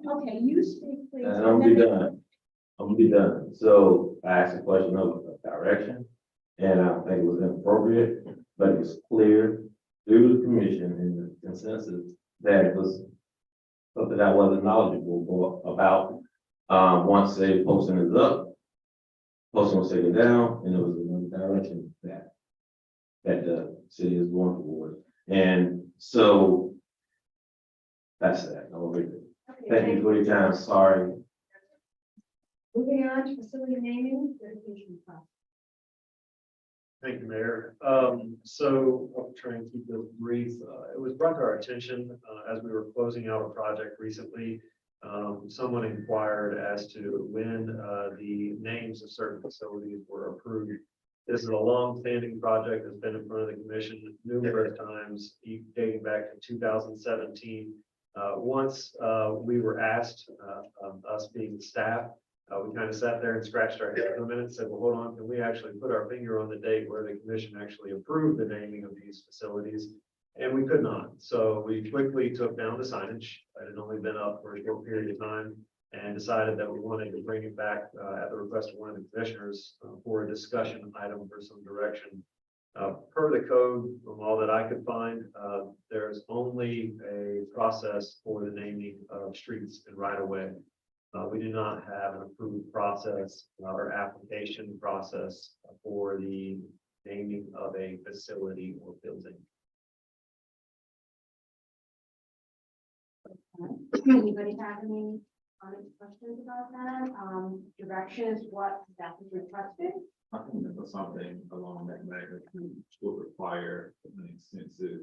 Okay, you speak, please. And I'm gonna be done. I'm gonna be done. So I asked a question of direction, and I think it was inappropriate, but it was clear through the commission and the consensus that it was something I wasn't knowledgeable about. Once the posting is up, posting was taken down, and it was another direction that the city is going forward. And so that's that. I'll read it. Thank you for your time. Sorry. Moving on to facility naming, dedication process. Thank you, Mayor. So I'll try and keep this brief. It was brought to our attention, as we were closing out a project recently. Someone inquired as to when, the names of certain facilities were approved. This is a long-standing project that's been in front of the commission numerous times, dating back to 2017. Once, we were asked, us being staff, we kind of sat there and scratched our head for a minute and said, well, hold on, can we actually put our finger on the date where the commission actually approved the naming of these facilities? And we could not. So we quickly took down the signage. It had only been up for a short period of time and decided that we wanted to bring it back at the request of one of the commissioners for a discussion item for some direction. Per the code, from all that I could find, there's only a process for the naming of streets and right of way. We do not have an approved process or application process for the naming of a facility or building. Anybody have any questions about that? Directions, what that was requested? I think that was something along that magnitude will require an extensive,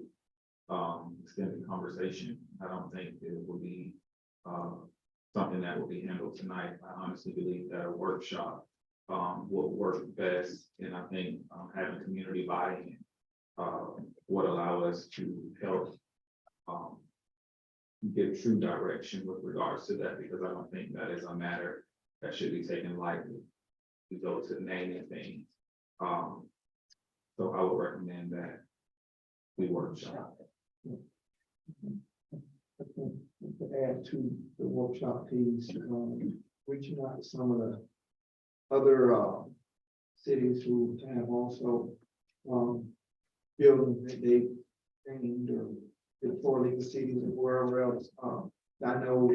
extended conversation. I don't think it will be, something that will be handled tonight. I honestly believe that a workshop, will work best. And I think, having community buy-in, would allow us to help, give true direction with regards to that, because I don't think that is a matter that should be taken lightly. We go to naming things. So I would recommend that we workshop. To add to the workshop piece, reaching out to some of the other cities who have also buildings that they named or the 4 legal cities and wherever else. I know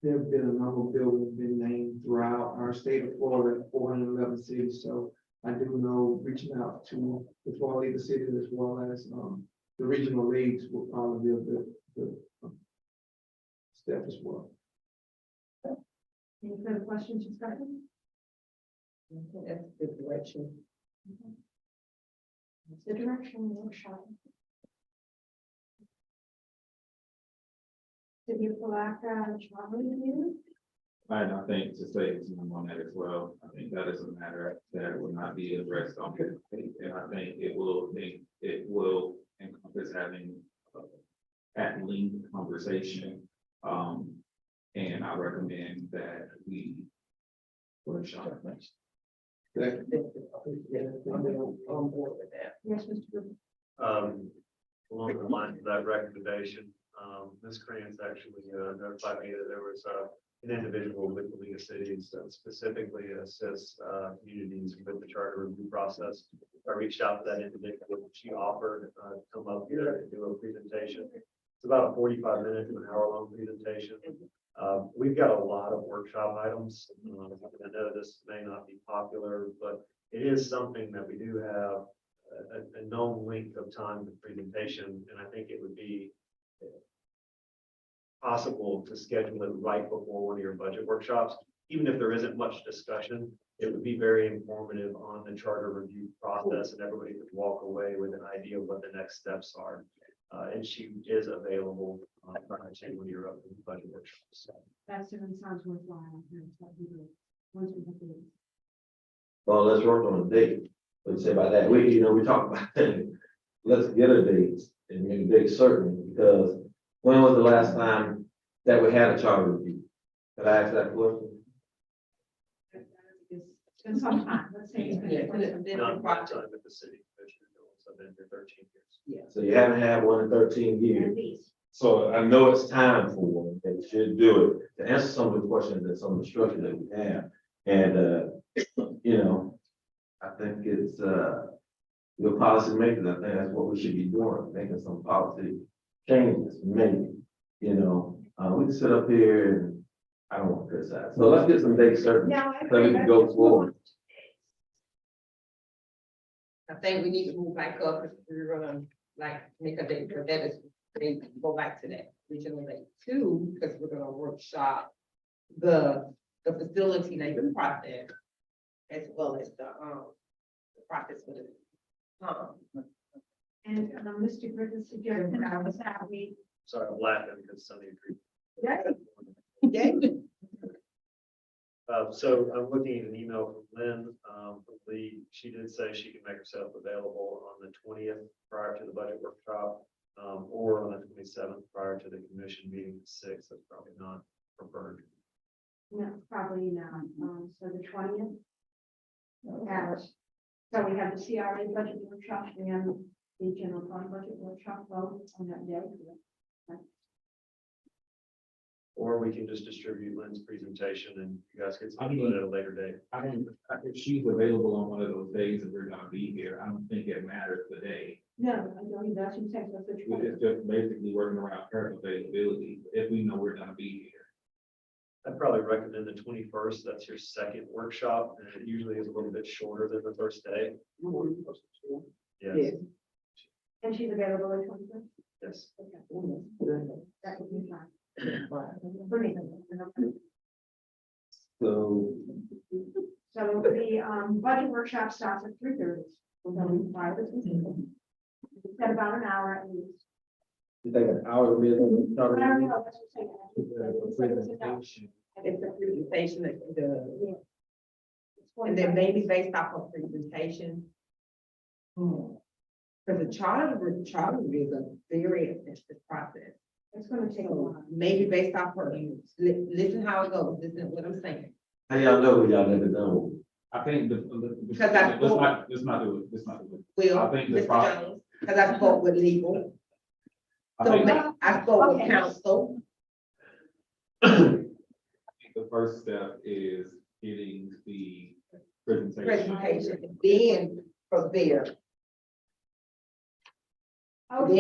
there have been a number of buildings been named throughout our state of Florida, 411 cities. So I do know reaching out to the 4 legal cities as well as the regional leagues will probably be a good step as well. Any further questions, discussion? That's the direction. The direction workshop. City of Palatka, travel review. And I think to say something on that as well, I think that is a matter that will not be addressed on this. And I think it will encompass having at length conversation. And I recommend that we workshop next. I'm on board with that. Yes, Mr. Good. Along the lines of that recommendation, Ms. Krantz actually notified me that there was an individual with the League of Cities that specifically assists communities with the charter review process. I reached out to that individual. She offered to come up here and do a presentation. It's about a 45-minute to an hour-long presentation. We've got a lot of workshop items. I know this may not be popular, but it is something that we do have a known length of time for presentation, and I think it would be possible to schedule it right before one of your budget workshops. Even if there isn't much discussion, it would be very informative on the charter review process, and everybody could walk away with an idea of what the next steps are. And she is available prior to when you're up in the budget workshops. That certainly sounds worthwhile. That's what we do. Once we have the. Well, let's work on a date. Let's say by that, we talk about, let's get a date and make a date certain, because when was the last time that we had a charter review? Could I ask that question? It's been some time, let's say. It's been Yeah, some time. Not my time at the city commission, so I've been here 13 years. So you haven't had one in 13 years. At least. So I know it's time for one, and we should do it to answer some of the questions and some of the structure that we have. And, I think it's, your policymakers, I think that's what we should be doing, making some policy changes, maybe, we can sit up here and I don't want to criticize. So let's get some dates certain, Now, I so we can go forward. I think we need to move back up if we're gonna make a date, because that is, they go back to that regional date too, because we're gonna workshop the the facility labor process as well as the process for the, And Mr. Griffin suggested that we. Sorry, I'm laughing because Sunny agreed. yeah, So I'm looking at an email from Lynn, from Lee. She did say she can make herself available on the 20th prior to the budget workshop, or on the 27th prior to the commission meeting at 6. That's probably not preferred. No, probably not. So the 20th. So we have the CRA budget workshop and the general fund budget workshop vote on that day. Or we can just distribute Lynn's presentation and you guys get some input at a later date. If she's available on one of those days and we're gonna be here, I don't think it matters the day. No, I don't, that's what I'm saying. It's just basically working around her availability, if we know we're gonna be here. I'd probably recommend the 21st. That's your second workshop, and it usually is a little bit shorter than the first day. Yes, And she's available at 21st? yes. Okay. That would be fine. For me. So, So the budget workshop starts at 3:30. We'll go prior to the It's about an hour at least. you think an hour to be? I don't know, that's what I'm saying. Presentation. it's a presentation that the, Yeah. and then maybe based off of presentation. Because the charter review is a very extensive process. It's gonna take a So while. maybe based off of, listen how it goes, listen what I'm saying. How y'all know what y'all never done? I think Because I thought- let's not do it. Will, I think the Mr. pro- Jones, because I spoke with legal, I so think I spoke with Okay. counsel. the first step is getting the presentation. Then from there, Okay.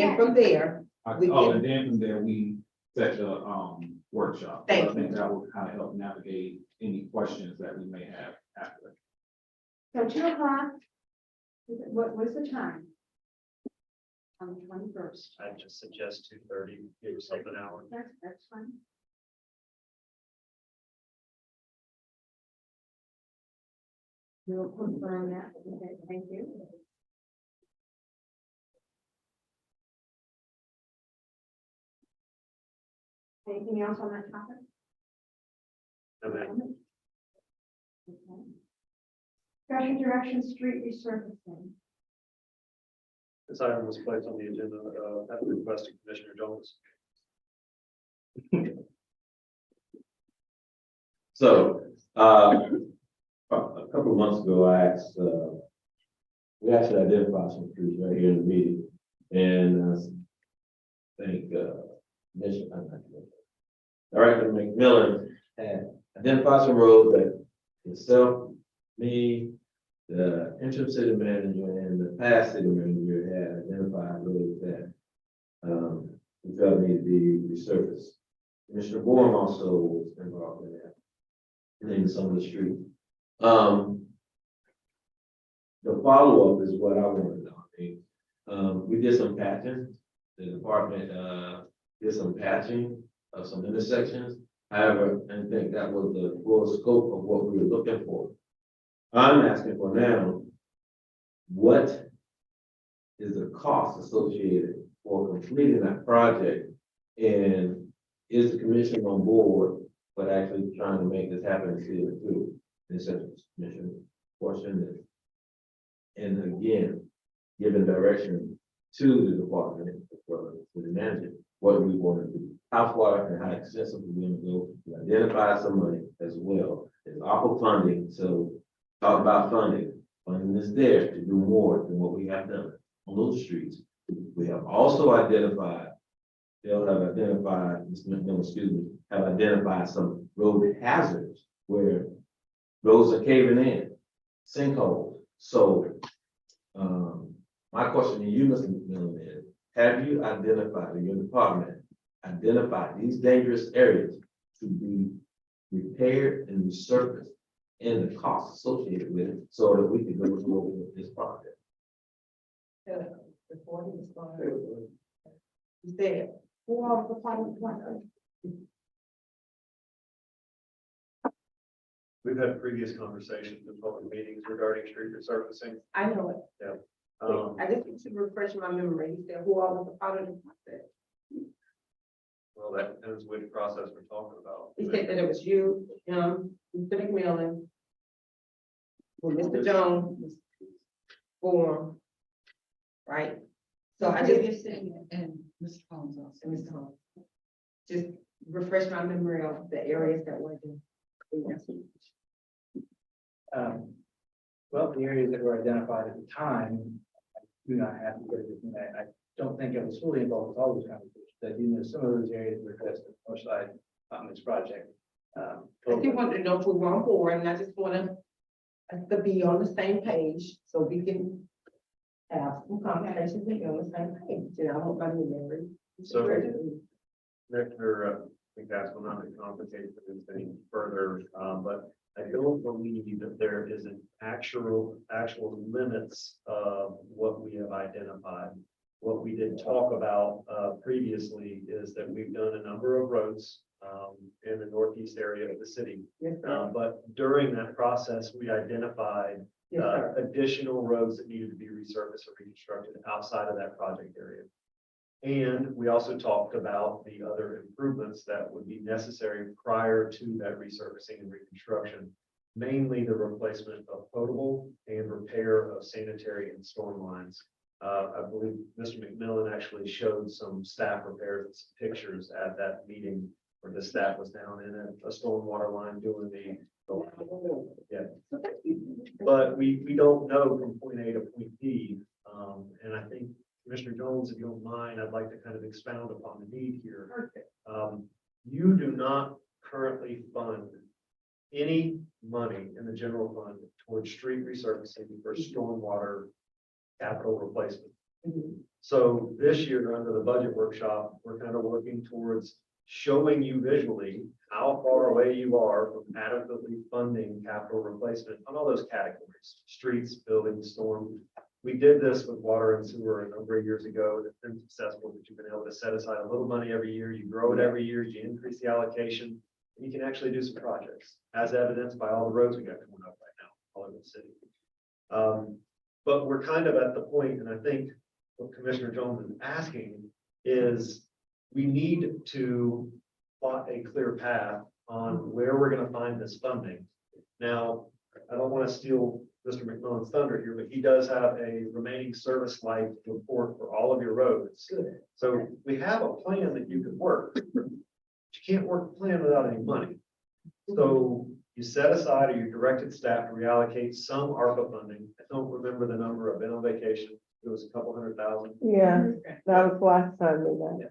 we Oh, can- and then from there, we set the workshop. So Thank I think that will kind of help navigate any questions that we may have after. So 2:00. What's the time? On the 21st. I'd just suggest 2:30, give yourself an hour. That's fine. We'll confirm that. Okay, thank you. Anything else on that topic? Okay. Okay. Discussion direction, street resurfacing. This item was placed on the agenda, at the request of Commissioner Jones. So, a couple of months ago, I asked, we actually identified some trees right here in the meeting. And I think, Director McMillan had identified some roads that himself, me, the interim city manager and the past city manager had identified roads that we felt needed to be resurfaced. Commissioner Bourne also was involved in that, in some of the streets. The follow-up is what I wanted to know. We did some patching. The department did some patching of some intersections. However, I didn't think that was the full scope of what we were looking for. I'm asking for now, what is the cost associated for completing that project? And is the commission on board, but actually trying to make this happen and see it through? This is commission portion is. And again, giving direction to the department, to the manager, what do we want to do? How far and how extensive we want to go? We identify some money as well. There's ARPA funding, so talk about funding. Funding is there to do more than what we have done on those streets. We have also identified, they'll have identified, Mr. McMillan, excuse me, have identified some road hazards where roads are caving in, sinkholes. So, my question to you, Mr. McMillan, is, have you identified, in your department, identified these dangerous areas to be repaired and resurfaced and the costs associated with it so that we can go forward with this project? The 40 is going. Is there? Who are the final one? We've had previous conversations in public meetings regarding street resurfacing. I know it. I just need to refresh my memory. You said who all was a part of the process? Well, that depends which process we're talking about. He said that it was you, Mr. McMillan, with Mr. Jones, for, right? So I just, And Mr. Collins also. and Mr. Holmes, just refresh my memory of the areas that were there. Well, the areas that were identified at the time, I do not have to get everything. I don't think I was fully involved with all those conversations. I do know some of those areas were addressed in the north side on this project. I just wanted to know if we were on board, and I just wanna us to be on the same page, so we can have some conversations and be on the same page, and I want my memory. So- Commissioner, I think that's will not be complicated this any further, but I don't believe that there is an actual limits of what we have identified. What we did talk about previously is that we've done a number of roads in the northeast area of the city. Yes, sir. But during that process, we identified Yes, sir. additional roads that needed to be resurfaced or reconstructed outside of that project area. And we also talked about the other improvements that would be necessary prior to that resurfacing and reconstruction. Mainly the replacement of potable and repair of sanitary and storm lines. I believe Mr. McMillan actually showed some staff repairs and some pictures at that meeting where the staff was down in a stormwater line doing yeah. But we don't know from point A to point B. And I think Commissioner Jones, if you don't mind, I'd like to kind of expound upon the need here. You do not currently fund any money in the general fund towards street resurfacing for stormwater capital replacement. So this year, under the budget workshop, we're kind of working towards showing you visually how far away you are from adequately funding capital replacement on all those categories, streets, buildings, storm. We did this with water and sewer a number of years ago. It's been successful, that you've been able to set aside a little money every year. You grow it every year, you increase the allocation, and you can actually do some projects, as evidenced by all the roads we got coming up right now all over the city. But we're kind of at the point, and I think what Commissioner Jones is asking is we need to plot a clear path on where we're going to find this funding. Now, I don't want to steal Mr. McMillan's thunder here, but he does have a remaining service life report for all of your roads. So we have a plan that you could work. But you can't work a plan without any money. So you set aside or you directed staff to reallocate some ARPA funding. I don't remember the number. I've been on vacation. It was a couple $100,000. Yeah, that was last time we met.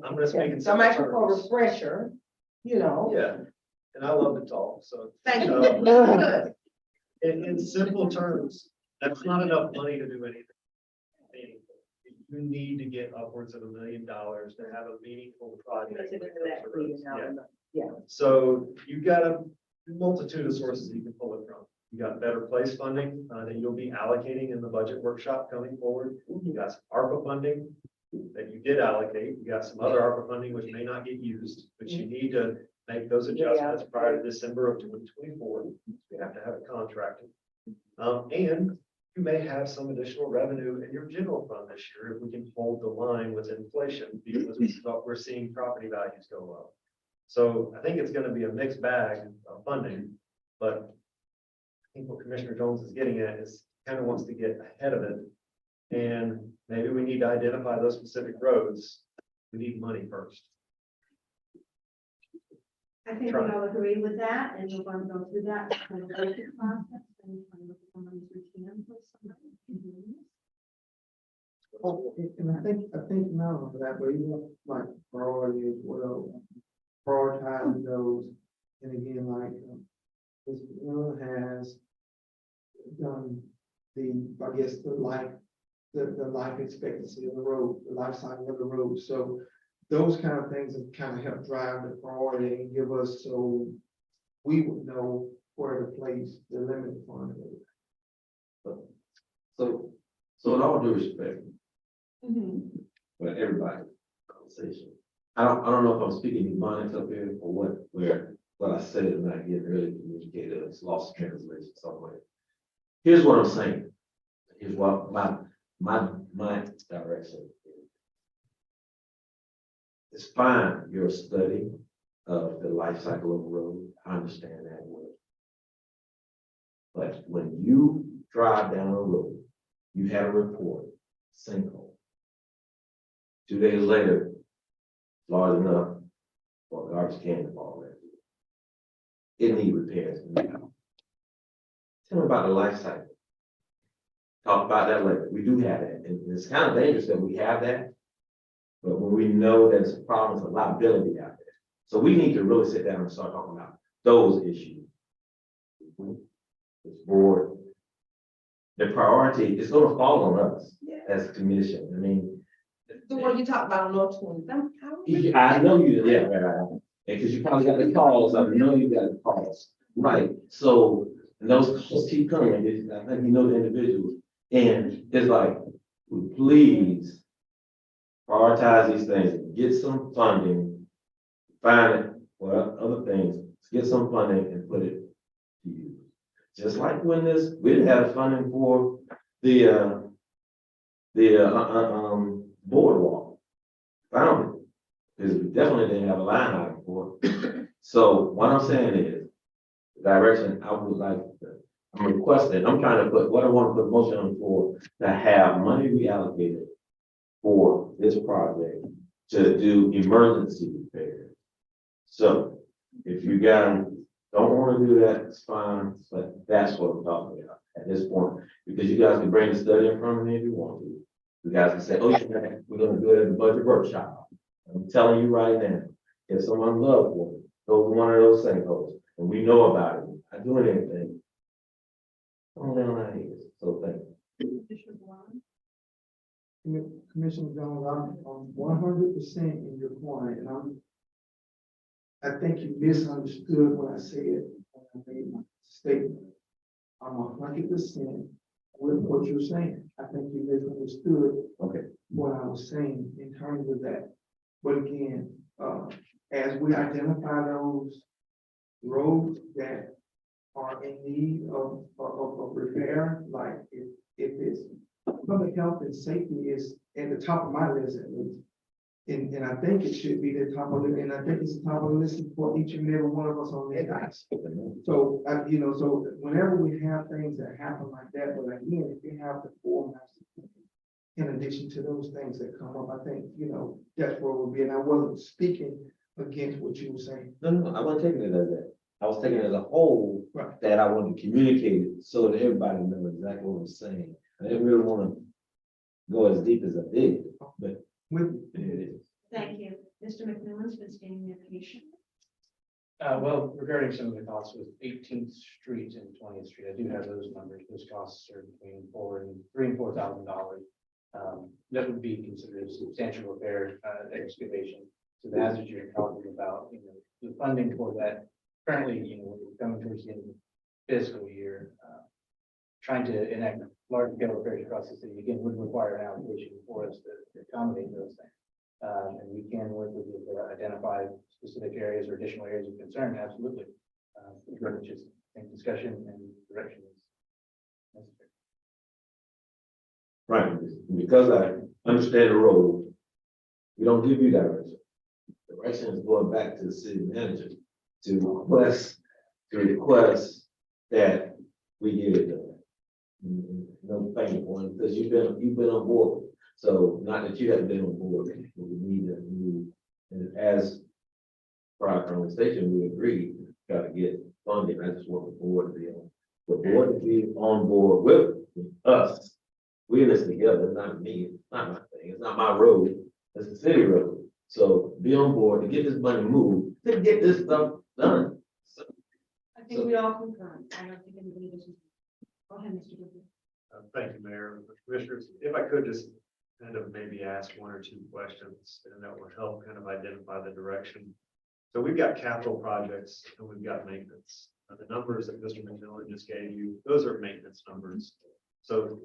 I'm gonna speak in Somebody simple should call terms. refresher, you know. Yeah, and I love to talk, so. Thank you. In simple terms, that's not enough money to do anything. You need to get upwards of $1 million to have a meaningful project. Yeah. So you've got a multitude of sources you can pull it from. You got better place funding that you'll be allocating in the budget workshop coming forward. You got some ARPA funding that you did allocate. You got some other ARPA funding which may not get used, but you need to make those adjustments prior to December of 2024. We have to have it contracted. And you may have some additional revenue in your general fund this year if we can hold the line with inflation because we're seeing property values go up. So I think it's going to be a mixed bag of funding, but I think what Commissioner Jones is getting at is kind of wants to get ahead of it. And maybe we need to identify those specific roads. We need money first. I think we all agree with that, and we're going to go through that kind of budget process and try to look at someone's routine for somebody. Oh, and I think now that way, you want like priorities, what else, prioritizing those, and again, like, this has done I guess, the life expectancy of the road, the life cycle of the road, so those kind of things have kind of helped drive the priority and give us, so we would know where to place the limited fund. So in all due respect, for everybody conversation, I don't know if I'm speaking in minds up here or what, where what I said is not getting really communicated, it's lost translation somewhere. Here's what I'm saying. Here's what my direction is. It's fine, you're a study of the life cycle of a road. I understand that well. But when you drive down a road, you had a report, sinkhole. 2 days later, large enough for a garbage can to fall in. It needs repairs. Tell me about the life cycle. Talk about that later. We do have that. And it's kind of dangerous that we have that. But when we know there's a problem, there's a liability out there. So we need to really sit down and start talking about those issues. This board, the priority is going to fall on us as a commission. I mean, The one you talked about on North 20. I know you, yeah, right. Because you probably got the calls, I know you got the calls, right? So, and those calls keep coming, I think you know the individuals, and it's like, please prioritize these things, get some funding, find it, or other things, get some funding and put it to use. Just like when we didn't have funding for the boardwalk, found it. Because we definitely didn't have a line item for it. So what I'm saying is, the direction I would like, I'm requesting, I'm trying to put, what I want to put motion on for, to have money reallocated for this project to do emergency repairs. So if you guys don't want to do that, it's fine, but that's what I'm talking about at this point. Because you guys can bring the study in front of me if you want to. You guys can say, oh, yeah, we're going to do it at the budget workshop. I'm telling you right now, if someone loves one, goes to one of those sinkholes, and we know about it, not doing anything. Come down our heads. So thank you. Commissioner Jones, I'm 100% in your corner, and I think you misunderstood what I said when I made my statement. I'm 100% with what you're saying. I think you misunderstood what I was saying in terms of that. But again, as we identify those roads that are in need of repair, like if it's public health and safety is at the top of my list at least. And I think it should be the top of it, and I think it's the top of the list for each and every one of us on this ice. So, so whenever we have things that happen like that, but again, if you have the form, in addition to those things that come up, I think, that's where we'll be. And I wasn't speaking against what you were saying. No, I wasn't taking it as that. I was taking it as a whole, Right. that I wanted to communicate it so that everybody knows exactly what I'm saying. I didn't really want to go as deep as I did, but it is. Thank you. Mr. McMillan's been standing there patient. Well, regarding some of the costs with 18th Street and 20th Street, I do have those numbers. Those costs are between $3,000 and $4,000. That would be considered a substantial repair, excavation. So that's what you're talking about, the funding for that. Currently, we're coming towards the end of the fiscal year, trying to enact large scale repairs across the city, again, would require an allocation for us to accommodate those things. And we can work with you to identify specific areas or additional areas of concern, absolutely. Just think discussion and direction is necessary. Right, because I understand the role, we don't give you direction. Direction is going back to the city manager to request that we get it done. No payment one, because you've been on board. So not that you haven't been on board, but we need to move. And as for our conversation, we agreed, got to get funding. I just want the board to be on. The board to be on board with us. We in this together, it's not me, it's not my thing, it's not my road, it's the city road. So be on board to get this money moved, to get this stuff done. So, I think we all concur. I don't think anybody does. Go ahead, Mr. Goodman. Thank you, Mayor. Commissioners, if I could just kind of maybe ask one or two questions, and that would help kind of identify the direction. So we've got capital projects and we've got maintenance. The numbers that Mr. McMillan just gave you, those are maintenance numbers. So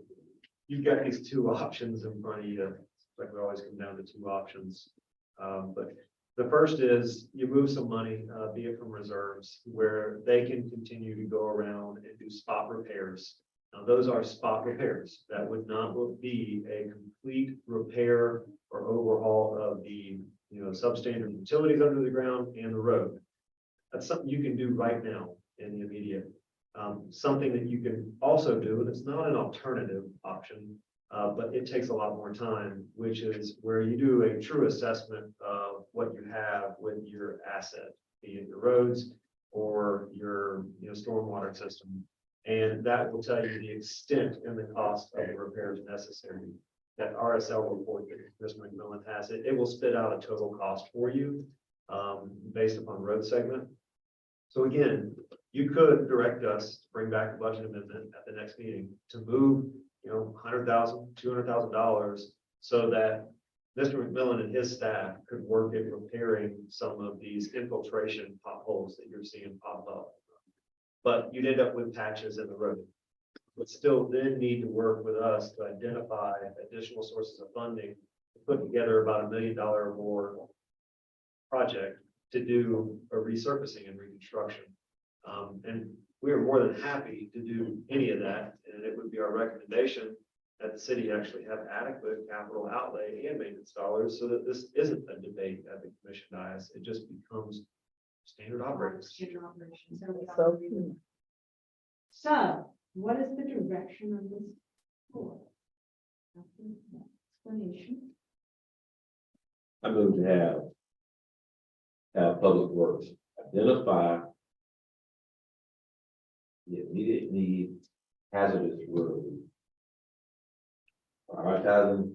you've got these two options in front of you. Like we always come down to two options. But The first is you move some money, be it from reserves, where they can continue to go around and do spot repairs. Now, those are spot repairs. That would not be a complete repair or overhaul of the, substandard utilities under the ground and the road. That's something you can do right now in the immediate. Something that you can also do, and it's not an alternative option, but it takes a lot more time, which is where you do a true assessment of what you have with your asset, be it your roads or your, stormwater system. And that will tell you the extent and the cost of the repairs necessary. That RSL report that Mr. McMillan has, it will spit out a total cost for you, based upon road segment. So again, you could direct us to bring back a budget amendment at the next meeting to move, $100,000, $200,000, so that Mr. McMillan and his staff could work at repairing some of these infiltration potholes that you're seeing pop up. But you'd end up with patches in the road. But still then need to work with us to identify additional sources of funding, to put together about $1 million or more project to do a resurfacing and reconstruction. And we are more than happy to do any of that, and it would be our recommendation that the city actually have adequate capital outlay and maintenance dollars, so that this isn't a debate at the commission dais. It just becomes standard operating. So what is the direction of this board? Explanation. I move to have Public Works identify the immediate need, hazardous roads, prioritizing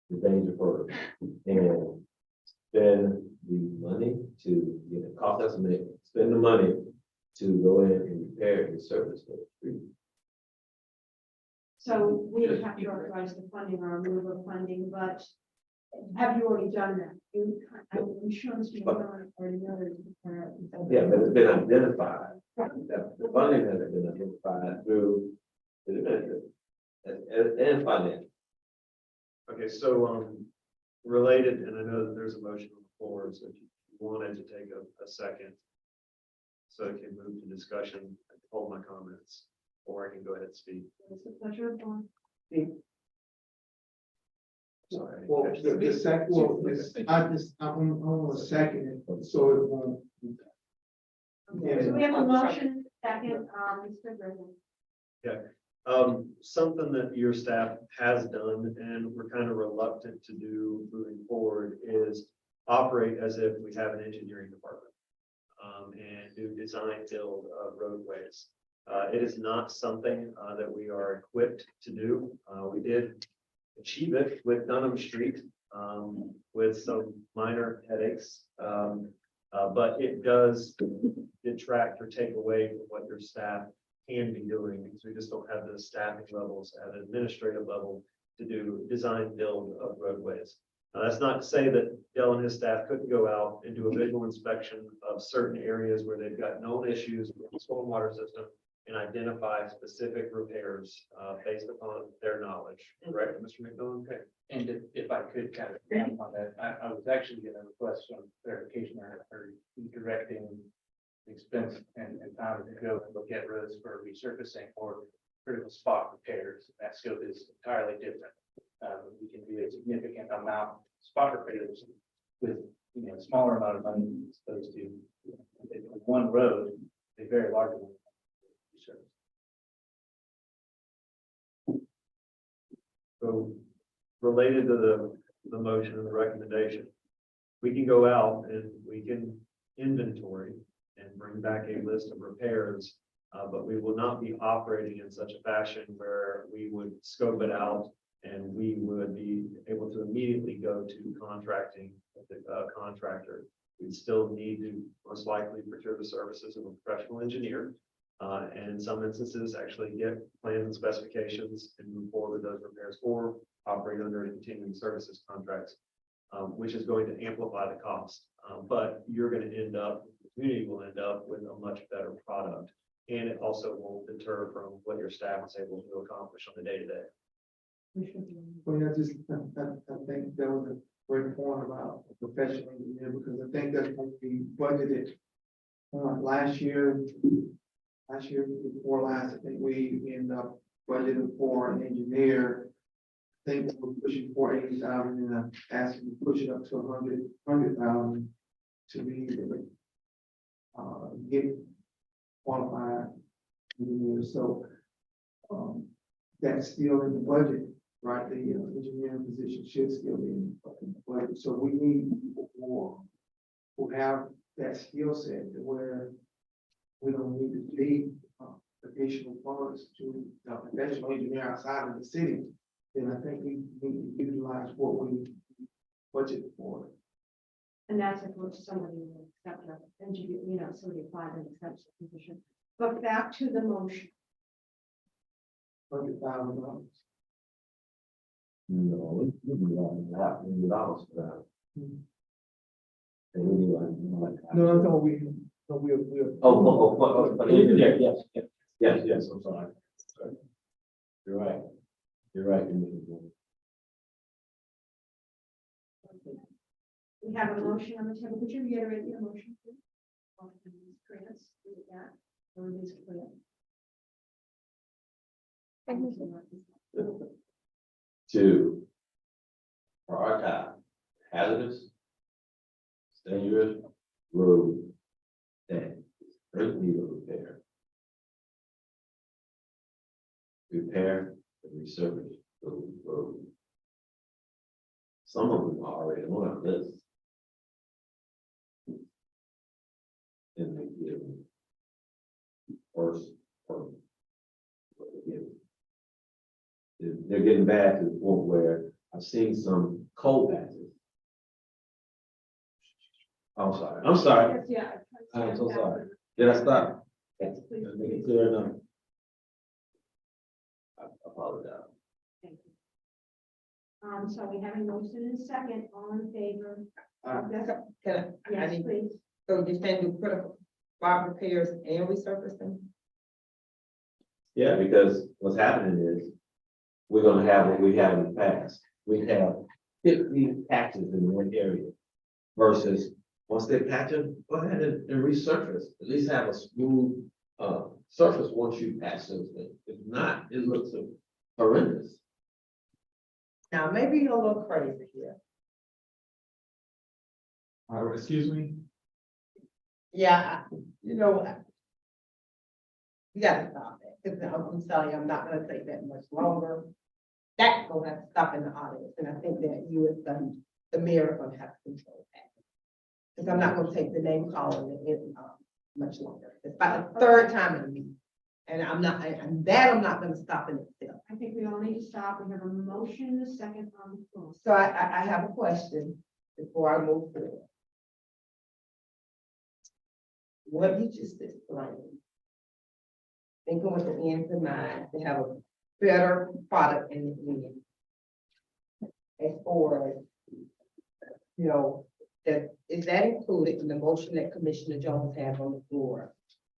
the danger first, and spend the money to get a cost estimate, spend the money to go in and repair and service those streets. So we would have to authorize the funding or remove of funding, but have you already done that? I'm sure Mr. Miller or another. Yeah, but it's been identified. The funding has been identified through the administrator and finance. Okay, so, related, and I know that there's a motion on the floor, so if you wanted to take a second, so I can move to discussion and hold my comments, or I can go ahead and speak. It's a pleasure of one. Sorry. Well, the second, well, I'm on a second, so it won't. Okay, so we have a motion, second, Mr. Griffin. Something that your staff has done and we're kind of reluctant to do moving forward is operate as if we have an engineering department, and do design build of roadways. It is not something that we are equipped to do. We did achieve it with Dunham Street, with some minor headaches. But it does detract or take away from what your staff can be doing, because we just don't have the staffing levels at an administrative level to do design build of roadways. Now, that's not to say that Dell and his staff couldn't go out and do a visual inspection of certain areas where they've got known issues with the stormwater system and identify specific repairs based upon their knowledge. Right, Mr. McMillan? Okay. And if I could kind of expand on that, I was actually going to request some clarification or directing expense and time to go and look at roads for resurfacing or critical spot repairs. That scope is entirely different. We can do a significant amount of spot repairs with a smaller amount of money as opposed to one road, a very large one. So related to the motion and the recommendation, we can go out and we can inventory and bring back a list of repairs, but we will not be operating in such a fashion where we would scope it out and we would be able to immediately go to contracting with the contractor. We'd still need to most likely procure the services of a professional engineer. And in some instances, actually get plans and specifications and move forward with those repairs or operate under a continuing services contracts, which is going to amplify the cost. But you're going to end up, the community will end up with a much better product. And it also won't deter from what your staff is able to accomplish on the day-to-day. Well, I think there was great point about a professional engineer, because I think that's what we budgeted. Last year, before last, I think we ended up budgeting for an engineer. I think we're pushing for 80,000 and I'm asking to push it up to 100,000 to be able to get qualified engineers. So, that's still in the budget, right? The engineering position should still be in the budget. So we need people who have that skill set to where we don't need to pay additional funds to a professional engineer outside of the city. Then I think we need to utilize what we budget for. And that's if somebody will accept an engineer, somebody applied and accepts the position. But back to the motion. $100,000. No, we do $500,000 for that. And we do like. No, we. Yes, I'm sorry. You're right. You're right. We have a motion on the table. Could you reiterate your motion, please? Chris, is it that? Or is it clear? To prioritize hazardous, dangerous road that is urgently need of repair. Repair and resurface those roads. Some of them are already on our list. And they give first, or they're getting bad to the point where I've seen some coal patches. I'm sorry. Yes, yeah. I'm so sorry. Did I stop? Yes, please. Make it clear enough. I apologize. Thank you. So we have a motion and a second, all in favor? Can I Yes, need- please. So you can do critical spot repairs and resurfacing? Yeah, because what's happening is we're gonna have what we have in the past. We have 50 patches in one area versus once they patch them, go ahead and resurface. At least have a smooth surface once you patch those things. If not, it looks horrendous. Now, maybe you're a little crazy here. Excuse me? Yeah, you know what? You gotta stop it, because I'm telling you, I'm not gonna take that much longer. That's gonna have to stop in the audience, and I think that you as the mayor are gonna have to control that. Because I'm not gonna take the name calling it much longer. It's about the third time in a meeting. And I'm not gonna stop in itself. I think we all need to stop. We have a motion and a second on the floor. So I have a question before I move forward. What you just explained, thinking with the ends in mind to have a better product in the end. As far as, is that included in the motion that Commissioner Jones has on the floor?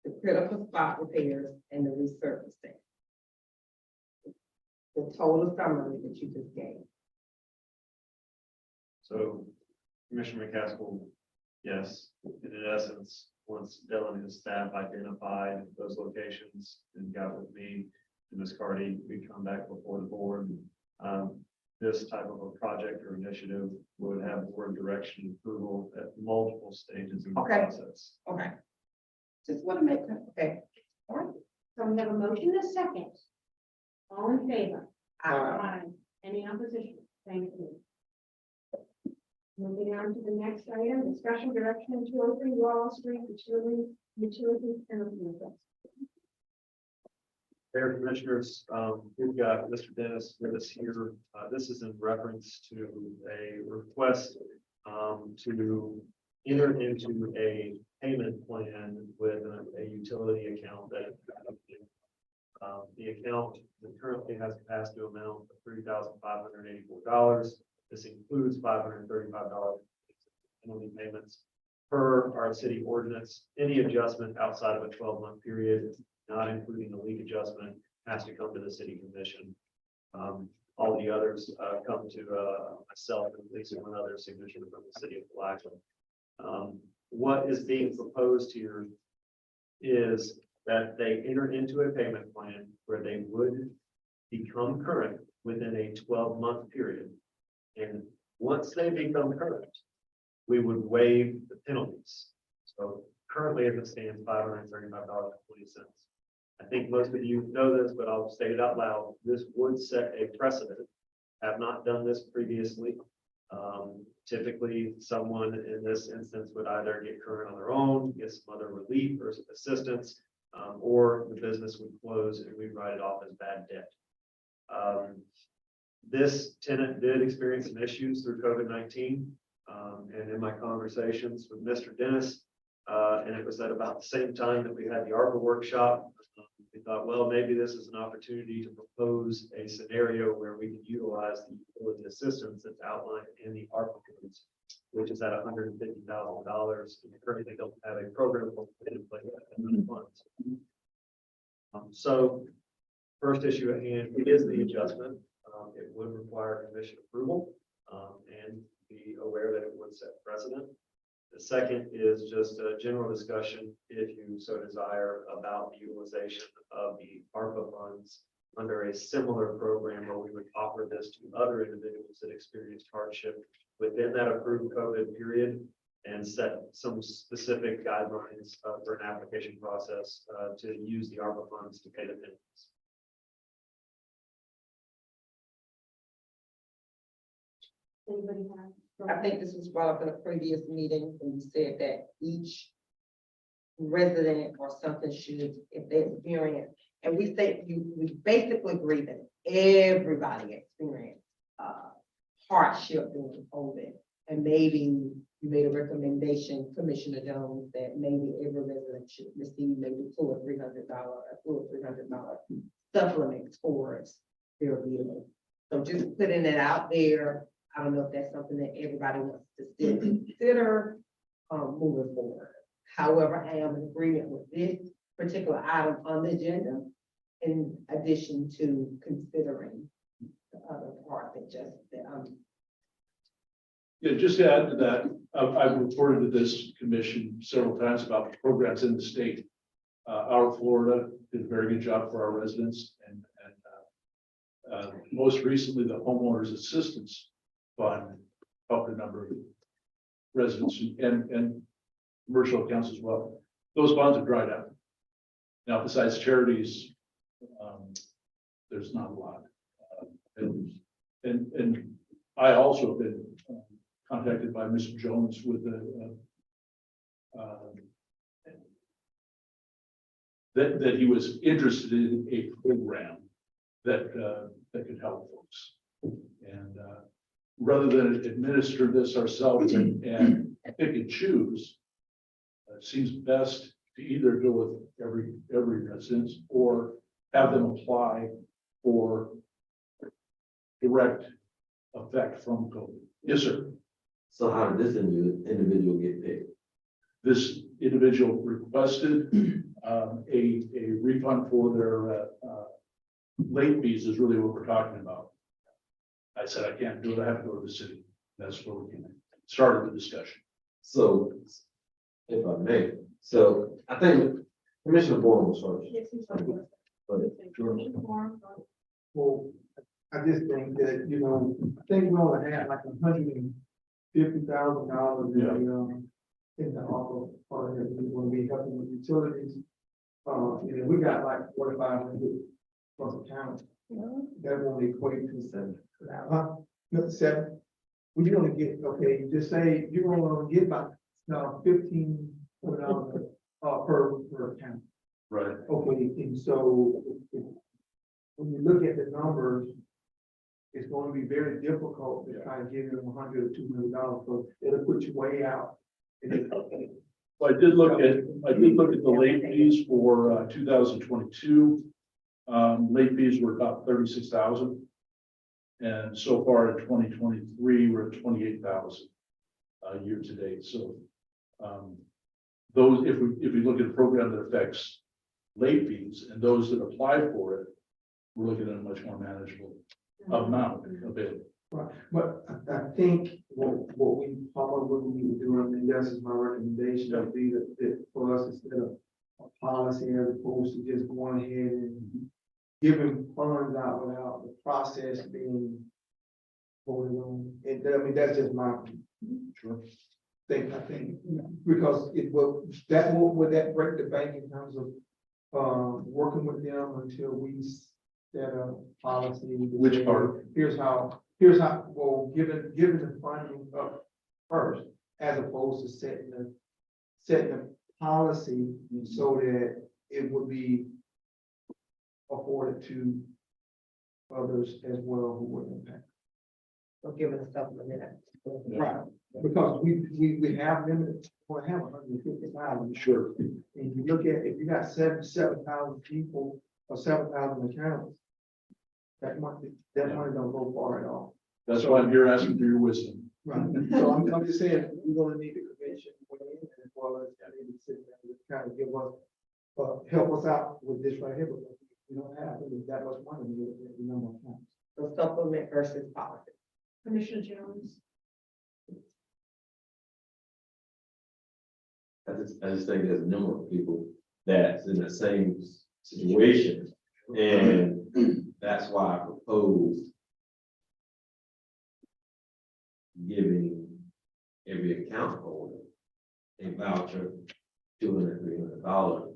The critical spot repairs and the resurfacing. The total summary that you just gave. So Commissioner McCaskill, yes, in essence, once Dylan and his staff identified those locations and got with me and Ms. Cardy, we come back before the board. This type of a project or initiative would have board direction and approval at multiple stages in the Okay. process. Okay. Just want to make, okay. All right. So we have a motion and a second. All in favor? Aye. Any opposition? Thank you. Moving on to the next item, discussion direction 203 Wall Street utilities and improvements. Mayor Commissioners, we've got Mr. Dennis with us here. This is in reference to a request to enter into a payment plan with a utility account that the account currently has a past due amount of $3,584. This includes $535 penalty payments per our city ordinance. Any adjustment outside of a 12-month period, not including the leak adjustment, has to come to the city commission. all the others come to myself and Lisa, one other signature from the city of Palatka. What is being proposed here is that they enter into a payment plan where they would become current within a 12-month period. And once they become current, we would waive the penalties. So currently, as it stands, $535.20. I think most of you know this, but I'll state it out loud. This would set a precedent. Have not done this previously. Typically, someone in this instance would either get current on their own, get some other relief or some assistance, or the business would close and we'd write it off as bad debt. This tenant did experience some issues through COVID-19. And in my conversations with Mr. Dennis, and it was at about the same time that we had the ARPA workshop, we thought, well, maybe this is an opportunity to propose a scenario where we can utilize the utility assistance that's outlined in the ARPA codes, which is at $150,000. And we currently don't have a program in place at the funds. So first issue at hand is the adjustment. It would require commission approval and be aware that it would set precedent. The second is just a general discussion, if you so desire, about the utilization of the ARPA funds under a similar program where we would offer this to other individuals that experienced hardship within that approved COVID period and set some specific guidelines for an application process to use the ARPA funds to pay the penalties. Anybody have? I think this was brought up in a previous meeting, and you said that each resident or something should, if they experience, and we say, we basically agree that everybody experienced hardship during COVID. And maybe you made a recommendation, Commissioner Jones, that maybe every resident should receive maybe $200 or $300 supplement towards their bill. So just putting it out there. I don't know if that's something that everybody wants to still consider moving forward. However, I am in agreement with this particular item on the agenda, in addition to considering the other part that just Yeah, just to add to that, I've reported to this commission several times about programs in the state. Our Florida did a very good job for our residents, and most recently, the homeowners assistance fund helped a number of residents and commercial accounts as well. Those funds have dried up. Now, besides charities, there's not a lot. And I also have been contacted by Mr. Jones with that he was interested in a program that could help folks. And rather than administer this ourselves and pick and choose, it seems best to either go with every residence or have them apply for direct effect from COVID. Yes, sir. So how did this individual get paid? This individual requested a refund for their late fees is really what we're talking about. I said, I can't do it. I have to go to the city. That's where we can start the discussion. So, if I may, so I think Commissioner Bourne was first. Yes, he's Well, I just think that, you know, I think we only had like $150,000 in the offer part that we want to be helping with utilities. And we got like 4,500 plus accounts. That won't equate to seven. No, 7. Well, you only get, okay, just say you only get about $15 per account. Right. Okay, and so when you look at the numbers, it's going to be very difficult to try to give them $100 or $2 million, so it'll put you way out. Well, I did look at the late fees for 2022. Late fees were about 36,000. And so far in 2023, we're at 28,000 year to date. So those, if we look at a program that affects late fees and those that apply for it, we're looking at a much more manageable amount available. Right, but I think what we probably need to do, and this is my recommendation, would be that for us, instead of a policy as opposed to just going ahead and giving funds out without the process being voted on. And I mean, that's just my thing, I think, because would that break the bank in terms of working with them until we set a policy? Which part? Here's how, well, given the funding up first, as opposed to setting a policy so that it would be afforded to others as well who were impacted. Or give us stuff a minute. Right, because we have limited, we have 150,000. Sure. And you look at, if you got 7,000 people or 7,000 accounts, that money don't go far at all. That's why I'm here asking for your wisdom. Right, so I'm just saying, we're gonna need the commission to weigh in as well as the city manager to kind of give us, help us out with this right here, because we don't have that much money to do the number of accounts. So supplement versus policy. Commissioner Jones. I just think there's a number of people that's in the same situation. And that's why I proposed giving every account holder a voucher, $200, $300,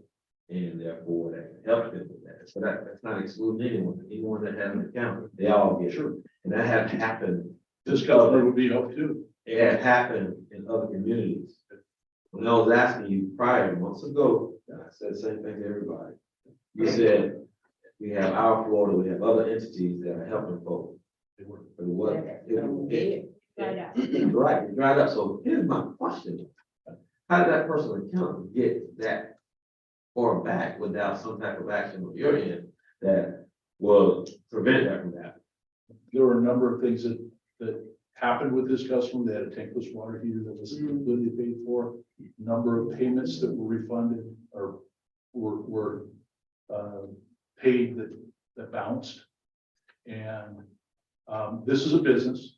and therefore that can help them with that. So that's not excluding anyone that has an account, they all get it. And that had happened. This customer would be helped too. It had happened in other communities. When I was asking you prior, months ago, and I said the same thing to everybody. You said, we have our Florida, we have other entities that are helping folks. But it wasn't. Right, it dried up. So here's my question. How did that personal account get that far back without some type of action on your end that will prevent that from happening? There were a number of things that happened with this customer. They had a tankless water heater that was completely paid for. Number of payments that were refunded or were paid that bounced. And this is a business.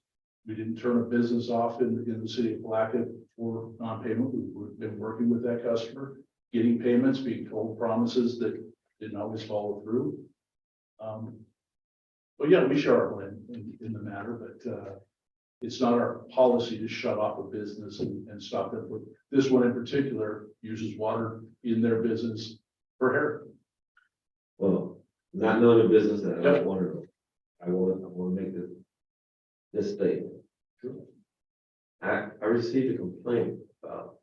We didn't turn a business off in the city of Palatka for non-payment. We've been working with that customer, getting payments, being told promises that didn't always follow through. But yeah, we share our blame in the matter, but it's not our policy to shut off a business and stop them. But this one in particular uses water in their business for hair. Well, not knowing the business, and I don't want to, I want to make this statement. I received a complaint about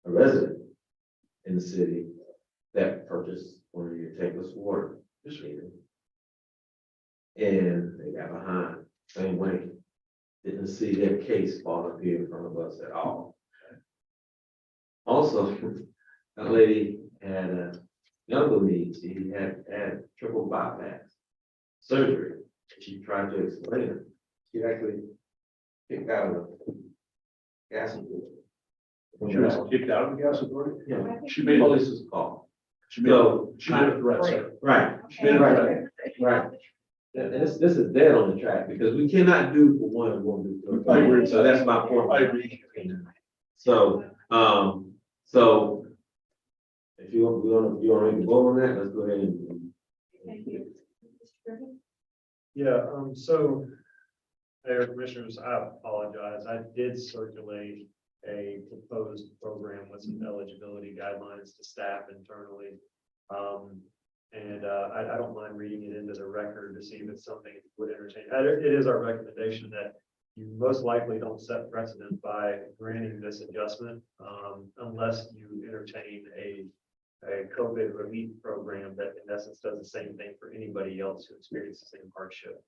a resident in the city that purchased one of your tankless water machines. And they got behind, same way. Didn't see their case fall up here in front of us at all. Also, that lady had a younger lady, she had triple bypass surgery. She tried to explain it. She actually kicked out of the gas authority. She was kicked out of the gas authority. Yeah, She made police was called. she made a threat, sir. Right. She made a threat. Right. And this is dead on the track because we cannot do for one and won't do for I another. agree. So that's my point. I agree. So, so if you want to go on that, let's go ahead and. Thank you. Yeah, so, Mayor, Commissioners, I apologize. I did circulate a proposed program with some eligibility guidelines to staff internally. I don't mind reading it into the record to see if it's something you would entertain. It is our recommendation that you most likely don't set precedent by granting this adjustment unless you entertain a COVID relief program that in essence does the same thing for anybody else who experiences the same hardship.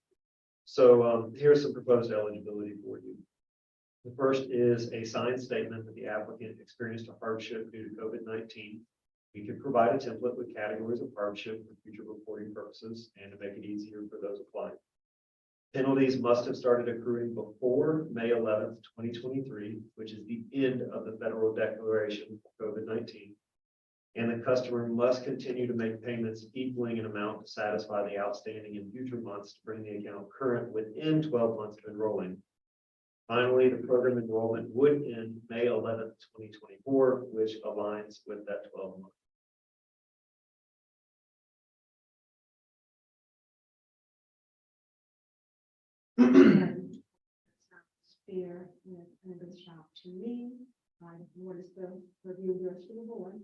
So here's some proposed eligibility for you. The first is a signed statement that the applicant experienced a hardship due to COVID-19. We could provide a template with categories of hardship for future reporting purposes and to make it easier for those applying. Penalties must have started accruing before May 11th, 2023, which is the end of the federal declaration for COVID-19. and the customer must continue to make payments equaling an amount to satisfy the outstanding in future months to bring the account current within 12 months of enrolling. Finally, the program enrollment would end May 11th, 2024, which aligns with that 12 month. Fair and a good shop to me. What is the review of the rest of the board?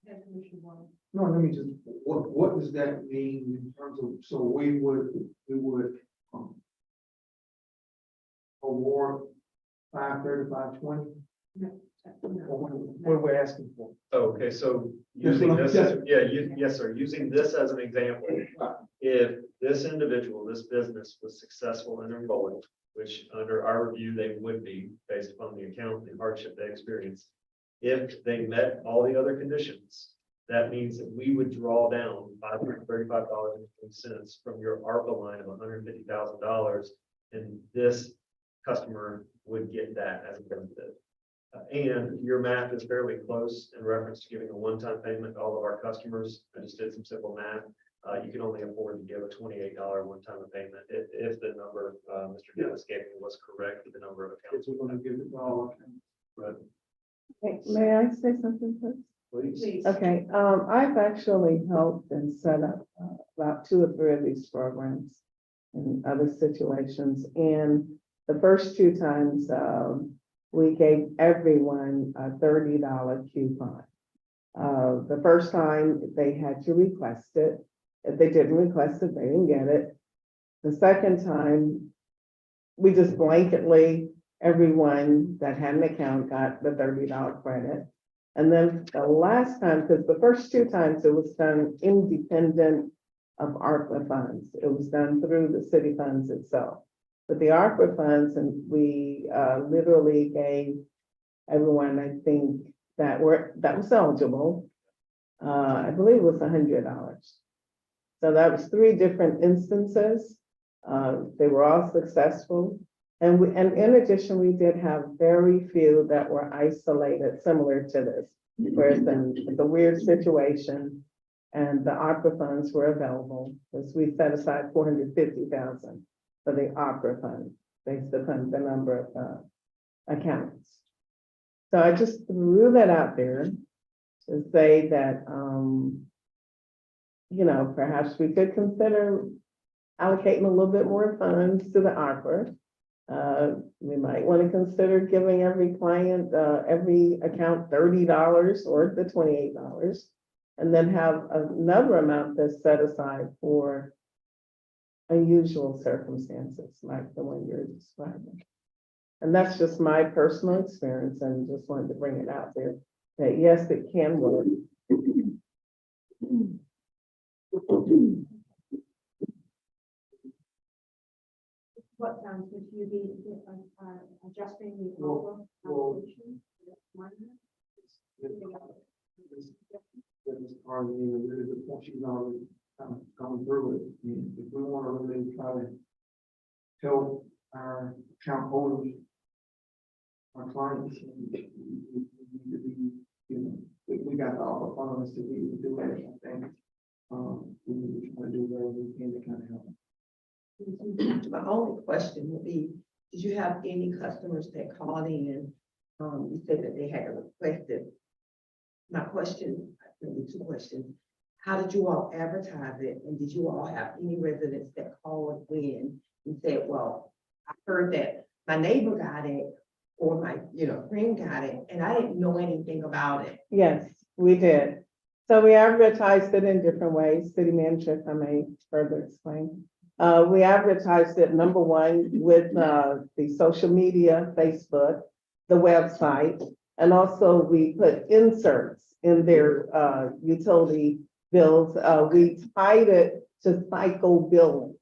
And Commissioner Warren. No, let me just, what does that mean in terms of, so we would award 530, 520? What we're asking for? Okay, so That's using what I'm this, saying. yes, sir, using this as an example, if this individual, this business was successful in enrolling, which under our review, they would be based upon the account, the hardship they experienced. If they met all the other conditions, that means that we would draw down $535.20 from your ARPA line of $150,000, and this customer would get that as a benefit. And your math is fairly close in reference to giving a one-time payment to all of our customers. I just did some simple math. You can only afford to give a $28 one-time payment if the number Mr. Dennis gave me was correct with the number of accounts. We're gonna give it to all. But May I say something first? please. Okay, I've actually helped and set up about 2 or 3 of these programs in other situations. And the first 2 times, we gave everyone a $30 coupon. The first time they had to request it. If they didn't request it, they didn't get it. The second time, we just blanketly, everyone that had an account got the $30 credit. And then the last time, because the first 2 times it was done independent of ARPA funds. It was done through the city funds itself. But the ARPA funds, and we literally gave everyone, I think, that was eligible. I believe it was $100. So that was 3 different instances. They were all successful. And in addition, we did have very few that were isolated, similar to this, where it's a weird situation and the ARPA funds were available, because we set aside $450,000 for the ARPA fund, based upon the number of accounts. So I just threw that out there to say that, perhaps we could consider allocating a little bit more funds to the ARPA. We might want to consider giving every client, every account $30 or the $28, and then have another amount that's set aside for unusual circumstances like the one you're describing. And that's just my personal experience, and just wanted to bring it out there that yes, it can work. What sounds would you be adjusting the overall allocation? This part of the really good point, she's already gone through it. If we want to really try to help our account holders, our clients, we need to be, we got all the funds to be able to do everything. We need to try to do whatever we can to kind of help. My only question would be, did you have any customers that called in? You said that they had requested. My question, maybe 2 questions. How did you all advertise it? And did you all have any residents that called in and said, well, I heard that my neighbor got it or my, friend got it, and I didn't know anything about it? Yes, we did. So we advertised it in different ways. City manager, if I may further explain. We advertised it, number one, with the social media, Facebook, the website, and also we put inserts in their utility bills. We tied it to cycle billing.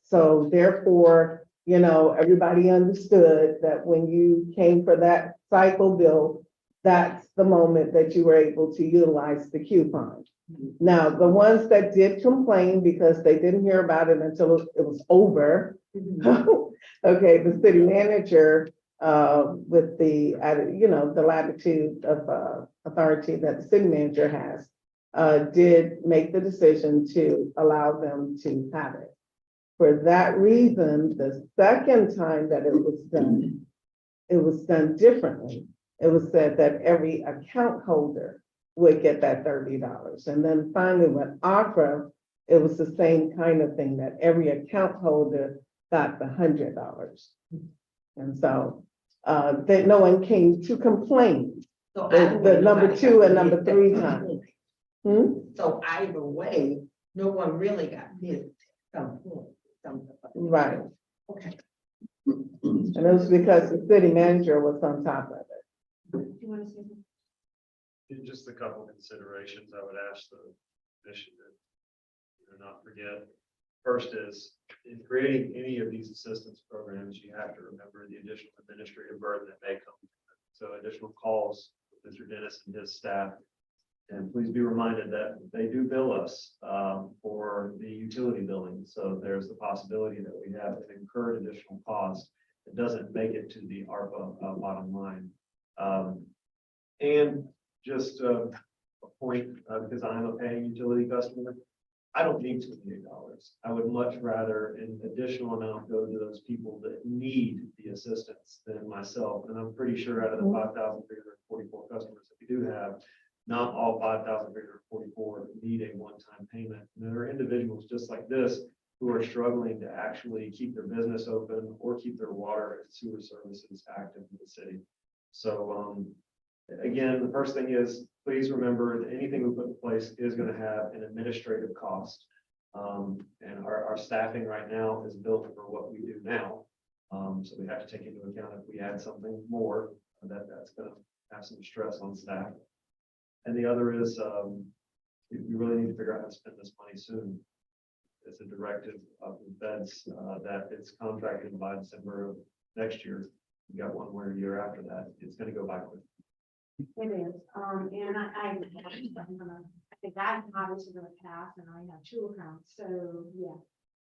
So therefore, everybody understood that when you came for that cycle bill, that's the moment that you were able to utilize the coupon. Now, the ones that did complain because they didn't hear about it until it was over, okay, the city manager with the, the latitude of authority that the city manager has, did make the decision to allow them to have it. For that reason, the second time that it was done differently. It was said that every account holder would get that $30. And then finally with Aqua, it was the same kind of thing, that every account holder got the $100. And so that no one came to complain. So The number 2 and number 3 time. So either way, no one really got hit at some point. Right. Okay. And it was because the city manager was on top of it. Do you want to say something? Just a couple considerations I would ask the commission to not forget. First is, in creating any of these assistance programs, you have to remember the additional administrative burden that may come. So additional calls with Mr. Dennis and his staff. And please be reminded that they do bill us for the utility billing. So there's the possibility that we have an incurred additional cost that doesn't make it to the ARPA bottom line. And just a point, because I'm a paying utility customer, I don't need $28. I would much rather an additional amount go to those people that need the assistance than myself. And I'm pretty sure out of the 5,344 customers that we do have, not all 5,344 need a one-time payment. And there are individuals just like this who are struggling to actually keep their business open or keep their water and sewer services active in the city. So again, the first thing is, please remember that anything we put in place is going to have an administrative cost. And our staffing right now is built for what we do now. So we have to take into account if we add something more, that's going to have some stress on staff. And the other is, we really need to figure out how to spend this money soon. It's a directive of the feds that it's contracted by December of next year. We got one more year after that. It's going to go by quick. It is, and I think that obviously going to pass, and I have 2 accounts, so yeah,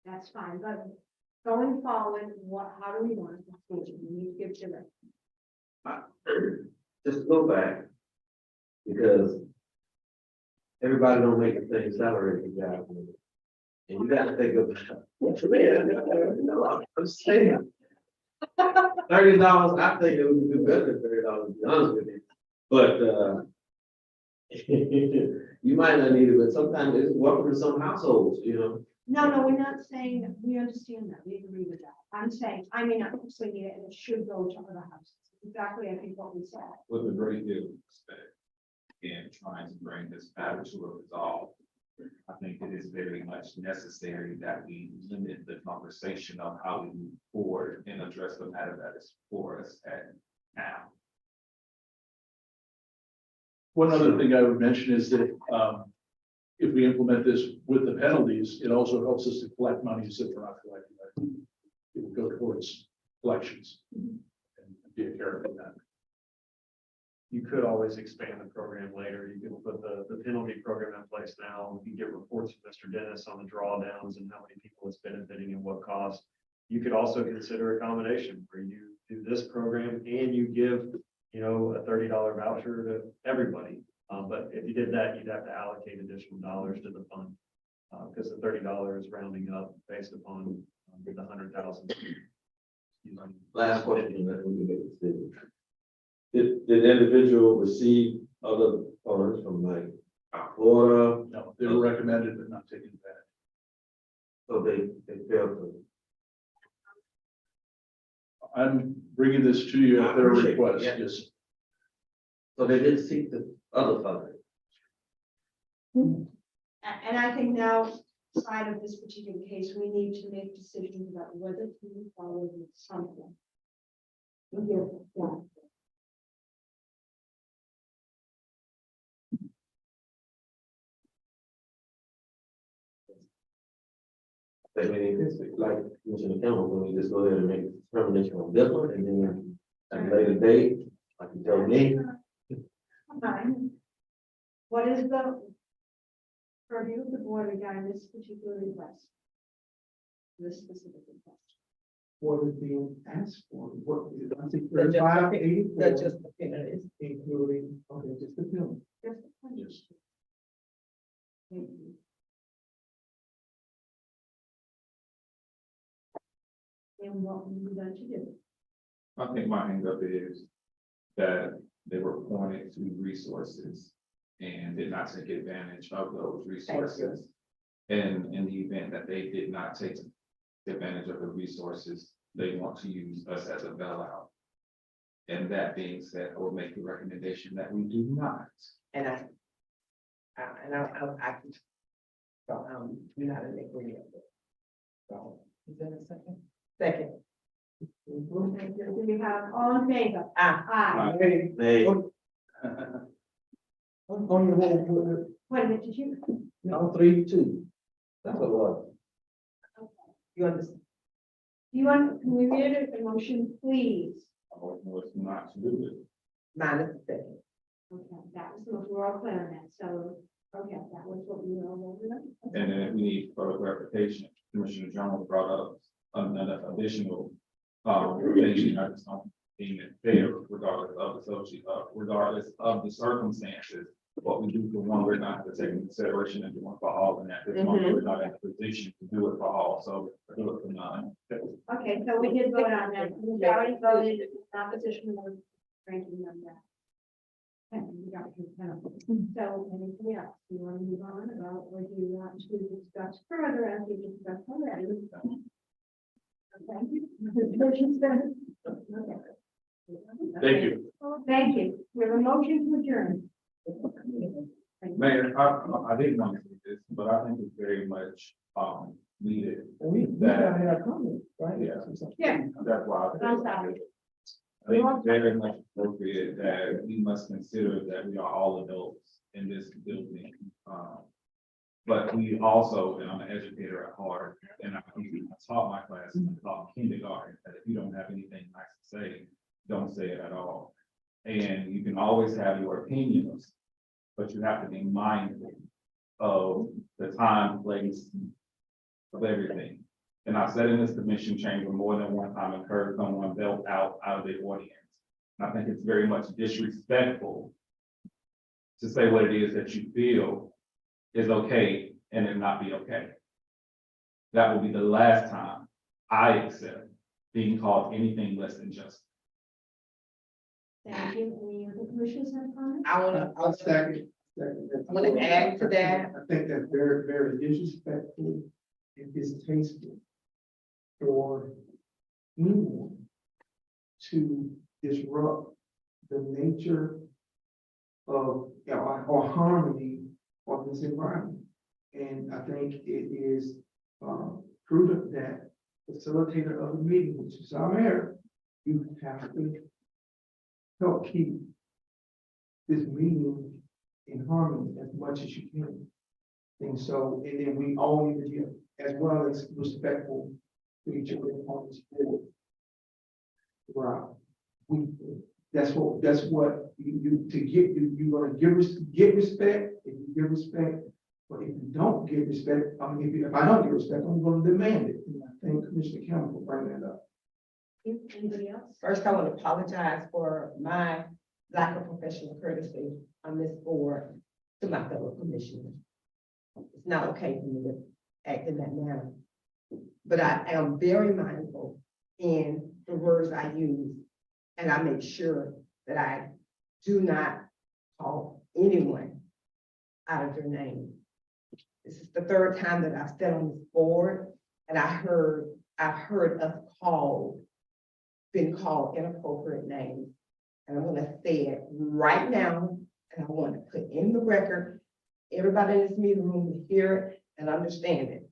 that's fine. But going forward, how do we want it? We need to give direction. Just go back, because everybody don't make the same salary as you guys. And you gotta think of, I'm saying. $30, I think it would be better than $30, to be honest with you. But you might not need it, but sometimes it's welcome to some households, No, we're not saying that. We understand that. We agree with that. I'm saying, I may not personally need it, and it should go to other houses. Exactly, I think what we said. With a great deal of respect, and trying to bring this matter to a resolve, I think it is very much necessary that we limit the conversation of how we move forward and address the matter that is before us now. One other thing I would mention is that if we implement this with the penalties, it also helps us to collect monies that we're not collecting. It will go towards collections and be a careful in that. You could always expand the program later. You can put the penalty program in place now. You can get reports from Mr. Dennis on the drawdowns and how many people it's benefiting and what cost. You could also consider a combination where you do this program and you give, a $30 voucher to everybody. But if you did that, you'd have to allocate additional dollars to the fund. Because the $30 is rounding up based upon the 100,000. Last question, that we can make a decision. Did the individual receive other funds from like Florida? No, they were recommended but not taken advantage. So they failed to. I'm bringing this to you at their appreciate it, request, yeah. yes. So they didn't seek the other funding. And I think now, side of this particular case, we need to make decisions about whether to move forward with something. Yeah. I think we need this, like Commissioner Campbell, we just go ahead and make a determination on this one, and then at a later date, like you tell me. Fine. What is the purview of the board regarding this particular request? This specific request. what is being asked for? What, I think The 3584, That's just the penalties. including, okay, just the penalty. Yes. And what we going to do? I think my hang up is that they were pointed to resources and did not take advantage of those resources. And in the event that they did not take advantage of the resources, they want to use us as a bailout. And that being said, I would make the recommendation that we do not. And I can. So, you're not in agreement with it. So, is that a second? Second. Do we have all in favor? Ah. Aye. Nay. On your whole, Wait a minute, did you? No, 3-2. That's a lot. You understand? Do you want, can we read it, the motion, please? I don't know what's not to do it. Minus the second. Okay, that was, we're all clear on that, so, okay, that was what we were all over. And then if we need further clarification, Commissioner Jones brought up another additional, thing, I just don't deem it fair regardless of regardless of the circumstances. What we do for one, we're not to take into consideration and doing for all, and at this moment, we're not in a position to do it for all, so do it for none. Okay, so we did vote on that, we already voted in opposition of ranking member. And we got to So anything else, do you want to move on about, or do you want to discuss further as we discussed already? Okay. Motion's been- okay. Thank you. Thank you. We have a motion to adjourn. Mayor, I didn't want to say this, but I think it's very much, needed. we gotta have comments, right? Yeah. Yeah. That's why. I'm sorry. I think it's very much appropriate that we must consider that we are all adults in this building. But we also, and I'm an educator at heart, and I taught my class, I taught kindergarten, that if you don't have anything nice to say, don't say it at all. And you can always have your opinions, but you have to be mindful of the time, place, of everything. And I've said in this commission chamber more than one time and heard someone belt out of the audience. And I think it's very much disrespectful to say what it is that you feel is okay and it not be okay. That will be the last time I accept being called anything less than just. Thank you. Any other commissioners have comments? I'll second. I want to add to that. I think that's very, very disrespectful and distasteful for anyone to disrupt the nature of, or harmony of this environment. And I think it is prudent that facilitator of the meeting, which is our mayor, you have to help keep this meeting in harmony as much as you can. And so, and then we all need to be as well as respectful to each other on this board. Wow. That's what you to get, you're gonna get respect, if you give respect, but if you don't give respect, I mean, if I don't give respect, I'm gonna demand it. And I thank Commissioner Campbell for bringing that up. Anybody else? First, I want to apologize for my lack of professional courtesy on this board to my fellow commissioners. It's not okay for me to act in that manner. But I am very mindful in the words I use, and I make sure that I do not call anyone out of their name. This is the third time that I've sat on this board, and I've heard us been called inappropriate names. And I'm gonna say it right now, and I want to put in the record, everybody in this meeting room will hear it and understand it.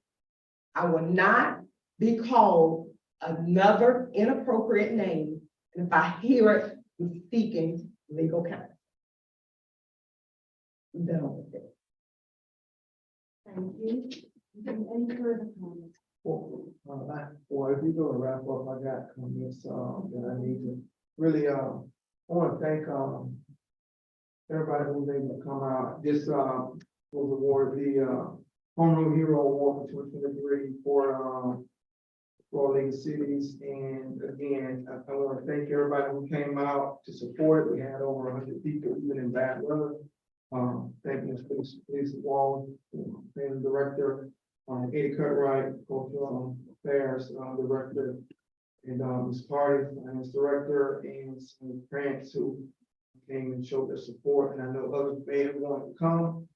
I will not be called another inappropriate name, and if I hear it, I'm seeking legal counsel. I'm done with it. Thank you. Any further comments? Well, if you're gonna wrap up, I got comments, that I need to really, I wanna thank, everybody who was able to come out. This, was awarded the, Home Rule Hero Award for 2023 for, for League of Cities. And again, I want to thank everybody who came out to support it. We had over 100 people, even in bad weather. Thank you, Police Wall, and Director, Eddie Cartwright, Cultural Affairs, Director, and Ms. Party, Finance Director, and some grants who came and showed their support. And I know others may have wanted to come,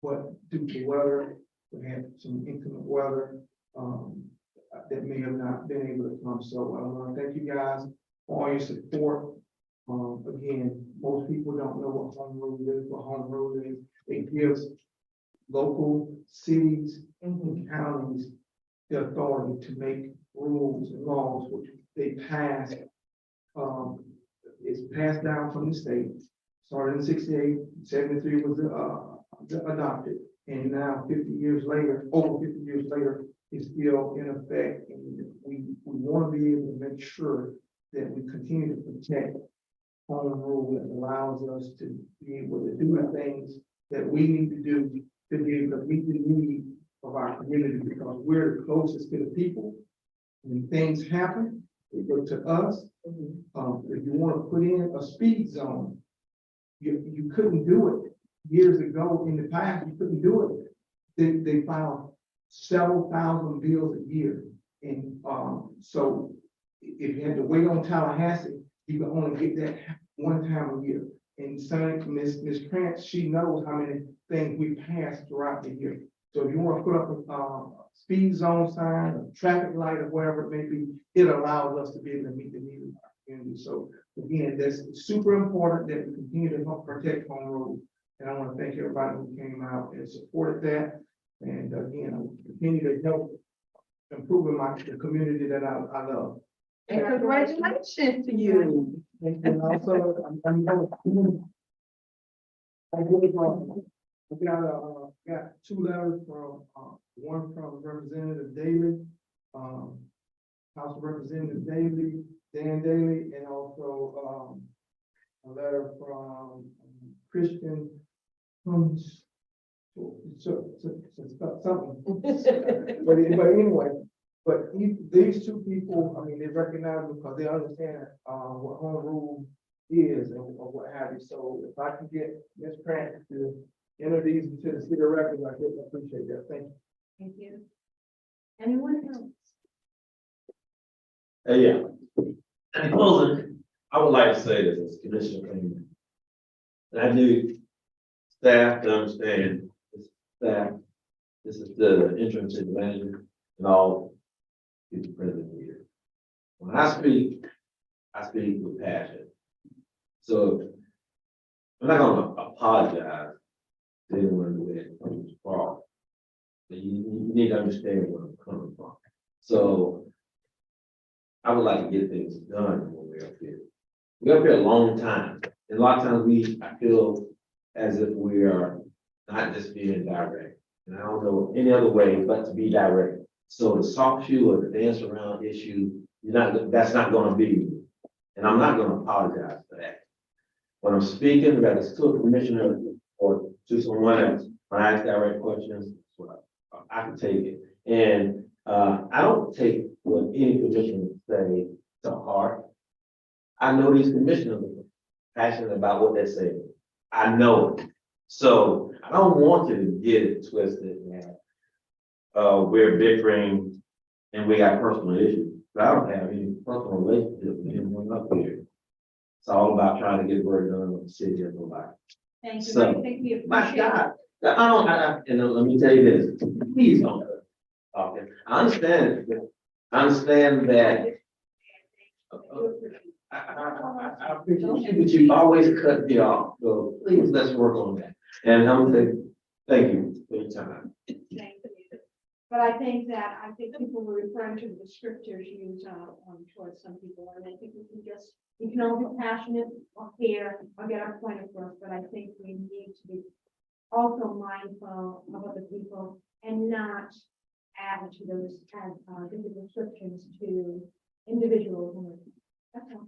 but due to weather, we had some inclement weather that may have not been able to come. So I want to thank you guys for all your support. Again, most people don't know what home rule is. What home rule is, it gives local cities and counties the authority to make rules and laws, which they pass. It's passed down from the state. Started in 68, 73 was adopted, and now 50 years later, over 50 years later, it's still in effect. And we want to be able to make sure that we continue to protect home rule that allows us to be able to do the things that we need to do to be able to meet the need of our community, because we're the closest to the people. When things happen, they go to us. If you want to put in a speed zone, you couldn't do it years ago. In the past, you couldn't do it. They filed several thousand bills a year. And so if you had to wait on Tallahassee, you can only get that one time a year. And Miss Krantz, she knows how many things we pass throughout the year. So if you want to put up a speed zone sign, a traffic light, or whatever it may be, it allows us to be able to meet the needs of our community. So again, that's super important that we continue to help protect home rule. And I want to thank everybody who came out and supported that. And again, I will continue to help improving the community that I love. And congratulations to you. And also, I got two letters from, one from Representative Daley, House of Representative Daley, Dan Daley, and also, a letter from Christian, something. But anyway, these two people, I mean, they recognize me because they understand what home rule is and or what have you. So if I can get Ms. Grant to enter these into the city records, I greatly appreciate that. Thank you. Thank you. Anyone else? Yeah. In closing, I would like to say this as Commissioner Cleveland. And I do staff to understand this staff. This is the interim city manager and all people present here. When I speak with passion. So I'm not gonna apologize to anyone who had come this far. But you need to understand where I'm coming from. So I would like to get things done when we're up here. We're up here a long time. And a lot of times I feel as if we are not just being direct. And I don't know any other way but to be direct. So the soft shoe or the dance around issue, that's not gonna be. And I'm not gonna apologize for that. When I'm speaking, whether it's to a commissioner or to someone else, when I ask direct questions, well, I can take it. And I don't take what any commissioner say to heart. I know these commissioners are passionate about what they're saying. I know it. So I don't want you to get it twisted that we're bickering and we got personal issues. But I don't have any personal relationship with anyone up here. It's all about trying to get work done with the city of Palatka. Thank you. So, I think we my appreciate it. God, and let me tell you this, please don't. Okay, I understand that. I appreciate you, but you always cut me off, so please, let's work on that. And I'm gonna say, thank you for your time. Thank you. But I think people were referring to the descriptors used towards some people, and I think we can all be passionate or fair or get our point across, but I think we need to be also mindful of other people and not add to those descriptions to individuals. That's all.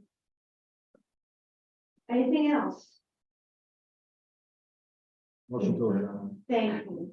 Anything else? Motion to adjourn. Thank you.